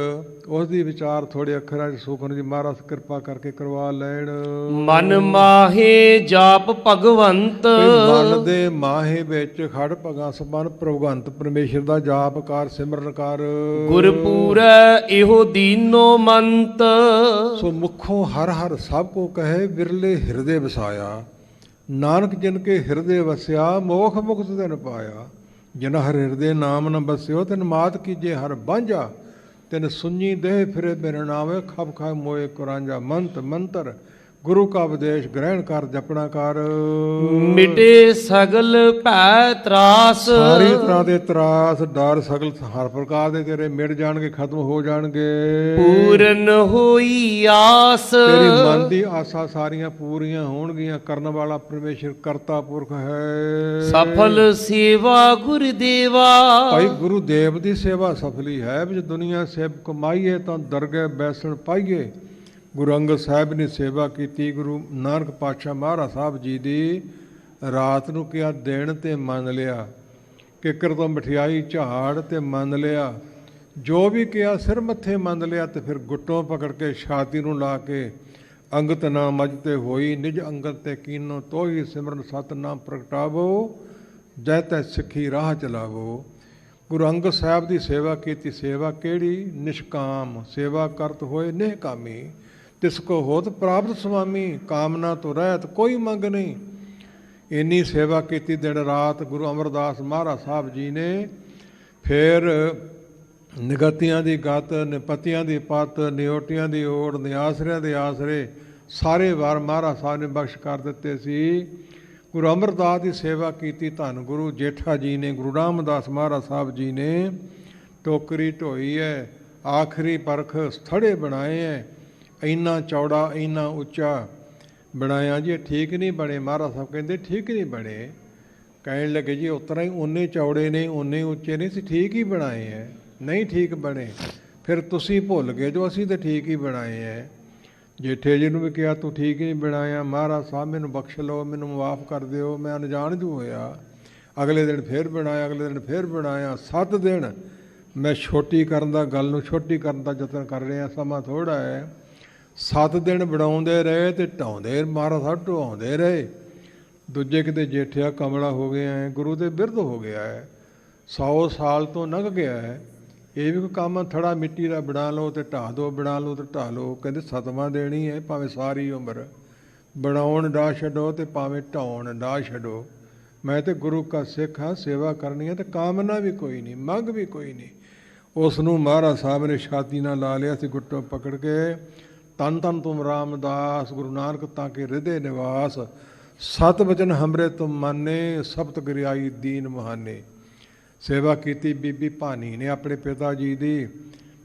ਉਸ ਦੀ ਵਿਚਾਰ ਥੋੜੇ ਅੱਖਰਾਂ 'ਚ ਸੁਖਨ ਜੀ ਮਹਾਰਾਜ ਕਿਰਪਾ ਕਰਕੇ ਕਰਵਾ ਲੈਣ। ਮਨ ਮਾਹੇ ਜਾਪ ਭਗਵੰਤ। ਮਨ ਦੇ ਮਾਹੇ ਵਿੱਚ ਖੜ ਭਗਾ ਸਬਨ ਭਗਵੰਤ ਪਰਮੇਸ਼ਰ ਦਾ ਜਾਪ ਕਰ, ਸਿਮਰਨ ਕਰ। ਗੁਰਪੂਰੈ ਇਹੋ ਦੀਨੋ ਮੰਤ। ਸੋ ਮੁਖੋਂ ਹਰ ਹਰ ਸਭ ਕੋ ਕਹੇ, ਵਿਰਲੇ ਹਿਰਦੇ ਵਸਾਇਆ। ਨਾਨਕ ਜਿਨ ਕੇ ਹਿਰਦੇ ਵਸਿਆ, ਮੋਖ ਮੁਕਤ ਤਿਨ ਪਾਇਆ। ਜਿਨ ਹਰ ਹਿਰਦੇ ਨਾਮ ਨ ਬਸਿਓ, ਤਿਨ ਮਾਤ ਕੀਜੇ ਹਰ ਬਾਂਝਾ। ਤਿਨ ਸੁਣੀ ਦੇਹ ਫਿਰੇ ਬਿਨ ਨਾਵੇ, ਖਬ ਖਾਏ ਮੋਏ ਕੁਰਾਂਝਾ। ਮੰਤ ਮੰਤਰ ਗੁਰੂ ਕਾ ਉਪਦੇਸ਼ ਗ੍ਰਹਿਣ ਕਰ, ਜਪਣਾ ਕਰ। ਮਿਟੇ ਸਗਲ ਭੈ ਤਰਾਸ, ਸਾਰੀ ਤਰ੍ਹਾਂ ਦੇ ਤਰਾਸ, ਡਰ, ਸਗਲ ਹਰ ਪ੍ਰਕਾਰ ਦੇ ਤੇਰੇ ਮਿਟ ਜਾਣਗੇ, ਖਤਮ ਹੋ ਜਾਣਗੇ। ਪੂਰਨ ਹੋਈ ਆਸ, ਤੇਰੀ ਮਨ ਦੀ ਆਸਾਂ ਸਾਰੀਆਂ ਪੂਰੀਆਂ ਹੋਣਗੀਆਂ। ਕਰਨ ਵਾਲਾ ਪਰਮੇਸ਼ਰ ਕਰਤਾ ਪੁਰਖ ਹੈ। ਸਫਲ ਸੇਵਾ ਗੁਰਦੇਵਾ, ਭਾਈ ਗੁਰੂ ਦੇਵ ਦੀ ਸੇਵਾ ਸਫਲੀ ਹੈ। ਜੇ ਦੁਨੀਆ ਸੇਵ ਕਮਾਈਏ ਤਾਂ ਦਰਗਹਿ ਬੈਸਣ ਪਾਈਏ। ਗੁਰੂ ਅੰਗਦ ਸਾਹਿਬ ਨੇ ਸੇਵਾ ਕੀਤੀ। ਗੁਰੂ ਨਾਨਕ ਪਾਤਸ਼ਾਹ ਮਹਾਰਾਜ ਸਾਹਿਬ ਜੀ ਦੀ ਰਾਤ ਨੂੰ ਕਿਹਾ ਦੇਣ ਤੇ ਮੰਨ ਲਿਆ। ਕਿੱਕਰ ਤੋਂ ਮਠਿਆਈ ਝਾੜ ਤੇ ਮੰਨ ਲਿਆ। ਜੋ ਵੀ ਕਿਹਾ ਸਿਰ ਮੱਥੇ ਮੰਨ ਲਿਆ। ਤੇ ਫਿਰ ਗੁੱਟੋਂ ਪਕੜ ਕੇ ਛਾਤੀ ਨੂੰ ਲਾ ਕੇ ਅੰਗਤ ਨਾ ਮਜ ਤੇ ਹੋਈ, ਨਿਜ ਅੰਗਤ ਤੇ ਕੀਨੋ ਤੋਹੀ, ਸਿਮਰਨ ਸਤਿਨਾਮ ਪ੍ਰਗਟਾਵੋ, ਜੈ ਤੈ ਸਿੱਖੀ ਰਾਹ ਚਲਾਵੋ। ਗੁਰੂ ਅੰਗਦ ਸਾਹਿਬ ਦੀ ਸੇਵਾ ਕੀਤੀ। ਸੇਵਾ ਕਿਹੜੀ? ਨਿਸ਼ਕਾਮ ਸੇਵਾ ਕਰਤ ਹੋਏ ਨਿਹਕਾਮੀ। ਤਿਸ ਕੋ ਹੋਤ ਪ੍ਰਾਪਤ ਸੁਆਮੀ, ਕਾਮਨਾ ਤੋਂ ਰਹਿਤ ਕੋਈ ਮੰਗ ਨਹੀਂ। ਇੰਨੀ ਸੇਵਾ ਕੀਤੀ ਦਿਨ ਰਾਤ ਗੁਰੂ ਅਮਰਦਾਸ ਮਹਾਰਾਜ ਸਾਹਿਬ ਜੀ ਨੇ। ਫਿਰ ਨਿਗਤੀਆਂ ਦੀ ਗਤ, ਨਿਪਤੀਆਂ ਦੀ ਪਤ, ਨਿਓਟੀਆਂ ਦੀ ਓੜ, ਨਿਆਸਰਿਆਂ ਦੇ ਆਸਰੇ ਸਾਰੇ ਵਾਰ ਮਹਾਰਾਜ ਸਾਹਿਬ ਨੇ ਬਖਸ਼ ਕਰ ਦਿੱਤੇ ਸੀ। ਗੁਰੂ ਅਮਰਦਾਸ ਦੀ ਸੇਵਾ ਕੀਤੀ ਧੰਨ ਗੁਰੂ ਜੇਠਾ ਜੀ ਨੇ। ਗੁਰੂ ਰਾਮਦਾਸ ਮਹਾਰਾਜ ਸਾਹਿਬ ਜੀ ਨੇ ਟੋਕਰੀ ਢੋਈ ਹੈ, ਆਖਰੀ ਪਰਖ ਸਥੜੇ ਬਣਾਏ ਹੈ। ਇੰਨਾ ਚੌੜਾ ਇੰਨਾ ਉੱਚਾ ਬਣਾਇਆ ਜੀ, ਠੀਕ ਨਹੀਂ ਬਣੇ। ਮਹਾਰਾਜ ਸਾਹਿਬ ਕਹਿੰਦੇ ਠੀਕ ਨਹੀਂ ਬਣੇ। ਕਹਿਣ ਲੱਗੇ ਜੀ ਉਤਰਾ ਹੀ ਉਨੇ ਚੌੜੇ ਨੇ, ਉਨੇ ਉੱਚੇ ਨਹੀਂ ਸੀ, ਠੀਕ ਹੀ ਬਣਾਏ ਹੈ। ਨਹੀਂ ਠੀਕ ਬਣੇ। ਫਿਰ ਤੁਸੀਂ ਭੁੱਲ ਗਏ ਜੋ ਅਸੀਂ ਤਾਂ ਠੀਕ ਹੀ ਬਣਾਏ ਹੈ। ਜੇਠੇ ਜੀ ਨੂੰ ਵੀ ਕਿਹਾ ਤੂੰ ਠੀਕ ਹੀ ਨਹੀਂ ਬਣਾਇਆ। ਮਹਾਰਾਜ ਸਾਹਿਬ ਮੈਨੂੰ ਬਖਸ਼ ਲਓ, ਮੈਨੂੰ ਮਾਫ ਕਰ ਦਿਓ, ਮੈਂ ਅਣਜਾਣ ਜੂ ਹੋਇਆ। ਅਗਲੇ ਦਿਨ ਫਿਰ ਬਣਾਇਆ, ਅਗਲੇ ਦਿਨ ਫਿਰ ਬਣਾਇਆ। 7 ਦਿਨ ਮੈਂ ਛੋਟੀ ਕਰਨ ਦਾ, ਗੱਲ ਨੂੰ ਛੋਟੀ ਕਰਨ ਦਾ ਯਤਨ ਕਰ ਰਿਹਾ। ਸਮਾਂ ਥੋੜ੍ਹਾ ਹੈ। 7 ਦਿਨ ਬਣਾਉਂਦੇ ਰਹੇ ਤੇ ਢਾਉਂਦੇ, ਮਹਾਰਾਜ ਸਾਹਿਬ ਢਾਉਂਦੇ ਰਹੇ। ਦੂਜੇ ਕਿਤੇ ਜੇਠਿਆ ਕਮਲਾ ਹੋ ਗਿਆ ਹੈ, ਗੁਰੂ ਦੇ ਬਿਰਧ ਹੋ ਗਿਆ ਹੈ, 100 ਸਾਲ ਤੋਂ ਲੰਘ ਗਿਆ ਹੈ। ਇਹ ਵੀ ਕੋਈ ਕੰਮ ਥੜਾ ਮਿੱਟੀ ਦਾ ਬਣਾ ਲਓ ਤੇ ਢਾਹ ਦਿਓ, ਬਣਾ ਲਓ ਤੇ ਢਾਹ ਲਓ। ਕਹਿੰਦੇ ਸਤਵਾਂ ਦੇਣੀ ਹੈ, ਭਾਵੇਂ ਸਾਰੀ ਉਮਰ ਬਣਾਉਣ ਡਾ ਛੱਡੋ ਤੇ ਭਾਵੇਂ ਢਾਉਣ ਡਾ ਛੱਡੋ। ਮੈਂ ਤੇ ਗੁਰੂ ਕਾ ਸਿੱਖ ਹਾਂ, ਸੇਵਾ ਕਰਨੀ ਹੈ ਤੇ ਕਾਮਨਾ ਵੀ ਕੋਈ ਨਹੀਂ, ਮੰਗ ਵੀ ਕੋਈ ਨਹੀਂ। ਉਸ ਨੂੰ ਮਹਾਰਾਜ ਸਾਹਿਬ ਨੇ ਛਾਤੀ ਨਾਲ ਲਾ ਲਿਆ ਸੀ ਗੁੱਟੋਂ ਪਕੜ ਕੇ। ਤਨ ਤਨ ਤੁਮ ਰਾਮਦਾਸ, ਗੁਰੂ ਨਾਨਕ ਤਾਂ ਕੇ ਹਿਰਦੇ ਨਿਵਾਸ, ਸਤ ਬਚਨ ਹਮਰੇ ਤੁਮ ਮਾਨੇ, ਸਬਤ ਗਿਰਿਆਈ ਦੀਨ ਮਹਾਨੇ। ਸੇਵਾ ਕੀਤੀ ਬੀਬੀ ਭਾਨੀ ਨੇ ਆਪਣੇ ਪਿਤਾ ਜੀ ਦੀ,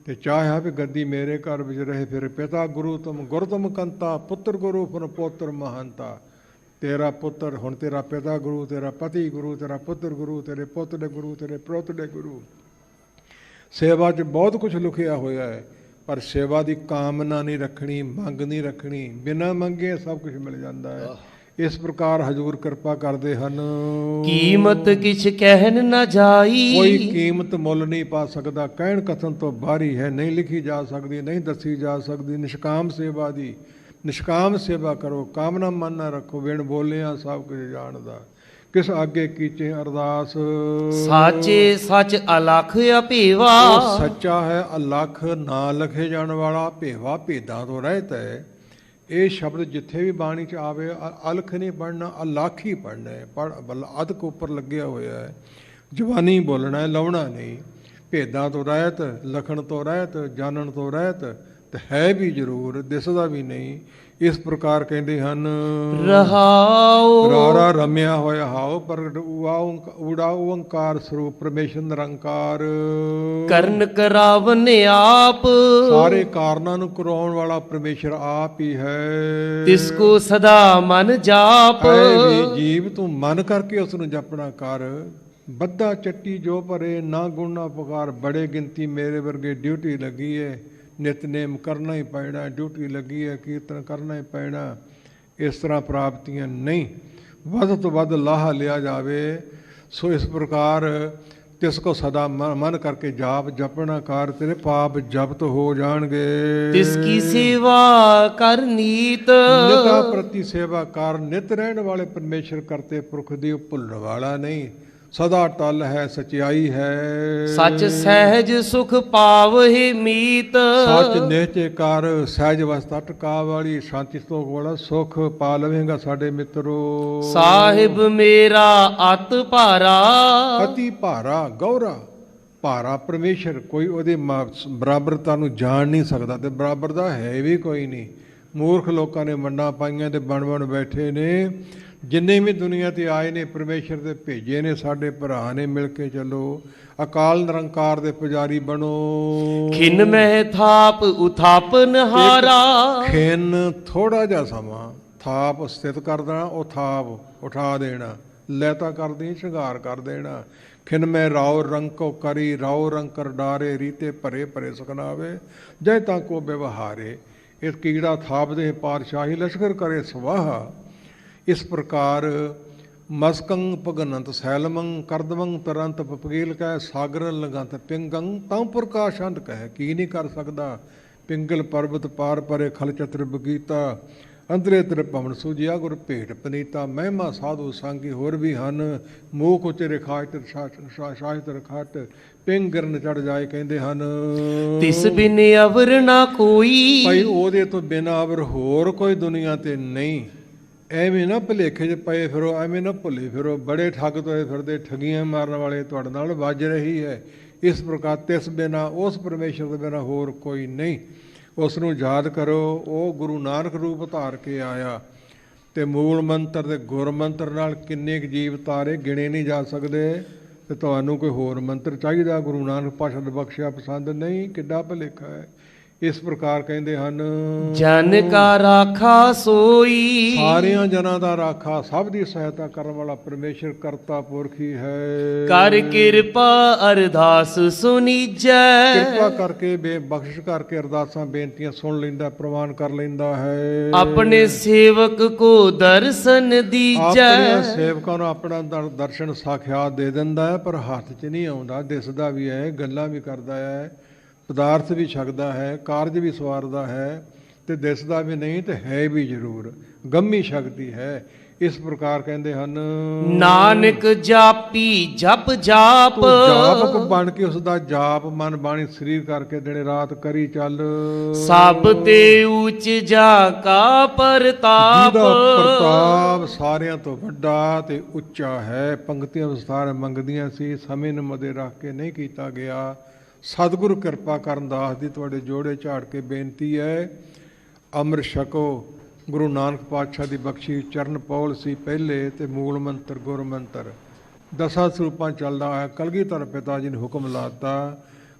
ਤੇ ਚਾਹਿਆ ਵੀ ਗੱਦੀ ਮੇਰੇ ਘਰ ਵਿੱਚ ਰਹੇ। ਫਿਰ ਪਿਤਾ ਗੁਰੂ ਤੁਮ ਗੁਰ ਤੁਮ ਕੰਤਾ, ਪੁੱਤਰ ਗੁਰੂ ਫਨ ਪੋਤਰ ਮਹੰਤਾ। ਤੇਰਾ ਪੁੱਤਰ ਹੁਣ ਤੇਰਾ ਪਿਤਾ ਗੁਰੂ, ਤੇਰਾ ਪਤੀ ਗੁਰੂ, ਤੇਰਾ ਪੁੱਤਰ ਗੁਰੂ, ਤੇਰੇ ਪੁੱਤ ਦੇ ਗੁਰੂ, ਤੇਰੇ ਪ੍ਰੋਤ ਦੇ ਗੁਰੂ। ਸੇਵਾ 'ਚ ਬਹੁਤ ਕੁਝ ਲਿਖਿਆ ਹੋਇਆ ਹੈ, ਪਰ ਸੇਵਾ ਦੀ ਕਾਮਨਾ ਨਹੀਂ ਰੱਖਣੀ, ਮੰਗ ਨਹੀਂ ਰੱਖਣੀ। ਬਿਨਾਂ ਮੰਗੇ ਸਭ ਕੁਝ ਮਿਲ ਜਾਂਦਾ ਹੈ। ਇਸ ਪ੍ਰਕਾਰ ਹਜ਼ੂਰ ਕਿਰਪਾ ਕਰਦੇ ਹਨ। ਕੀਮਤ ਕਿਛ ਕਹਿਨ ਨਾ ਜਾਈ, ਕੋਈ ਕੀਮਤ ਮੁੱਲ ਨਹੀਂ ਪਾ ਸਕਦਾ। ਕਹਿਣ ਕਥਨ ਤੋਂ ਬਾਹਰੀ ਹੈ, ਨਹੀਂ ਲਿਖੀ ਜਾ ਸਕਦੀ, ਨਹੀਂ ਦੱਸੀ ਜਾ ਸਕਦੀ। ਨਿਸ਼ਕਾਮ ਸੇਵਾ ਦੀ, ਨਿਸ਼ਕਾਮ ਸੇਵਾ ਕਰੋ, ਕਾਮਨਾ ਮਨ ਨਾ ਰੱਖੋ। ਵਿਣ ਬੋਲਿਆ ਸਭ ਕੁਝ ਜਾਣਦਾ, ਕਿਸ ਅੱਗੇ ਕੀਚੇ ਅਰਦਾਸ। ਸਾਚੇ ਸੱਚ ਅਲਖ ਅਭੇਵਾ, ਉਹ ਸੱਚਾ ਹੈ, ਅਲਖ ਨਾ ਲਖੇ ਜਾਣ ਵਾਲਾ, ਭੇਵਾ ਭੇਦਾਂ ਤੋਂ ਰਹਿਤ ਹੈ। ਇਹ ਸ਼ਬਦ ਜਿੱਥੇ ਵੀ ਬਾਣੀ 'ਚ ਆਵੇ, ਅਲਖ ਨਹੀਂ ਪੜ੍ਹਨਾ, ਅਲਖ ਹੀ ਪੜ੍ਹਨਾ ਹੈ। ਅਦਕ ਉੱਪਰ ਲੱਗਿਆ ਹੋਇਆ ਹੈ। ਜ਼ਬਾਨੀ ਬੋਲਣਾ ਹੈ, ਲਾਉਣਾ ਨਹੀਂ। ਭੇਦਾਂ ਤੋਂ ਰਹਿਤ, ਲਖਣ ਤੋਂ ਰਹਿਤ, ਜਾਣਨ ਤੋਂ ਰਹਿਤ, ਤੇ ਹੈ ਵੀ ਜ਼ਰੂਰ, ਦਿਸਦਾ ਵੀ ਨਹੀਂ। ਇਸ ਪ੍ਰਕਾਰ ਕਹਿੰਦੇ ਹਨ। ਰਹਾਉ ਰਾਰਾ ਰਮਿਆ ਹੋਇਆ ਹਾਉ, ਪ੍ਰਗਟ ਊੜਾ ਓੰਕਾਰ ਸਰੂਪ ਪਰਮੇਸ਼ਰ ਨਿਰੰਕਾਰ। ਕਰਨ ਕਰਾਵਨ ਆਪ, ਸਾਰੇ ਕਾਰਨਾਂ ਨੂੰ ਕਰਾਉਣ ਵਾਲਾ ਪਰਮੇਸ਼ਰ ਆਪ ਹੀ ਹੈ। ਤਿਸ ਕੋ ਸਦਾ ਮਨ ਜਾਪ, ਵੀ ਜੀਵ ਤੂੰ ਮਨ ਕਰਕੇ ਉਸ ਨੂੰ ਜਪਣਾ ਕਰ। ਬੱਧਾ ਚੱਟੀ ਜੋ ਭਰੇ, ਨਾ ਗੁਣ ਨਾ ਪੁਕਾਰ। ਬੜੇ ਗਿਣਤੀ ਮੇਰੇ ਵਰਗੇ ਡਿਊਟੀ ਲੱਗੀ ਹੈ, ਨਿਤਨੇਮ ਕਰਨਾ ਹੀ ਪੈਣਾ, ਡਿਊਟੀ ਲੱਗੀ ਹੈ, ਕੀਰਤਨ ਕਰਨਾ ਹੀ ਪੈਣਾ। ਇਸ ਤਰ੍ਹਾਂ ਪ੍ਰਾਪਤੀਆਂ ਨਹੀਂ, ਵੱਧ ਤੋਂ ਵੱਧ ਲਾਹਾ ਲਿਆ ਜਾਵੇ। ਸੋ ਇਸ ਪ੍ਰਕਾਰ ਤਿਸ ਕੋ ਸਦਾ ਮਨ ਕਰਕੇ ਜਾਪ ਜਪਣਾ ਕਰ, ਤੇਰੇ ਪਾਪ ਜਪਤ ਹੋ ਜਾਣਗੇ। ਤਿਸ ਕੀ ਸੇਵਾ ਕਰ ਨੀਤ, ਨਿਤਾ ਪ੍ਰਤੀ ਸੇਵਾ ਕਰ। ਨਿਤ ਰਹਿਣ ਵਾਲੇ ਪਰਮੇਸ਼ਰ ਕਰਤੇ ਪੁਰਖ ਦੀ ਭੁੱਲਣ ਵਾਲਾ ਨਹੀਂ, ਸਦਾ ਟਲ ਹੈ, ਸਚਾਈ ਹੈ। ਸੱਚ ਸਹਿਜ ਸੁਖ ਪਾਵਹਿ ਮੀਤ, ਸੱਚ ਨਿਹਚੇ ਕਰ। ਸਹਿਜ ਵਸਤਾ ਟਕਾ ਵਾਲੀ, ਸ਼ਾਂਤੀ ਤੋਂ ਵਾਲਾ ਸੁਖ ਪਾ ਲਵੇਂਗਾ ਸਾਡੇ ਮਿੱਤਰੋ। ਸਾਹਿਬ ਮੇਰਾ ਅਤ ਭਾਰਾ, ਅਤੀ ਭਾਰਾ, ਗੌਰਾ ਭਾਰਾ ਪਰਮੇਸ਼ਰ। ਕੋਈ ਉਹਦੇ ਬਰਾਬਰਤਾ ਨੂੰ ਜਾਣ ਨਹੀਂ ਸਕਦਾ, ਤੇ ਬਰਾਬਰ ਦਾ ਹੈ ਵੀ ਕੋਈ ਨਹੀਂ। ਮੂਰਖ ਲੋਕਾਂ ਨੇ ਵੰਡਾਂ ਪਾਈਆਂ ਤੇ ਬਣ ਬੈਠੇ ਨੇ। ਜਿੰਨੇ ਵੀ ਦੁਨੀਆ ਤੇ ਆਏ ਨੇ ਪਰਮੇਸ਼ਰ ਦੇ ਭੇਜੇ ਨੇ ਸਾਡੇ ਭਰਾ ਨੇ, ਮਿਲ ਕੇ ਚੱਲੋ, ਅਕਾਲ ਨਿਰੰਕਾਰ ਦੇ ਪੁਜਾਰੀ ਬਣੋ। ਖਿਨ ਮਹਿ ਥਾਪ ਉਥਾਪਨ ਹਾਰਾ। ਖਿਨ ਥੋੜਾ ਜਿਹਾ ਸਮਾਂ, ਥਾਪ ਸਥਿਤ ਕਰ ਦੇਣਾ, ਉਹ ਥਾਪ ਉਠਾ ਦੇਣਾ, ਲੈਤਾ ਕਰਦੀ ਸ਼ਿੰਗਾਰ ਕਰ ਦੇਣਾ। ਖਿਨ ਮੈਂ ਰਾਉ ਰੰਕੋ ਕਰੀ ਰਾਉ ਰੰਕਰ ਡਾਰੇ ਰੀਤੇ ਭਰੇ ਭਰੇ ਸਕਨਾਵੇ ਜੈ ਤਾਂ ਕੋ ਵਿਵਹਾਰੇ। ਇਸ ਕੀੜਾ ਥਾਪ ਦੇ ਪਾਤਸ਼ਾਹੀ ਲਸ਼ਕਰ ਕਰੇ ਸਵਾਹਾ। ਇਸ ਪ੍ਰਕਾਰ ਮਸਕੰ ਭਗਨੰਤ ਸੈਲਮੰ ਕਰਦਵੰ ਤਰੰਤ ਪਪਗੀਲ ਕਹਿ ਸਾਗਰਨ ਲਗੰਤ ਪਿੰਗੰ ਤਾਂ ਪ੍ਰਕਾਸ਼ੰਤ ਕਹਿ। ਕੀ ਨਹੀਂ ਕਰ ਸਕਦਾ ਪਿੰਗਲ ਪਰਬਤ ਪਾਰ ਪਰੇ ਖਲ ਚਤਰ ਬਗੀਤਾ ਅੰਦਰੇ ਤੇਰੇ ਭਵਨ ਸੂਜਿਆ ਗੁਰ ਭੇਟ ਪਨੀਤਾ। ਮਹਿਮਾ ਸਾਧੂ ਸੰਗੀ ਹੋਰ ਵੀ ਹਨ ਮੂਕ ਉਚੇ ਖਾਟ ਸ਼ਾਹਿਤ ਰਖਾਟ ਪਿੰਗਰਨ ਚੜ ਜਾਏ ਕਹਿੰਦੇ ਹਨ। ਤਿਸ ਬਿਨ ਅਵਰ ਨਾ ਕੋਈ। ਭਾਈ ਉਹਦੇ ਤੋਂ ਬਿਨਾਂ ਅਵਰ ਹੋਰ ਕੋਈ ਦੁਨੀਆ ਤੇ ਨਹੀਂ। ਐਵੇਂ ਨਾ ਭੁਲੇਖੇ 'ਚ ਪਏ ਫਿਰੋ, ਐਵੇਂ ਨਾ ਭੁੱਲੇ ਫਿਰੋ। ਬੜੇ ਠੱਗ ਤੋਏ ਫਿਰਦੇ, ਠੱਗੀਆਂ ਮਾਰਨ ਵਾਲੇ ਤੁਹਾਡੇ ਨਾਲ ਵੱਜ ਰਹੀ ਹੈ। ਇਸ ਪ੍ਰਕਾਰ ਤਿਸ ਬਿਨਾਂ, ਉਸ ਪਰਮੇਸ਼ਰ ਦੇ ਬਿਨਾਂ ਹੋਰ ਕੋਈ ਨਹੀਂ। ਉਸ ਨੂੰ ਯਾਦ ਕਰੋ। ਉਹ ਗੁਰੂ ਨਾਨਕ ਰੂਪ ਧਾਰ ਕੇ ਆਇਆ ਤੇ ਮੂਲ ਮੰਤਰ ਤੇ ਗੁਰ ਮੰਤਰ ਨਾਲ ਕਿੰਨੇ ਕੁ ਜੀਵ ਤਾਰੇ ਗਿਣੇ ਨਹੀਂ ਜਾ ਸਕਦੇ। ਤੇ ਤੁਹਾਨੂੰ ਕੋਈ ਹੋਰ ਮੰਤਰ ਚਾਹੀਦਾ? ਗੁਰੂ ਨਾਨਕ ਪਾਤਸ਼ਾਹ ਦਾ ਬਖਸ਼ਿਆ ਪਸੰਦ ਨਹੀਂ? ਕਿੱਡਾ ਭੁਲੇਖਾ ਹੈ। ਇਸ ਪ੍ਰਕਾਰ ਕਹਿੰਦੇ ਹਨ ਜਨ ਕਾ ਰਾਖਾ ਸੋਈ। ਸਾਰਿਆਂ ਜਨਾਂ ਦਾ ਰਾਖਾ, ਸਭ ਦੀ ਸਹਾਇਤਾ ਕਰਨ ਵਾਲਾ ਪਰਮੇਸ਼ਰ ਕਰਤਾ ਪੁਰਖ ਹੀ ਹੈ। ਕਰ ਕਿਰਪਾ ਅਰਦਾਸ ਸੁਨੀਜੈ। ਕਿਰਪਾ ਕਰਕੇ ਬਖਸ਼ਿਸ਼ ਕਰਕੇ ਅਰਦਾਸਾਂ ਬੇਨਤੀਆਂ ਸੁਣ ਲੈਂਦਾ, ਪ੍ਰਵਾਨ ਕਰ ਲੈਂਦਾ ਹੈ। ਆਪਣੇ ਸੇਵਕ ਕੋ ਦਰਸ਼ਨ ਦੀਜੈ। ਆਪਣੇ ਸੇਵਕਾਂ ਨੂੰ ਆਪਣਾ ਦਰਸ਼ਨ ਸਾਖਿਆਤ ਦੇ ਦਿੰਦਾ ਹੈ, ਪਰ ਹੱਥ 'ਚ ਨਹੀਂ ਆਉਂਦਾ। ਦਿਸਦਾ ਵੀ ਹੈ, ਗੱਲਾਂ ਵੀ ਕਰਦਾ ਹੈ, ਪਦਾਰਥ ਵੀ ਛਕਦਾ ਹੈ, ਕਾਰਜ ਵੀ ਸਵਾਰਦਾ ਹੈ, ਤੇ ਦਿਸਦਾ ਵੀ ਨਹੀਂ ਤੇ ਹੈ ਵੀ ਜ਼ਰੂਰ। ਗੰਮੀ ਸ਼ਕਤੀ ਹੈ। ਇਸ ਪ੍ਰਕਾਰ ਕਹਿੰਦੇ ਹਨ ਨਾਨਕ ਜਾਪੀ ਜਪ ਜਾਪ। ਜਾਪਕ ਬਣ ਕੇ ਉਸ ਦਾ ਜਾਪ ਮਨ ਬਾਣੀ ਸਰੀਰ ਕਰਕੇ ਦਿਨੇ ਰਾਤ ਕਰੀ ਚੱਲ। ਸਭ ਤੇ ਉੱਚ ਜਾ ਕਾ ਪ੍ਰਤਾਪ। ਜਿਹਦਾ ਪ੍ਰਤਾਪ ਸਾਰਿਆਂ ਤੋਂ ਵੱਡਾ ਤੇ ਉੱਚਾ ਹੈ। ਪੰਕਤੀਆਂ ਵਿਸਥਾਰ ਮੰਗਦੀਆਂ ਸੀ, ਸਮੇਂ ਨੂੰ ਮੱਦੇ ਰੱਖ ਕੇ ਨਹੀਂ ਕੀਤਾ ਗਿਆ। ਸਤਿਗੁਰੂ ਕਿਰਪਾ ਕਰਨ ਦਾਸ ਦੀ ਤੁਹਾਡੇ ਜੋੜੇ ਝਾੜ ਕੇ ਬੇਨਤੀ ਹੈ, ਅੰਮ੍ਰਿਤ ਛਕੋ। ਗੁਰੂ ਨਾਨਕ ਪਾਤਸ਼ਾਹ ਦੀ ਬਖਸ਼ੀ ਚਰਨ ਪੌਲ ਸੀ ਪਹਿਲੇ, ਤੇ ਮੂਲ ਮੰਤਰ ਗੁਰ ਮੰਤਰ 10 ਸਰੂਪਾਂ ਚੱਲਦਾ ਹੈ। ਕਲਗੀਧਰ ਪਿਤਾ ਜੀ ਨੇ ਹੁਕਮ ਲਾਤਾ,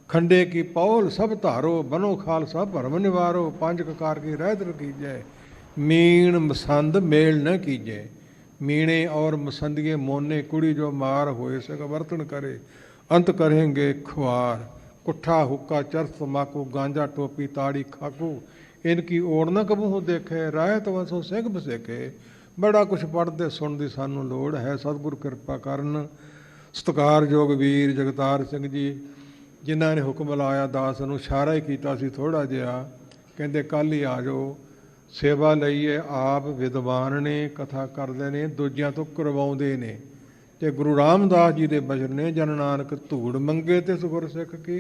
ਖੰਡੇ ਕੀ ਪੌਲ ਸਭ ਧਾਰੋ ਬਨੋ ਖਾਲਸਾ ਭਰਮ ਨਿਵਾਰੋ। 5 ਕਕਾਰ ਕੀ ਰਹਿਤ ਕੀਜੈ ਮੀਣ ਮਸੰਦ ਮੇਲ ਨ ਕੀਜੈ। ਮੀਣੇ ਔਰ ਮਸੰਦੀਏ ਮੋਨੇ ਕੁੜੀ ਜੋ ਮਾਰ ਹੋਏ ਸਕ ਵਰਤਨ ਕਰੇ ਅੰਤ ਕरेंगे खुआर। कुट्ठा हुक्का चरस तमाकू गांजा टोपी ताड़ी खाकू इनकी ओड़ न कबू देखे रायत वसो सिंह बसेखे। बड़ा कुछ पढ़ते सुनती सानू लोड़ है। सतगुरु कृपा करन। सत्कारयोग वीर जगतार सिंह जी जिन्हों ने हुक्म लाया दास नूं इशारा ही किया सी थोड़ा जिहा, कहते कल ही आ जाओ सेवा लईए। आप विद्वान ने कथा करते ने, दूजियां तो करवाउंदे ने। ਤੇ ਗੁਰੂ ਰਾਮਦਾਸ ਜੀ ਦੇ ਬਚਨ ਨੇ, ਜਨ ਨਾਨਕ ਧੂੜ ਮੰਗੇ ਤੇ ਸੁਗੁਰ ਸਿੱਖ ਕੀ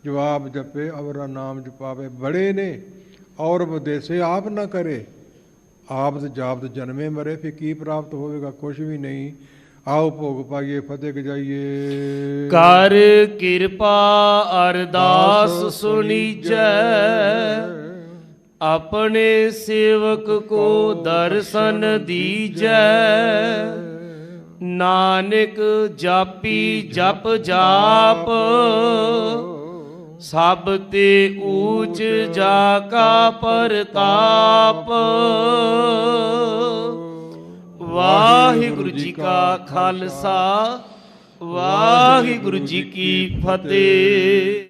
ਜਵਾਬ ਜਪੇ ਅਵਰਾ ਨਾਮ ਜਪਾਵੇ। ਬੜੇ ਨੇ ਔਰ ਵਿਦੇਸੇ ਆਪ ਨਾ ਕਰੇ, ਆਪ ਜਾਪਤ ਜਨਮੇ ਮਰੇ। ਫਿਰ ਕੀ ਪ੍ਰਾਪਤ ਹੋਵੇਗਾ? ਕੁਛ ਵੀ ਨਹੀਂ। ਆਓ ਭੋਗ ਪਾਈਏ, ਫਤਿਹ ਗਜਾਈਏ। ਕਰ ਕਿਰਪਾ ਅਰਦਾਸ ਸੁਨੀਜੈ। ਆਪਣੇ ਸੇਵਕ ਕੋ ਦਰਸ਼ਨ ਦੀਜੈ। ਨਾਨਕ ਜਾਪੀ ਜਪ ਜਾਪ। ਸਭ ਤੇ ਊਚ ਜਾ ਕਾ ਪ੍ਰਤਾਪ। ਵਾਹਿਗੁਰੂ ਜੀ ਕਾ ਖਾਲਸਾ, ਵਾਹਿਗੁਰੂ ਜੀ ਕੀ ਫਤਿਹ।